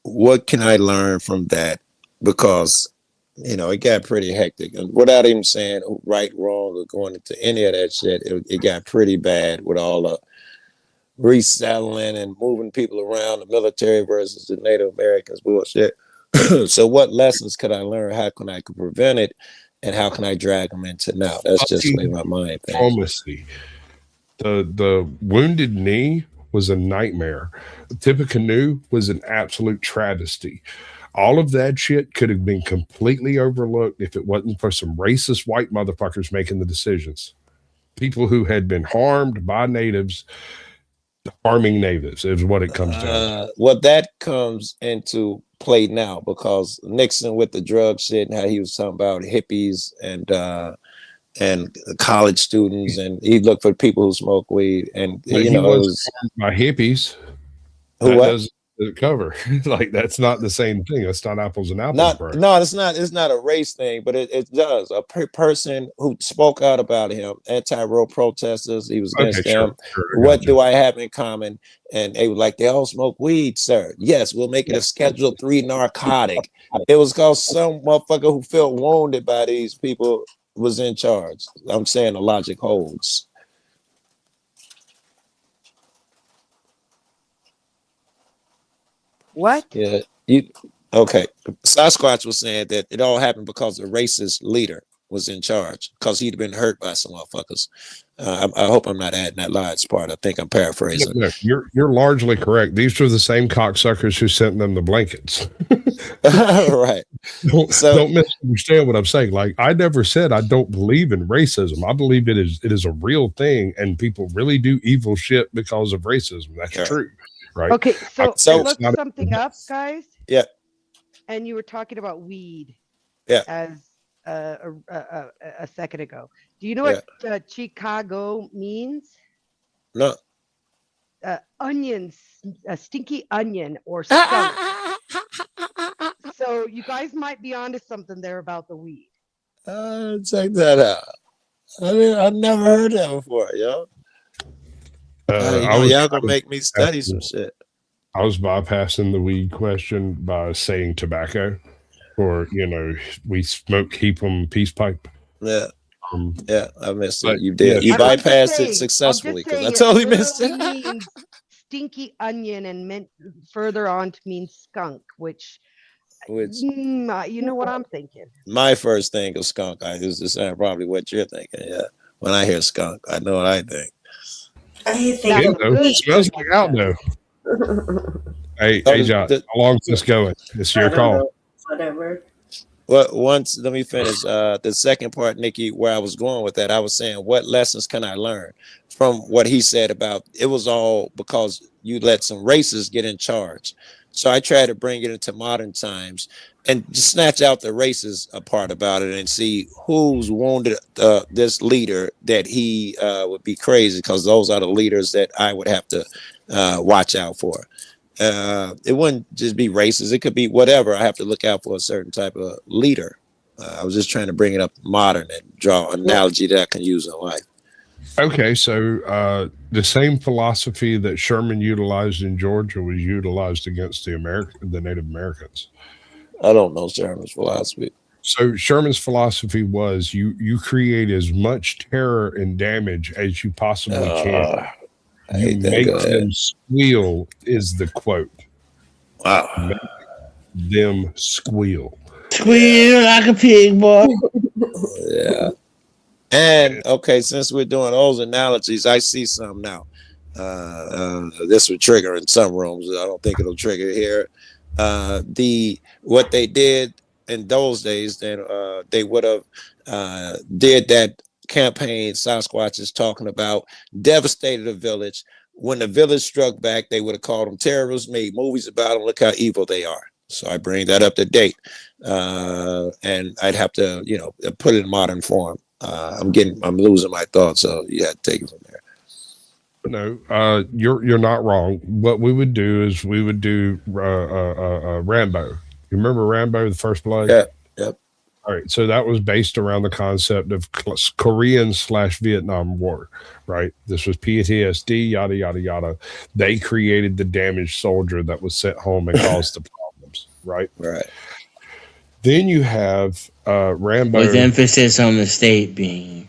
what can I learn from that? Because it got pretty hectic. And without even saying right, wrong, or going into any of that shit, it got pretty bad with all the resettling and moving people around, the military versus the Native Americans bullshit. So what lessons could I learn? How can I prevent it? And how can I drag them into now? That's just the way my mind thinks. Diplomacy. The wounded knee was a nightmare. Tippecanoe was an absolute travesty. All of that shit could have been completely overlooked if it wasn't for some racist white motherfuckers making the decisions. People who had been harmed by natives, harming natives is what it comes down to. Well, that comes into play now because Nixon with the drug shit and how he was talking about hippies and college students, and he looked for people who smoke weed, and But he was by hippies. Who That what? doesn't cover. Like that's not the same thing. That's not apples and apples. Not bro. no, it's not a race thing, but it does. A person who spoke out about him, anti-road protesters, he was against them. Sure, What do I have in common? And they were like, they all smoke weed, sir. Yes, we'll make it a Schedule 3 narcotic. It was called some motherfucker who felt wounded by these people was in charge. I'm saying the logic holds. What? Yeah. Okay. Sasquatch was saying that it all happened because the racist leader was in charge because he'd been hurt by some motherfuckers. I hope I'm not adding that last part. I think I'm paraphrasing. No, you're largely correct. These are the same cocksuckers who sent them the blankets. Right. Don't misunderstand what I'm saying. Like I never said I don't believe in racism. I believe it is a real thing, and people really do evil shit because of racism. That's true. Right. Okay, so I looked not something up, guys. Yeah. And you were talking about weed. Yeah. As a second ago. Do you know what Chicago means? No. Onions, a stinky onion or skunk. So you guys might be onto something there about the weed. Check that out. I've never heard that before, yo. Y'all gonna make me study some shit. I was bypassing the weed question by saying tobacco, or we smoke keep 'em peace pipe. Yeah, yeah, I missed it. You did. You bypassed it successfully because I totally missed it. Means stinky onion and meant further on to mean skunk, which you know what I'm thinking. My first thing of skunk is the same, probably what you're thinking. Yeah, when I hear skunk, I know what I think. It smells like out though. Hey, John, how long is this going? It's your call. Whatever. Well, let me finish the second part, Nikki, where I was going with that. I was saying, what lessons can I learn from what he said about it was all because you let some racists get in charge. So I try to bring it into modern times and just snatch out the racist part about it and see who's wounded this leader that he would be crazy, because those are the leaders that I would have to watch out for. It wouldn't just be racist. It could be whatever. I have to look out for a certain type of leader. I was just trying to bring it up modern and draw an analogy that I can use in life. Okay, so the same philosophy that Sherman utilized in Georgia was utilized against the Native Americans. I don't know Sherman's philosophy. So Sherman's philosophy was you create as much terror and damage as you possibly can. You make them squeal is the quote. Wow. Make them squeal. Squeal like a pig, boy. Yeah. And okay, since we're doing those analogies, I see some now. This would trigger in some rooms. I don't think it'll trigger here. What they did in those days, then they would have did that campaign Sasquatch is talking about, devastated a village. When the village struck back, they would have called them terrorists, made movies about them. Look how evil they are. So I bring that up to date, and I'd have to, put it in modern form. I'm losing my thoughts, so you have to take it from there. No, you're not wrong. What we would do is we would do Rambo. You remember Rambo, the First Blood? Yeah. Yep. All right, so that was based around the concept of Korean/Vietnam War, right? This was PTSD, yada yada yada. They created the damaged soldier that was sent home and caused the problems, right? Right. Then you have Rambo. With emphasis on the state being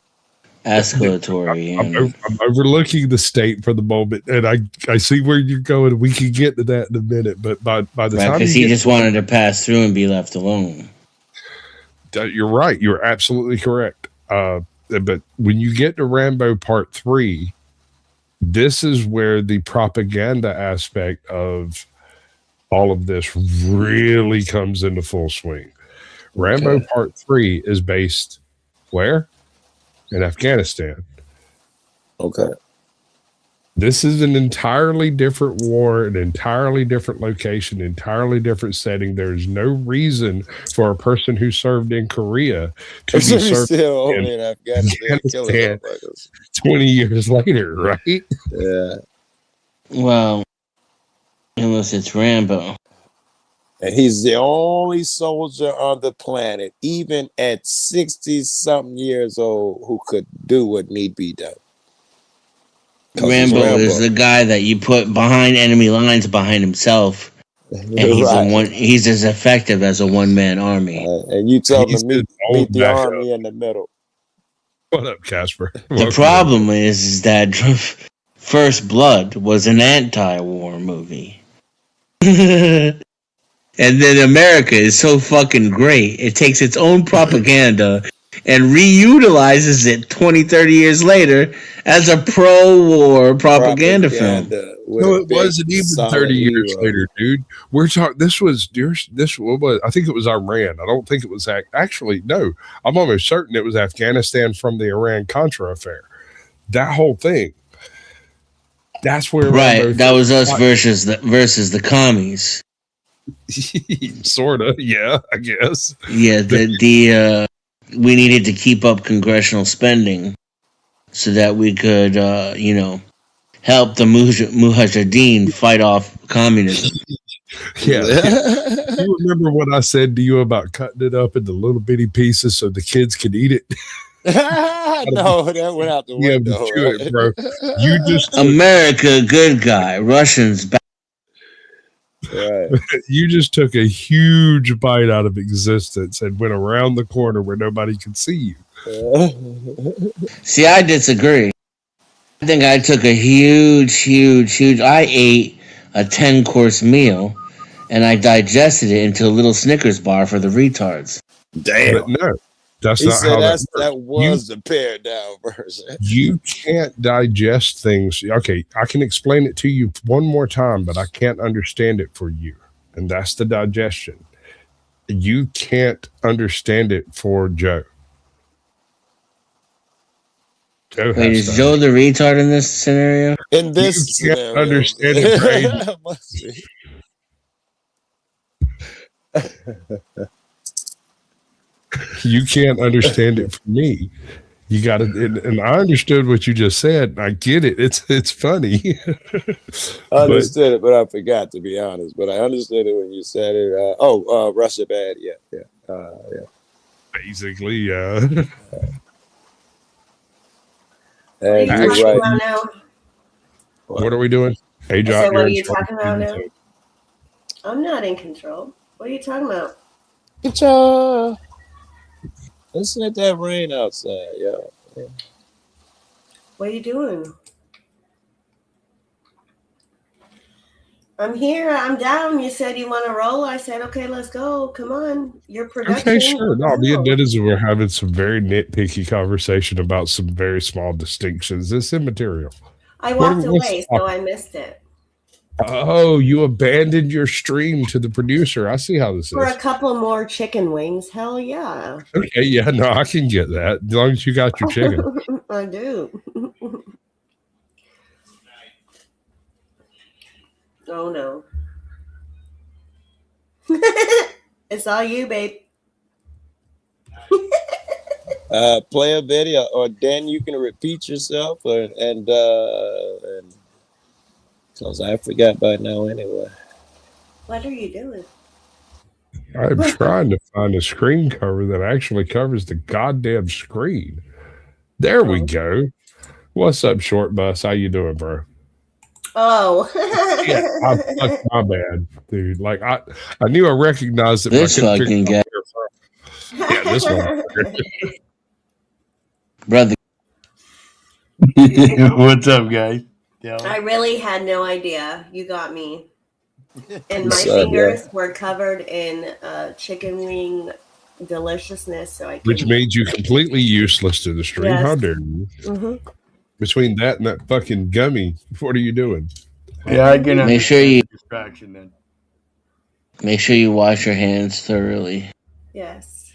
escalatory. I'm overlooking the state for the moment, and I see where you're going. We can get to that in a minute, but by the time because he just wanted to pass through and be left alone. You're right. You're absolutely correct. But when you get to Rambo Part 3, this is where the propaganda aspect of all of this really comes into full swing. Rambo Part 3 is based where? In Afghanistan. Okay. This is an entirely different war, an entirely different location, entirely different setting. There's no reason for a person who served in Korea to be served in Afghanistan 20 years later, right? Yeah. Well, unless it's Rambo. And he's the only soldier on the planet, even at 60-something years old, who could do what need be done. Rambo is the guy that you put behind enemy lines behind himself, and he's as effective as a one-man army. And you tell him to meet the army in the middle. What up, Casper? The problem is that First Blood was an anti-war movie. And then America is so fucking great. It takes its own propaganda and reutilizes it 20, 30 years later as a pro-war propaganda film. No, it wasn't even 30 years later, dude. We're talking. This was. I think it was Iran. I don't think it was actually. No, I'm almost certain it was Afghanistan from the Iran-Contra affair. That whole thing. That's where. Right. That was us versus the commies. Sorta, yeah, I guess. Yeah, we needed to keep up congressional spending so that we could, help the Mujahideen fight off communism. Yeah. You remember what I said to you about cutting it up into little bitty pieces so the kids could eat it? No, that went out the window. It, bro. You just America, good guy. Russians, bad. Right. You just took a huge bite out of existence and went around the corner where nobody could see you. See, I disagree. I think I took a huge. I ate a 10-course meal, and I digested it into a little Snickers bar for the retards. Damn. But no, that's he not said how that was the pared down version. You can't digest things. Okay, I can explain it to you one more time, but I can't understand it for you. And that's the digestion. You can't understand it for Joe. Wait, is Joe the retard in this scenario? In this you can't understand it for You can't understand it for me. You got to, and I understood what you just said. I get it. It's funny. I understood it, but I forgot, to be honest. But I understood it when you said it. Russia bad. Yeah. Basically, yeah. And you're right. Now? What are we doing? Hey, John. So what are you talking about now? I'm not in control. What are you talking about? Control. Listen at that rain outside, yo. Yeah. What are you doing? I'm here. I'm down. You said you want to roll. I said, okay, let's go. Come on. Your production. Okay, sure. No, me and Dennis we're having some very nitpicky conversation about some very small distinctions. It's immaterial. I walked away, so I missed it. Oh, you abandoned your stream to the producer. I see how this For is. a couple more chicken wings. Hell yeah. Okay, yeah, no, I can get that. As long as you got your chicken. I do. Oh, no. It's all you, babe. Play a video, or then you can repeat yourself, and because I forgot by now anyway. What are you doing? I'm trying to find a screen cover that actually covers the goddamn screen. There we go. What's up, Short Bus? How you doing, bro? Oh. Yeah, my bad, dude. Like I knew I recognized it. This fucking guy. Yeah, this one. Brother. What's up, guys? I really had no idea. You got me. And my What's up, fingers yeah? were covered in chicken wing deliciousness, so I Which couldn't. made you completely useless to the stream. Yes. How dare you? Mm-hmm. Between that and that fucking gummy, what are you doing? Yeah, I can Make sure you distraction then. make sure you wash your hands thoroughly. Yes,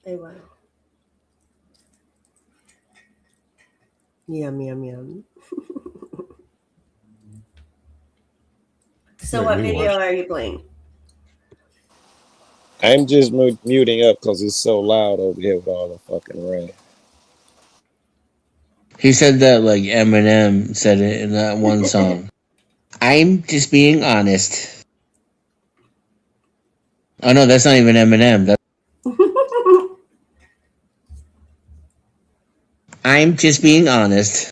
I will. Yum, yum, yum. So what video are you playing? I'm just muting up because it's so loud over here with all the fucking rain. He said that like Eminem said it in that one song. I'm just being honest. Oh no, that's not even Eminem. I'm just being honest.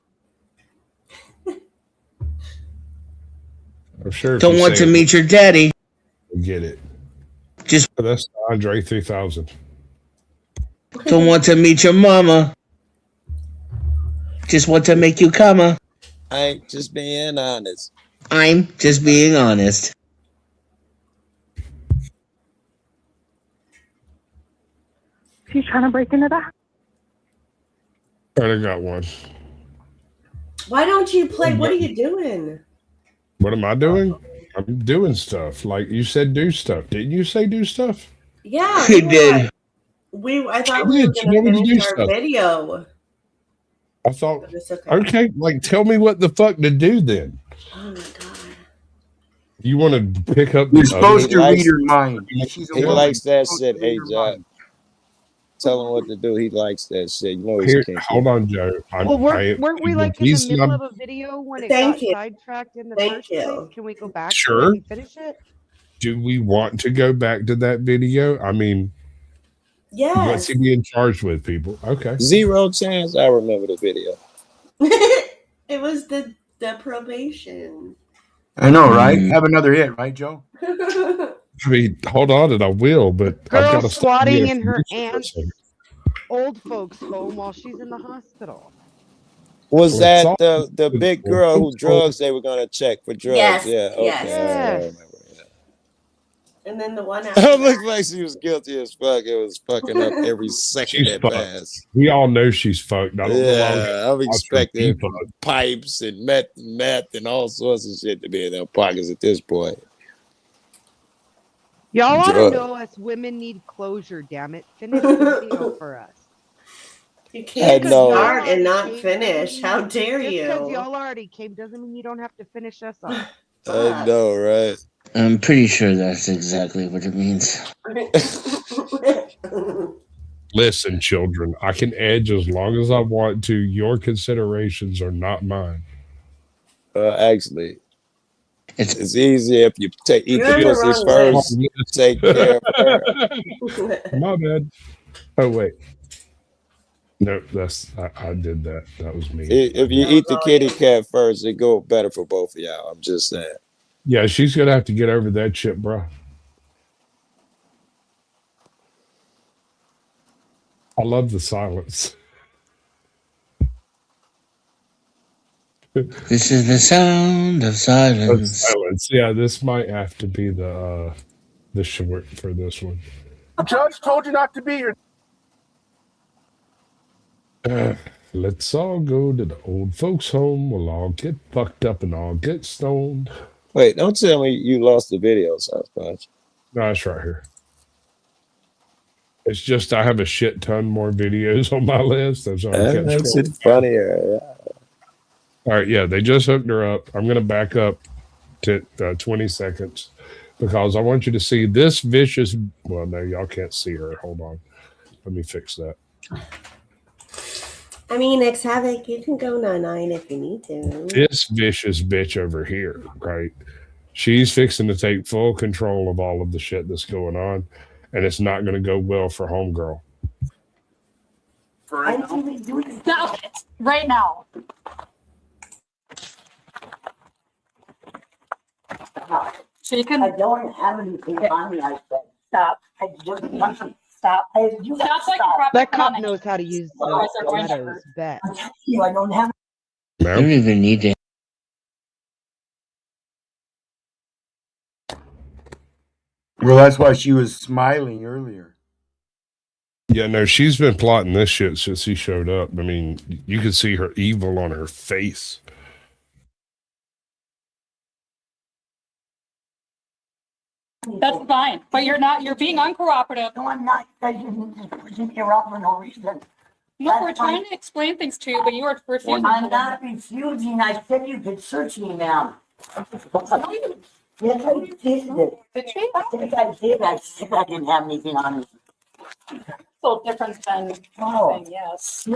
I'm sure. Don't want to meet your daddy. Get it. Just that's Andre 3000. Don't want to meet your mama. Just want to make you come. I'm just being honest. I'm just being honest. She's trying to break into the house. I got one. Why don't you play? What are you doing? What am I doing? I'm doing stuff. Like you said, do stuff. Didn't you say do stuff? Yeah, He did. I thought we were going to finish our video. I thought, It's okay. okay, like tell me what the fuck to do then. Oh my god. You want to pick up? You're supposed to read her mind. She's a He woman. likes that You're shit, supposed to read her AJ. mind. Tell him what to do. He likes that shit. You know he's Here, kinky. hold on, Joe. Well, weren't we like in the middle of a video when it got you. sidetracked in the first place? Can we go back to Sure. it and finish it? Do we want to go back to that video? I mean, yes. What's he being charged with, people? Okay. 0 chance I remember the video. It was the probation. I know, right? Have another hit, right, Joe? I mean, hold on, and I will, but I've Girl got to squatting in her aunt's old folks home while she's in the hospital. Was Well, that the big girl who drugs they were gonna check for drugs? Yes, Yeah. Okay. yes. I remember. And then the one after It looked like she was guilty as fuck. It was fucking up every second that fucked. passed. We all know she's fucked. I don't know why Yeah, I'm watch her expecting be fucked. pipes and meth and all sorts of shit to be in their pockets at this point. Y'all ought to Drug. know us women need closure, damn it. Finish the video for us. You can't I know. start and not finish. How dare Just you? because y'all already came doesn't mean you don't have to finish us off. I know, right? I'm pretty sure that's exactly what it means. Listen, children, I can edge as long as I want to. Your considerations are not mine. Actually, it's easier if you eat You're the in the pussies wrong first. way. Take care of her. My bad. Oh wait. No, I did that. That was me. If you eat the kitty cat first, it go better for both of y'all. I'm just saying. Yeah, she's gonna have to get over that shit, bro. I love the silence. This is the sound of silence. Silence. Yeah, this might have to be the short for this one. The judge told you not to be here. Let's all go to the old folks' home. We'll all get fucked up and all get stoned. Wait, don't tell me you lost the video, Sasquatch. No, it's right here. It's just I have a shit ton more videos on my list. That's all. That makes it funnier. All right, yeah, they just hooked her up. I'm going to back up to 20 seconds because I want you to see this vicious. Well, no, y'all can't see her. Hold on. Let me fix that. I mean, X Havoc, you can go 9-9 if you need to. This vicious bitch over here, right? She's fixing to take full control of all of the shit that's going on, and it's not going to go well for homegirl. Stop it right now. I don't have anything on me, I said. Stop. I just stop. You Sounds like stop. a That cop proper knows how to use Otherwise, they're going to stilettos. Bet. You, I don't have. You don't even need to. Well, that's why she was smiling earlier. Yeah, no, she's been plotting this shit since he showed up. I mean, you could see her evil on her face. That's fine, but you're not. You're being uncooperative. No, I'm not. You guys are just pushing me around for no reason. No, we're trying to explain things to you, but you are refusing. I'm not refusing. I said you could search me, ma'am. Yes, I did it. Did she? Yes, I did. I said I didn't have anything on me. So different than saying yes.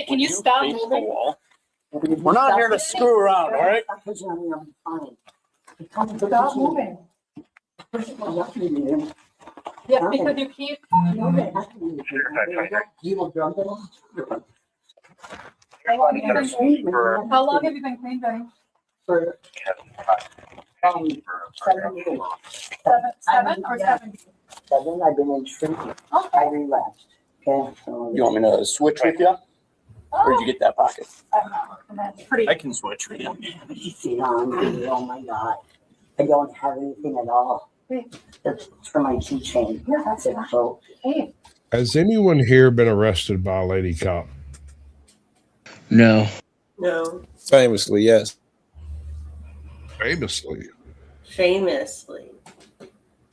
Can you stop moving? We're not here to screw around, all right? Stop moving. Yes, because you keep moving. How long have you been clean, Benny? For 7 years. 7 or 70? 7. I've been in treatment. I relapsed. Okay. So You want me to switch with you? Where'd you get that pocket? Pretty. I can switch with you. Oh my God. I don't have anything at all. That's for my keychain. Yeah, that's it. So, Hey. Has anyone here been arrested by a lady cop? No. No. Famously, yes. Famously.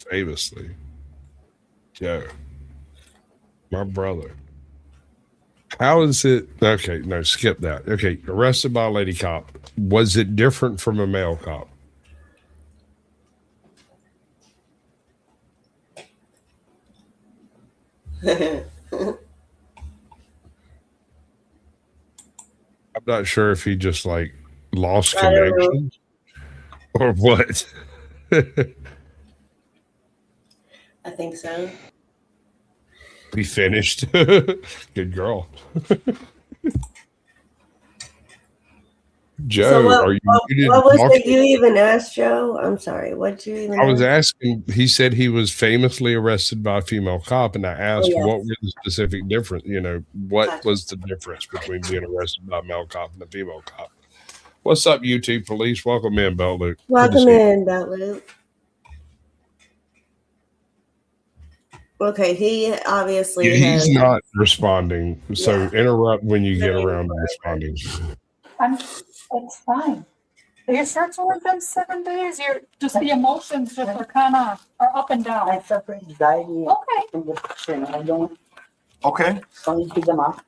Famously. Joe. My brother. How is it? Okay, no, skip that. Okay, arrested by a lady cop. Was it different from a male cop? I'm not sure if he just like lost connection or what. I think so. He finished. Good girl. Joe, So what, are you? what was it you even asked, Joe? I'm sorry. What did you even I was ask? asking. He said he was famously arrested by a female cop, and I asked yes. what were the specific difference. You know, what was the difference between being arrested by a male cop and a female cop? What's up, YouTube police? Welcome in, Belt Luke. Welcome in, Belt Luke. Okay, he obviously He's has. not responding, so interrupt when you get around to responding. It's fine. Your shirt's only been 7 days. You're just the emotions just are kind of are up and down. I suffer anxiety Okay. and depression. I don't. Okay. Can you take them off?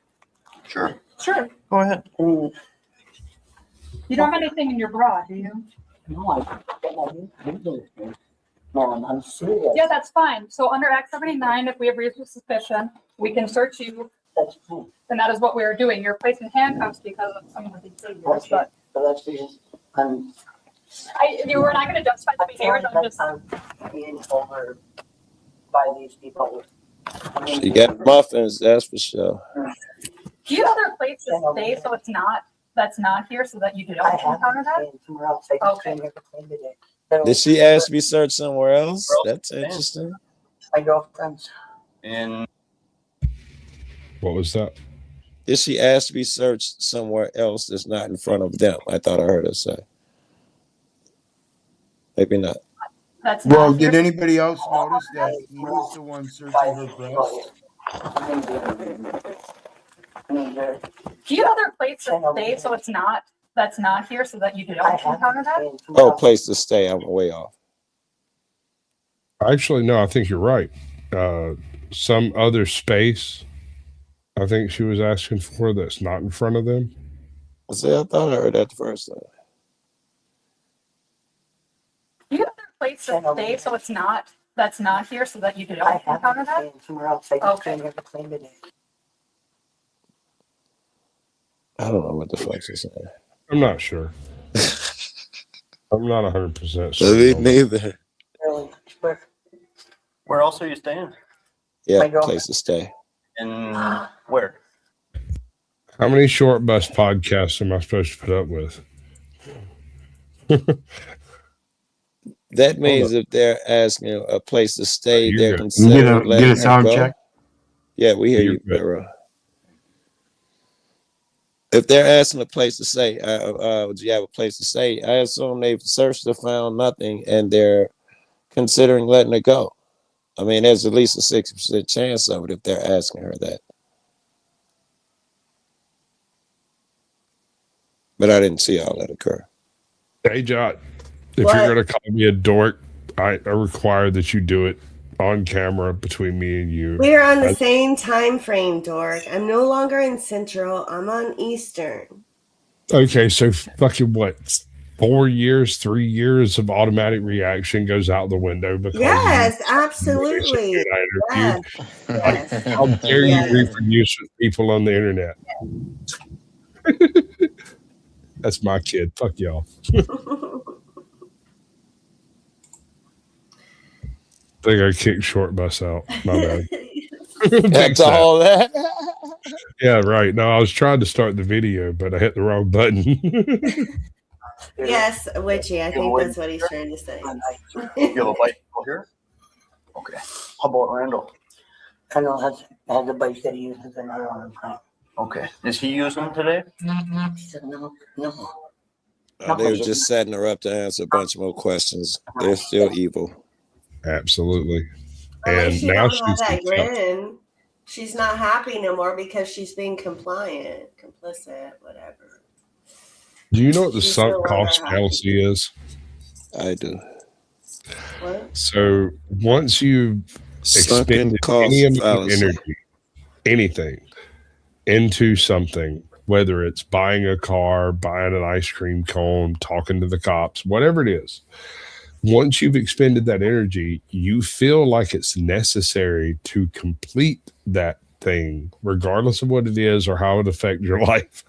Sure. Sure. Go ahead. You don't have anything in your bra, do you? No, I don't. No, I'm serious. Yeah, that's fine. So under Act 79, if we have reasonable suspicion, we can search you. That's fine. And that is what we are doing. You're placed in handcuffs because of some of the behaviors. Okay. But So that's because you were not going to justify the behaviors. I'm just. I'm being over by these people. She got muffins, that's for sure. Do you have other places to stay so it's not that's not here so that you don't encounter that? Somewhere else. I just came here to clean today. Did she ask to be searched somewhere else? That's interesting. My girlfriend's. And What was that? Did she ask to be searched somewhere else that's not in front of them? I thought I heard her say. Maybe not. That's Well, not did here. anybody else notice that he was the one searching her breast? Do you have other places to stay so it's not that's not here so that you don't encounter that? Oh, place to stay. I'm way off. Actually, no, I think you're right. Some other space, I think she was asking for that's not in front of them. See, I thought I heard that the first time. Do you have other places to stay so it's not that's not here so that you don't encounter that? Somewhere else. I just came here to clean today. I don't know what the fuck she's saying. I'm not sure. I'm not 100% sure. Me neither. Really? where else are you staying? Yeah, place to stay. And where? How many short bus podcasts am I supposed to put up with? That means if they're asking a place to stay, You're they're good. considering Get letting a her sound go. check. Yeah, we hear You're you, good. bro. If they're asking a place to stay, do you have a place to stay? I assume they've searched and found nothing, and they're considering letting her go. I mean, there's at least a 60% chance of it if they're asking her that. But I didn't see all that occur. Hey, Jot, if What? you're going to call me a dork, I require that you do it on camera between me and you. We're on the same time frame, dork. I'm no longer in Central. I'm on Eastern. Okay, so fucking what? 4 years, 3 years of automatic reaction goes out the window because Yes, absolutely. Yes. Yes. How dare you reproduce with people on the internet? That's my kid. Fuck y'all. I think I kicked short bus out. My bad. That's all that. Yeah, right. No, I was trying to start the video, but I hit the wrong button. Yes, Witchy. I think that's what he's trying to say. You have a bicycle here? Okay. How about Randall? I don't have the bike that he uses in here all the time. Okay. Is he using them today? He said no. They were just setting her up to answer a bunch more questions. They're still evil. Absolutely. And And she now don't have that she's grin. She's not happy no more because she's being compliant, complicit, whatever. Do you know what the She's sunk no longer cost happy. fallacy is? I do. What? So once you've Sunken expended cost any amount of fallacy. energy, anything, into something, whether it's buying a car, buying an ice cream cone, talking to the cops, whatever it is, once you've expended that energy, you feel like it's necessary to complete that thing, regardless of what it is or how it affects your life.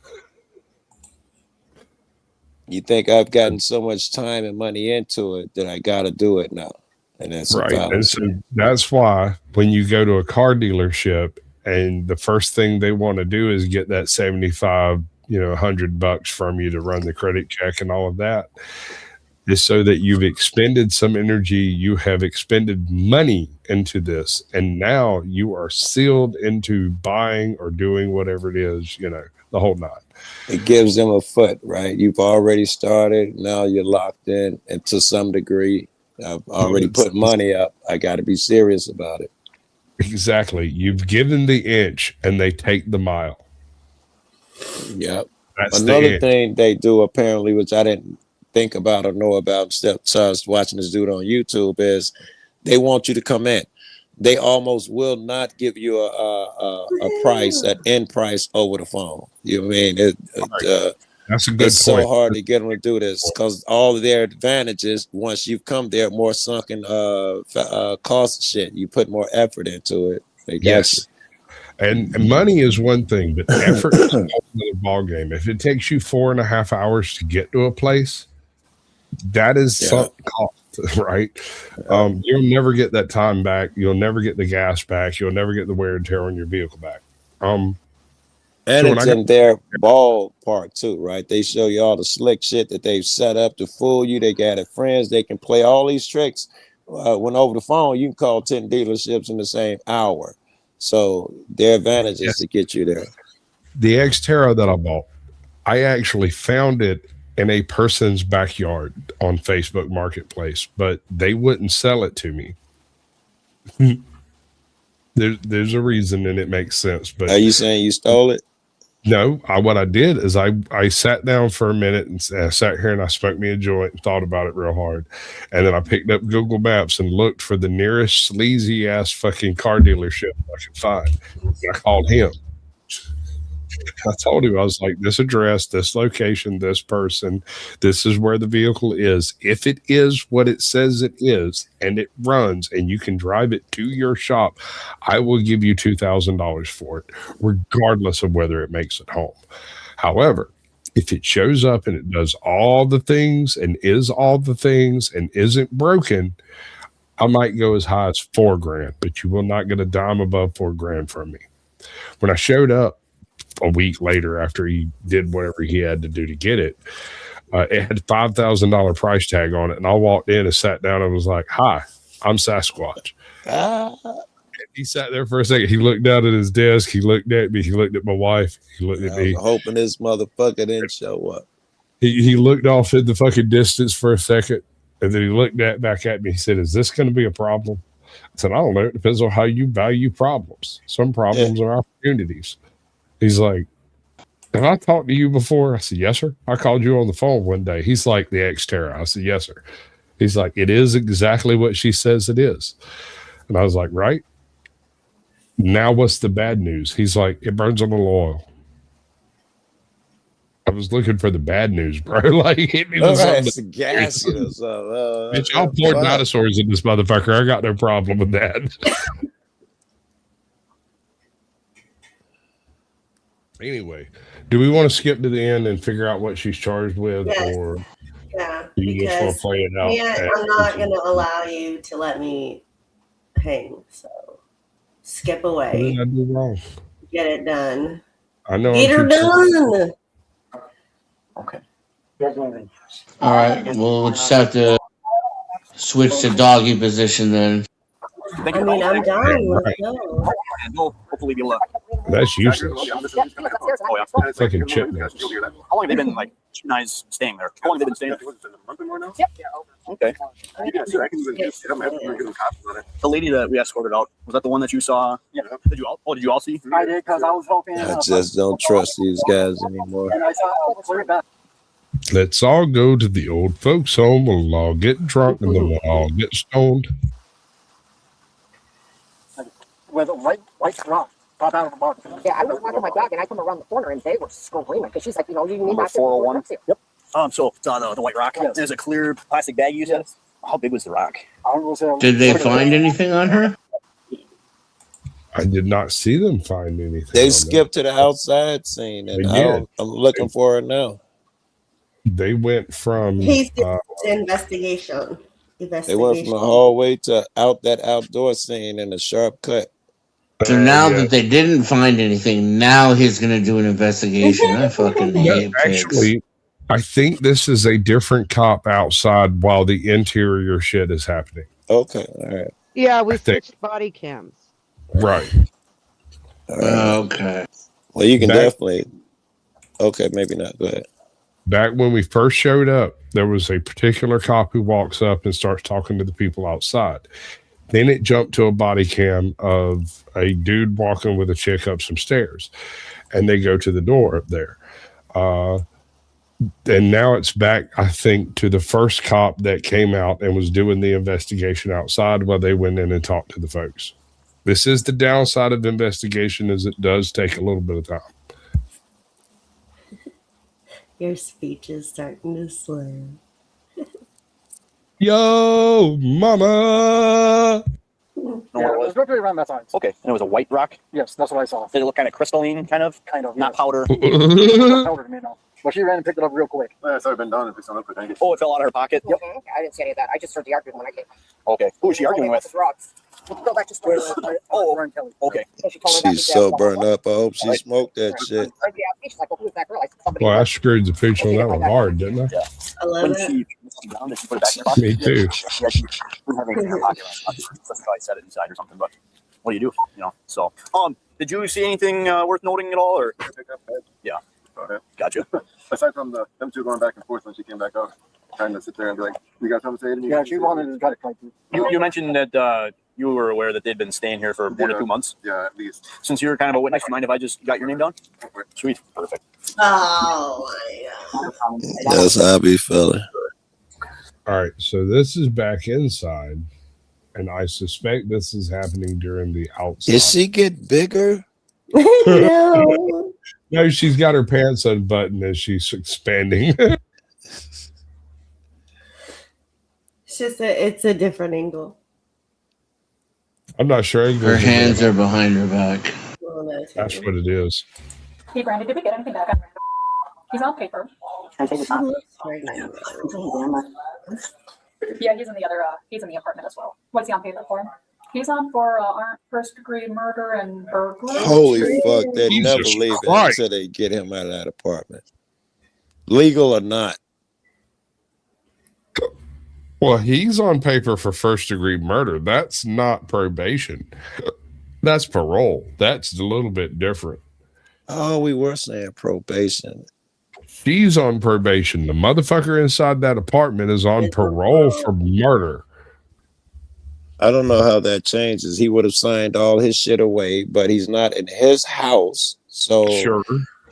You think I've gotten so much time and money into it that I got to do it now. And that's a Right. And fallacy. so that's why when you go to a car dealership and the first thing they want to do is get that 75, $100 from you to run the credit check and all of that, is so that you've expended some energy, you have expended money into this, and now you are sealed into buying or doing whatever it is, the whole nine. It gives them a foot, right? You've already started. Now you're locked in, and to some degree, I've already put money up. I got to be serious about it. Exactly. You've given the inch and they take the mile. Yep. That's Another thing they do apparently, which I didn't think about or know about, so I was watching this dude on YouTube, is they want you to come in. They almost will not give you a price, an end price over the phone. You know what I mean? That's a good it's point. so hard to get them to do this because all of their advantages, once you've come there, more sunken cost shit. You put more effort into it. They got Yes. And money is one thing, but effort is another ball game. If it takes you 4.5 hours to get to a place, that is sunk cost, right? You'll never get that time back. You'll never get the gas back. You'll never get the wear and tear on your vehicle back. And it's in their ballpark too, right? They show you all the slick shit that they've set up to fool you. They got it friends. They can play all these tricks. When over the phone, you can call 10 dealerships in the same hour. So their advantage is to get you there. The Xterra that I bought, I actually found it in a person's backyard on Facebook Marketplace, but they wouldn't sell it to me. There's a reason, and it makes sense. But are you saying you stole it? No, what I did is I sat down for a minute and I sat here and I smoked me a joint and thought about it real hard. And then I picked up Google Maps and looked for the nearest sleazy ass fucking car dealership I could find. And I called him. I told him, I was like, this address, this location, this person, this is where the vehicle is. If it is what it says it is and it runs and you can drive it to your shop, I will give you $2,000 for it, regardless of whether it makes it home. However, if it shows up and it does all the things and is all the things and isn't broken, I might go as high as $4,000, but you will not get a dime above $4,000 from me. When I showed up a week later after he did whatever he had to do to get it, It had $5,000 price tag on it, and I walked in and sat down and was like, "Hi, I'm Sasquatch." He sat there for a second. He looked down at his desk. He looked at me. He looked at my wife. He looked at me. Hoping this motherfucker didn't show up. He looked off in the fucking distance for a second, and then he looked back at me. He said, "Is this going to be a problem?" I said, "I don't know. It depends on how you value problems. Some problems are opportunities." He's like, "Have I talked to you before?" I said, "Yes, sir. I called you on the phone one day." He's like, "The ex-terror." I said, "Yes, sir." He's like, "It is exactly what she says it is." And I was like, "Right. Now what's the bad news?" He's like, "It burns a little oil." I was looking for the bad news, bro. Like, hit me with something. It's gaseous. Bitch, I'll pour dinosaurs in this motherfucker. I got no problem with that. Anyway, do we want to skip to the end and figure out what she's charged with, or do you just want to play it out? Yeah, I'm not going to allow you to let me hang. So skip away. What did I do wrong? Get it done. I know. Get her done. Okay. All right. Well, we'll just have to switch to doggy position then. I mean, I'm done. Let's go. Hopefully be luck. That's useless. Oh, yeah. Fucking chipmunks. How long have they been, like, you guys staying there? How long have they been staying there? Yep. Okay. The lady that we escorted out, was that the one that you saw? Yeah. Did you all see? I did, because I was hoping. I just don't trust these guys anymore. And I saw Let's all go to the old folks' home. We'll all get drunk and then we'll all get stoned. with a white rock pop out of the box. Yeah, I was walking my dog and I come around the corner and they were screaming because she's like, you know, you need number 401. Yep. So it's on the white rock. Yes. There's a clear plastic bag you said. Yes. How big was the rock? Did they find anything on her? I did not see them find anything. They skipped to the outside scene, and I'm looking for her now. They went from investigation. They went from the hallway to that outdoor scene in a sharp cut. So now that they didn't find anything, now he's going to do an investigation. I fucking hate actually, I think this is a different cop outside while the interior shit is happening. Okay, all right. Yeah, we switched body cams. Right. Okay. Well, you can definitely. Okay, maybe not. Go ahead. Back when we first showed up, there was a particular cop who walks up and starts talking to the people outside. Then it jumped to a body cam of a dude walking with a chick up some stairs. And they go to the door up there. And now it's back, I think, to the first cop that came out and was doing the investigation outside while they went in and talked to the folks. This is the downside of investigation, is it does take a little bit of time. Your speech is starting to slur. Yo, mama. Yeah, it was roughly around that size. Okay, and it was a white rock? Yes, that's what I saw. Did it look kind of crystalline, kind of? Kind of. Not powder? Powder to me, no. Well, she ran and picked it up real quick. Yeah, it's already been done. If it's not up, oh, it fell out of her pocket? Yep. I didn't see any of that. I just heard the argument when I came. Okay. Who was she arguing with? Rocks. Go back to school. Oh, okay. She's so burned up. I hope she smoked that shit. She's like, well, who's that girl? I said, somebody. Well, I screwed the fish on that one hard, didn't I? Yeah. I love it. She down, did she put it back in her pocket? Me too. Yeah, she didn't have anything in her pocket. That's why I set it inside or something, but what do you do? You know, so. Did you see anything worth noting at all, or? Yeah. Okay. Gotcha. Aside from them two going back and forth when she came back up, trying to sit there and be like, "You got something to say to me?" Yeah, she wanted to got it. You mentioned that you were aware that they'd been staying here for 1 to 2 months. Yeah, at least. Since you're kind of a witness, you mind if I just got your name down? Sweet, perfect. Oh my God. That's how I be feeling. All right, so this is back inside, and I suspect this is happening during the outside. Did she get bigger? No. No, she's got her pants unbuttoned as she's expanding. It's just it's a different angle. I'm not sure. Her hands are behind her back. That's what it is. Hey, Brandon, did we get anything back on? He's on paper. Can I take this off? Yeah, he's in the other. He's in the apartment as well. What's he on paper for? He's on for first-degree murder and burglary. Holy fuck! They Jesus never leave it Christ. until they get him out of that apartment. Legal or not, Well, he's on paper for first-degree murder. That's not probation. That's parole. That's a little bit different. Oh, we were saying probation. She's on probation. The motherfucker inside that apartment is on parole for murder. I don't know how that changes. He would have signed all his shit away, but he's not in his house. So Sure.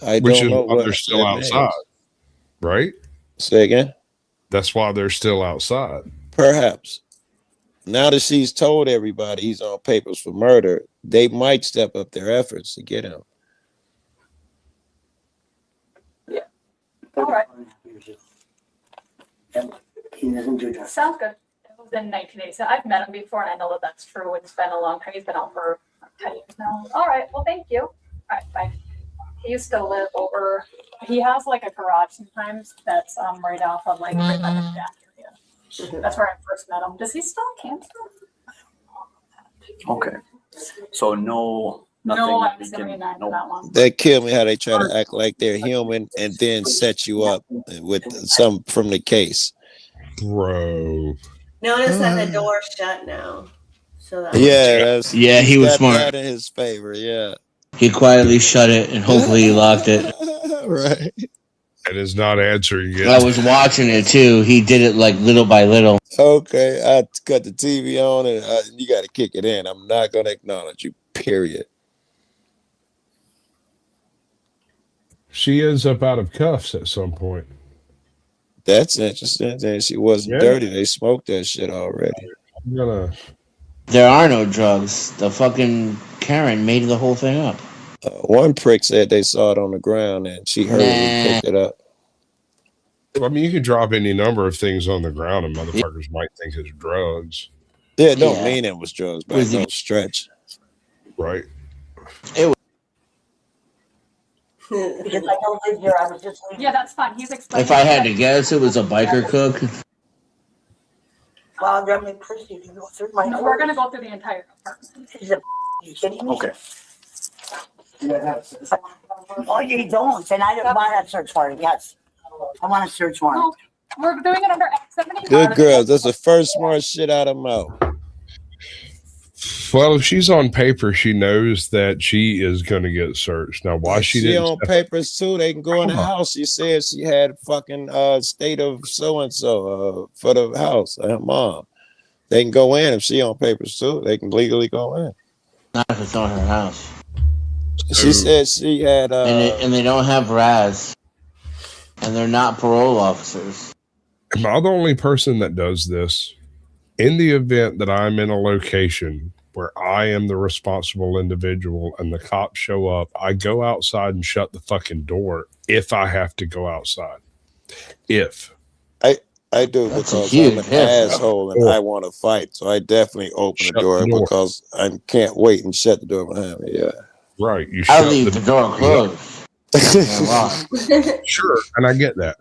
I Which don't is know why what they're still that outside. means. Right? Say again? That's why they're still outside. Perhaps. Now that she's told everybody he's on papers for murder, they might step up their efforts to get him. All right. He doesn't do that. Sounds good. It was in 1980. I've met him before, and I know that that's true. It's been a long time. He's been out for 10 years now. All right. Well, thank you. All right. Bye. He used to live over. He has like a garage sometimes that's right off of like right by the shack area. That's where I first met him. Does he still have cancer? Okay. So no, nothing. No, that I'm we assuming can- not no. that one. They kill me how they try to act like they're human and then set you up with some from the case. Bro. Notice that the door's shut now. So that Yeah, he he's was got smart. that in his favor, yeah. He quietly shut it and hopefully he locked it. Right. And is not answering it. I was watching it too. He did it like little by little. Okay, I cut the TV on and you got to kick it in. I'm not going to acknowledge you, period. She ends up out of cuffs at some point. That's interesting. And she wasn't dirty. They smoked that shit already. I'm gonna. There are no drugs. The fucking Karen made the whole thing up. One prick said they saw it on the ground and she heard it and picked it up. I mean, you can drop any number of things on the ground and motherfuckers might think it's drugs. Yeah, it don't mean it was drugs, but Was it it- don't stretch. Right. Because I don't live here, I was just leaving. Yeah, that's fine. He's explaining. If I had to guess, it was a biker cook. Well, I mean, Christy, you go through my. No, we're gonna go through the entire apartment. Are you kidding me? Okay. Oh, you don't, and I don't want a search warrant, yes. I want a search warrant. No, we're doing it under Act 70. Good girls. That's the first smart shit out of mouth. Well, if she's on paper, she knows that she is going to get searched. Now, why she She didn't? on papers too. They can go in the house. She said she had fucking state of so and so for the house. Her mom. They can go in if she on papers too. They can legally go in. Not if it's not her house. She said she had and they don't have RAS. And they're not parole officers. Am I the only person that does this? In the event that I'm in a location where I am the responsible individual and the cops show up, I go outside and shut the fucking door if I have to go outside. I do That's a because huge I'm an if. asshole and I want to fight. So I definitely open the door because I can't wait and shut the door behind me. Yeah. Right. You I shut leave the door closed. Sure, and I get that.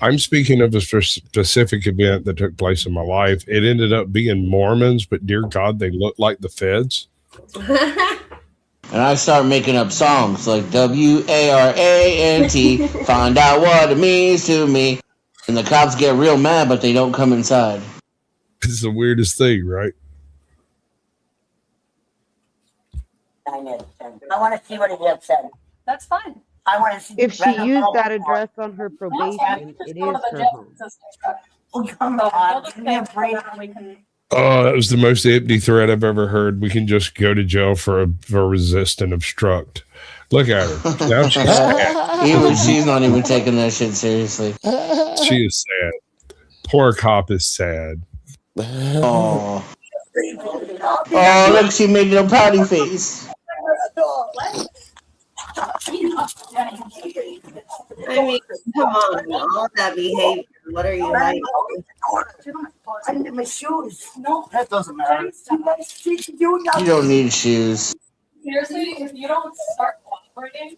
I'm speaking of a specific event that took place in my life. It ended up being Mormons, but dear God, they look like the feds. And I start making up songs like WARANT, find out what it means to me. And the cops get real mad, but they don't come inside. It's the weirdest thing, right? I want to see what he had said. That's fine. I want to see. If she used that address on her probation, it is her home. Oh, come on. Give me a break. Oh, that was the most empty threat I've ever heard. We can just go to jail for resist and obstruct. Look at her. Now she's sad. She's not even taking that shit seriously. She is sad. Poor cop is sad. Oh. Oh, look, she made it a pouty face. I mean, come on, all that behavior. What are you like? I need my shoes. No, that doesn't matter. You don't need shoes. Seriously, if you don't start cooperating,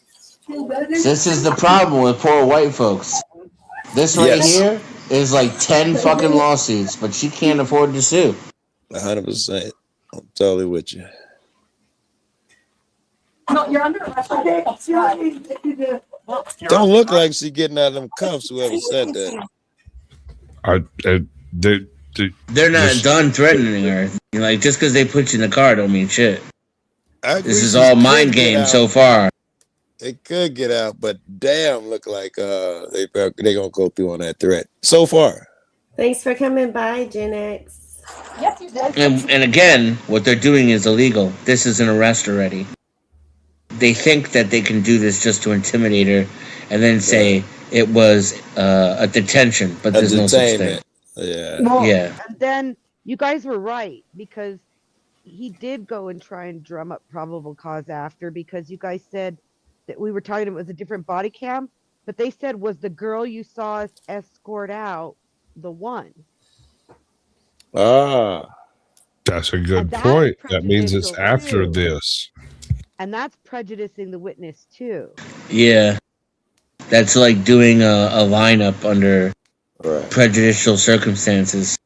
This is the problem with poor white folks. This right here is like 10 fucking lawsuits, but she can't afford to sue. 100%. I'm totally with you. no, you're under arrest. Don't look like she getting out of them cuffs, whoever said that. They're not done threatening her. Like, just because they put you in the car don't mean shit. This is all mind games so far. They could get out, but damn, look like they gonna go through on that threat so far. Thanks for coming by, Gen X. Yes, you did. And again, what they're doing is illegal. This is an arrest already. They think that they can do this just to intimidate her, and then say it was a detention, but there's no such thing. Yeah. Well, Yeah. and then you guys were right, because he did go and try and drum up probable cause after, because you guys said that we were talking, it was a different body cam, but they said, was the girl you saw us escort out the one? That's a good that's point. That means it's prejudicial after too. this. And that's prejudicing the witness too. Yeah. That's like doing a lineup under prejudicial circumstances.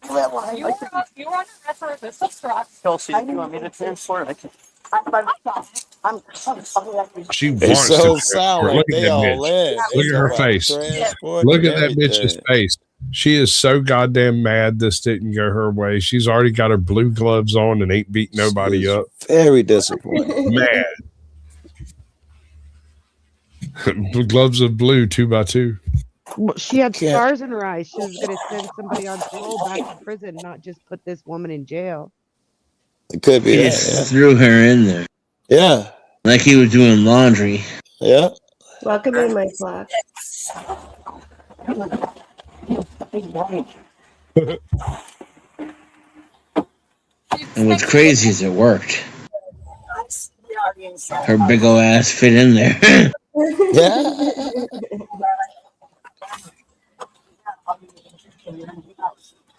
You were under arrest for resistance arrest. Kelsey, do you want me to transport? I can. She They wants so to. sour. Look at They that all bitch. in. Look They at her talking about face. transport Look and at that bitch's everything. face. She is so goddamn mad this didn't go her way. She's already got her blue gloves on and ain't beat nobody up. Very disappointed. Mad. Gloves of blue 2x2. Well, she had stars in her eyes. She was going to send somebody on parole back to prison, not just put this woman in jail. It could be He that. just threw her in there. Yeah. Like he was doing laundry. Yeah. Welcome in, my flock. And what's crazy is it worked. Her big ol' ass fit in there.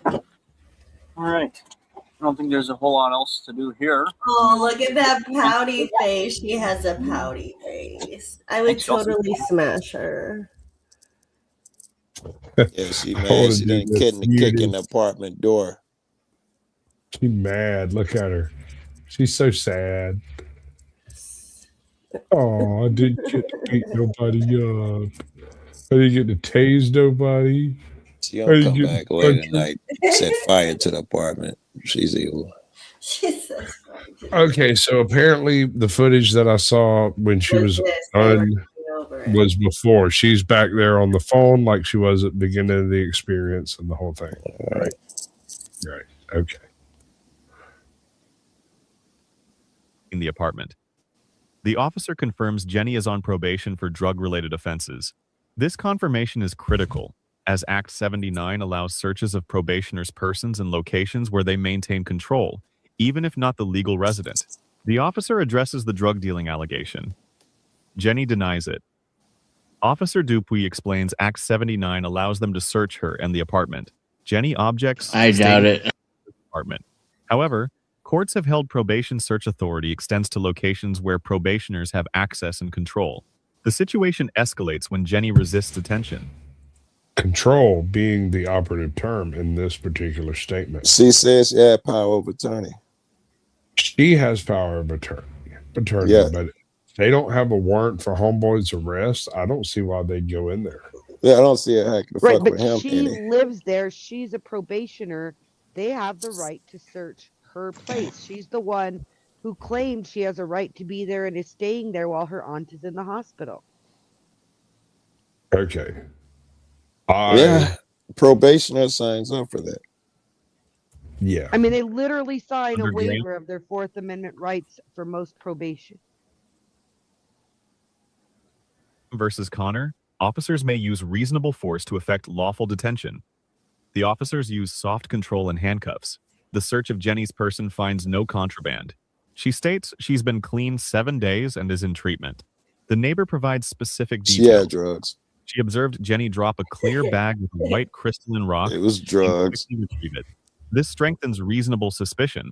All right. I don't think there's a whole lot else to do here. Oh, look at that pouty face. She has a pouty face. I would Thanks, Chelsea. totally smash her. Yeah, she mad. She done kick in the apartment door. She mad. Look at her. She's so sad. Oh, I didn't get to beat nobody up. I didn't get to tase nobody. She gonna come back later tonight. Set fire to the apartment. She's evil. She's so Okay, so apparently the footage that I saw when she was done was before. She's back there on the phone like she was at the beginning of the experience and the whole thing. Right. Right. Okay. In the apartment. The officer confirms Jenny is on probation for drug-related offenses. This confirmation is critical, as Act 79 allows searches of probationers' persons and locations where they maintain control, even if not the legal resident. The officer addresses the drug dealing allegation. Jenny denies it. Officer Dupuy explains Act 79 allows them to search her and the apartment. Jenny objects. I doubt it. Apartment. However, courts have held probation search authority extends to locations where probationers have access and control. The situation escalates when Jenny resists detention. Control being the operative term in this particular statement. She says she had power of attorney. She has power of attorney, Yeah. but they don't have a warrant for homeboy's arrest. I don't see why they'd go in there. Yeah, I don't see a heck to Right, fuck but with him. she lives there. She's a probationer. They have the right to search her place. She's the one who claimed she has a right to be there and is staying there while her aunt is in the hospital. Okay. Yeah, probationer signs up for that. Yeah. I mean, they literally sign a Under Graham? waiver of their Fourth Amendment rights for most probation. Versus Connor, officers may use reasonable force to effect lawful detention. The officers use soft control and handcuffs. The search of Jenny's person finds no contraband. She states she's been clean 7 days and is in treatment. The neighbor provides specific details. She had drugs. She observed Jenny drop a clear bag with a white crystalline rock. It was drugs. and quickly retrieve it. This strengthens reasonable suspicion,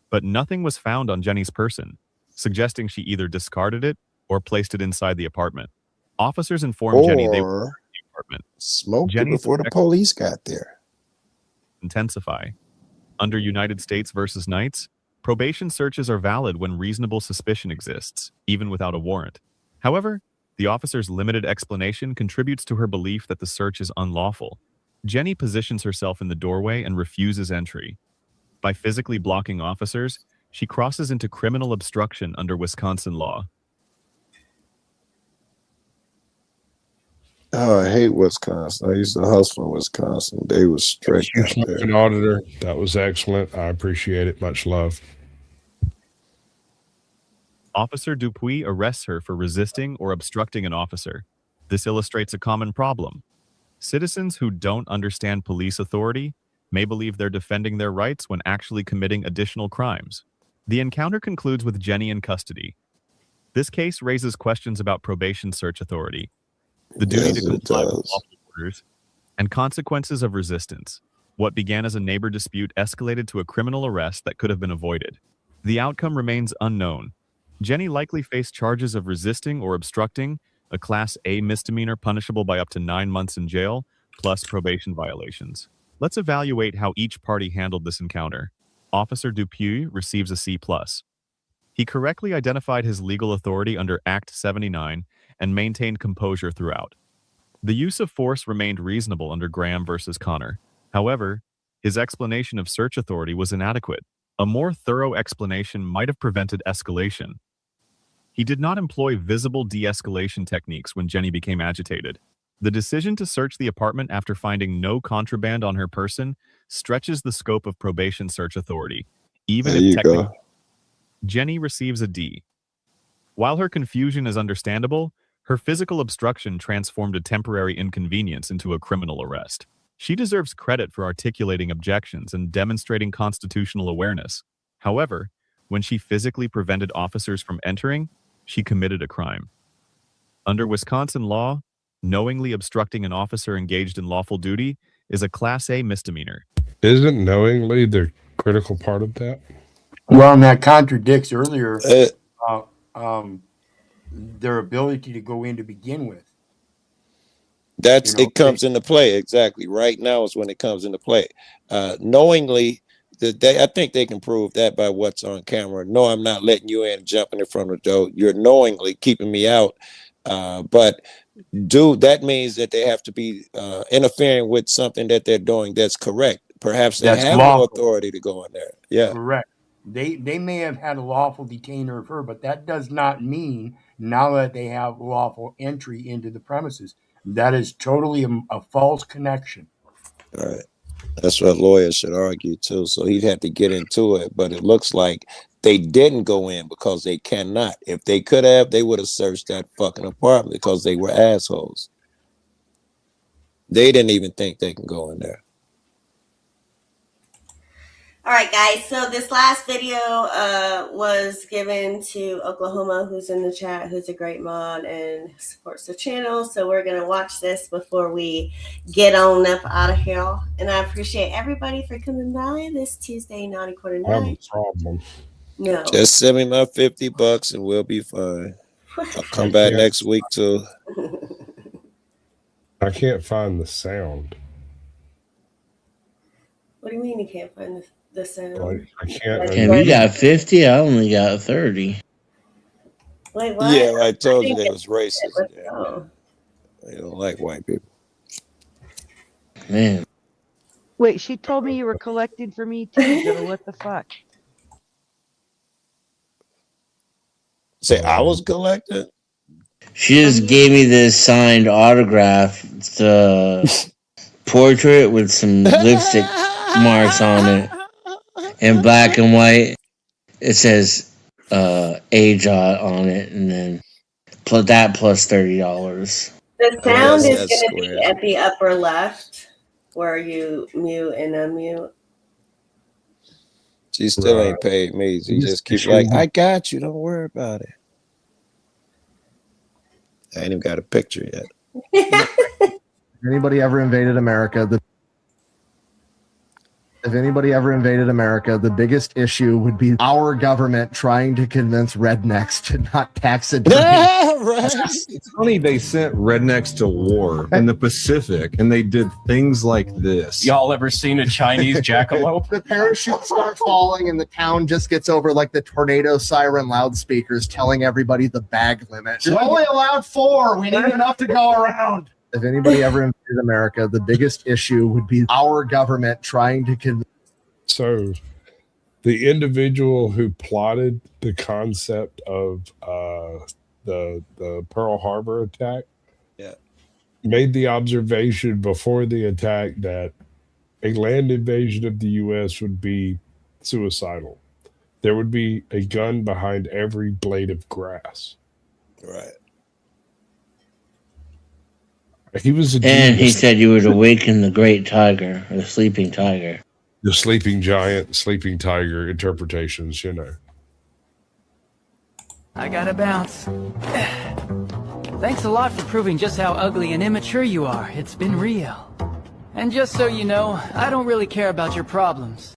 but nothing was found on Jenny's person, suggesting she either discarded it or placed it inside the apartment. Officers informed Jenny they were in the apartment. Smoked it Jenny's before the police got there. Intensify. Under United States versus Knights, probation searches are valid when reasonable suspicion exists, even without a warrant. However, the officer's limited explanation contributes to her belief that the search is unlawful. Jenny positions herself in the doorway and refuses entry. By physically blocking officers, she crosses into criminal obstruction under Wisconsin law. Oh, I hate Wisconsin. I used to hustle in Wisconsin. They was strict out there. An auditor. That was excellent. I appreciate it. Much love. Officer Dupuis arrests her for resisting or obstructing an officer. This illustrates a common problem. Citizens who don't understand police authority may believe they're defending their rights when actually committing additional crimes. The encounter concludes with Jenny in custody. This case raises questions about probation search authority, the duty to comply with lawful orders, and consequences of resistance. What began as a neighbor dispute escalated to a criminal arrest that could have been avoided. The outcome remains unknown. Jenny likely faced charges of resisting or obstructing, a Class A misdemeanor punishable by up to 9 months in jail, plus probation violations. Let's evaluate how each party handled this encounter. Officer Dupuis receives a C+. He correctly identified his legal authority under Act 79 and maintained composure throughout. The use of force remained reasonable under Graham versus Connor. However, his explanation of search authority was inadequate. A more thorough explanation might have prevented escalation. He did not employ visible de-escalation techniques when Jenny became agitated. The decision to search the apartment after finding no contraband on her person stretches the scope of probation search authority, even if technically. Jenny receives a D. While her confusion is understandable, her physical obstruction transformed a temporary inconvenience into a criminal arrest. She deserves credit for articulating objections and demonstrating constitutional awareness. However, when she physically prevented officers from entering, she committed a crime. Under Wisconsin law, knowingly obstructing an officer engaged in lawful duty is a Class A misdemeanor. Isn't knowingly the critical part of that? Well, and that contradicts earlier their ability to go in to begin with. It comes into play. Exactly. Right now is when it comes into play. Knowingly, I think they can prove that by what's on camera. No, I'm not letting you in, jumping in front of the door. You're knowingly keeping me out. But that means that they have to be interfering with something that they're doing that's correct. Perhaps they have no authority to go in there. Yeah. Correct. They may have had a lawful detainer of her, but that does not mean now that they have lawful entry into the premises. That is totally a false connection. All right. That's what lawyers should argue too. So he'd have to get into it. But it looks like they didn't go in because they cannot. If they could have, they would have searched that fucking apartment because they were assholes. They didn't even think they can go in there. All right, guys. So this last video was given to Oklahoma, who's in the chat, who's a great mod and supports the channel. So we're going to watch this before we get on up out of here. And I appreciate everybody for coming by this Tuesday, Naughty Quarter Night. No problem. No. Just send me my $50 and we'll be fine. I'll come back next week too. I can't find the sound. What do you mean you can't find the sound? I can't. Damn, you got 50. I only got 30. Wait, what? Yeah, I told you that was racist. Yeah. They don't like white people. Man. Wait, she told me you were collecting for me too, so what the fuck? Say I was collecting? She just gave me this signed autograph. It's a portrait with some lipstick marks on it in black and white. It says age on it, and then that plus $30. The sound is going to be at the upper left where you mute and unmute. She still ain't paid me. She just keeps like, I got you. Don't worry about it. I ain't even got a picture yet. If anybody ever invaded America, the biggest issue would be our government trying to convince rednecks to not tax a drink. It's funny they sent rednecks to war in the Pacific, and they did things like this. Y'all ever seen a Chinese jackalope? The parachutes start falling, and the town just gets over like the tornado siren loudspeakers telling everybody the bag limit. You're only allowed 4. We need enough to go around. if anybody ever invaded America, the biggest issue would be our government trying to convince. So the individual who plotted the concept of the Pearl Harbor attack made the observation before the attack that a land invasion of the U.S. would be suicidal. There would be a gun behind every blade of grass. Right. He was a And he genius. said you would awaken the great tiger, or the sleeping tiger. The sleeping giant, sleeping tiger interpretations, you know. I gotta bounce. Thanks a lot for proving just how ugly and immature you are. It's been real. And just so you know, I don't really care about your problems.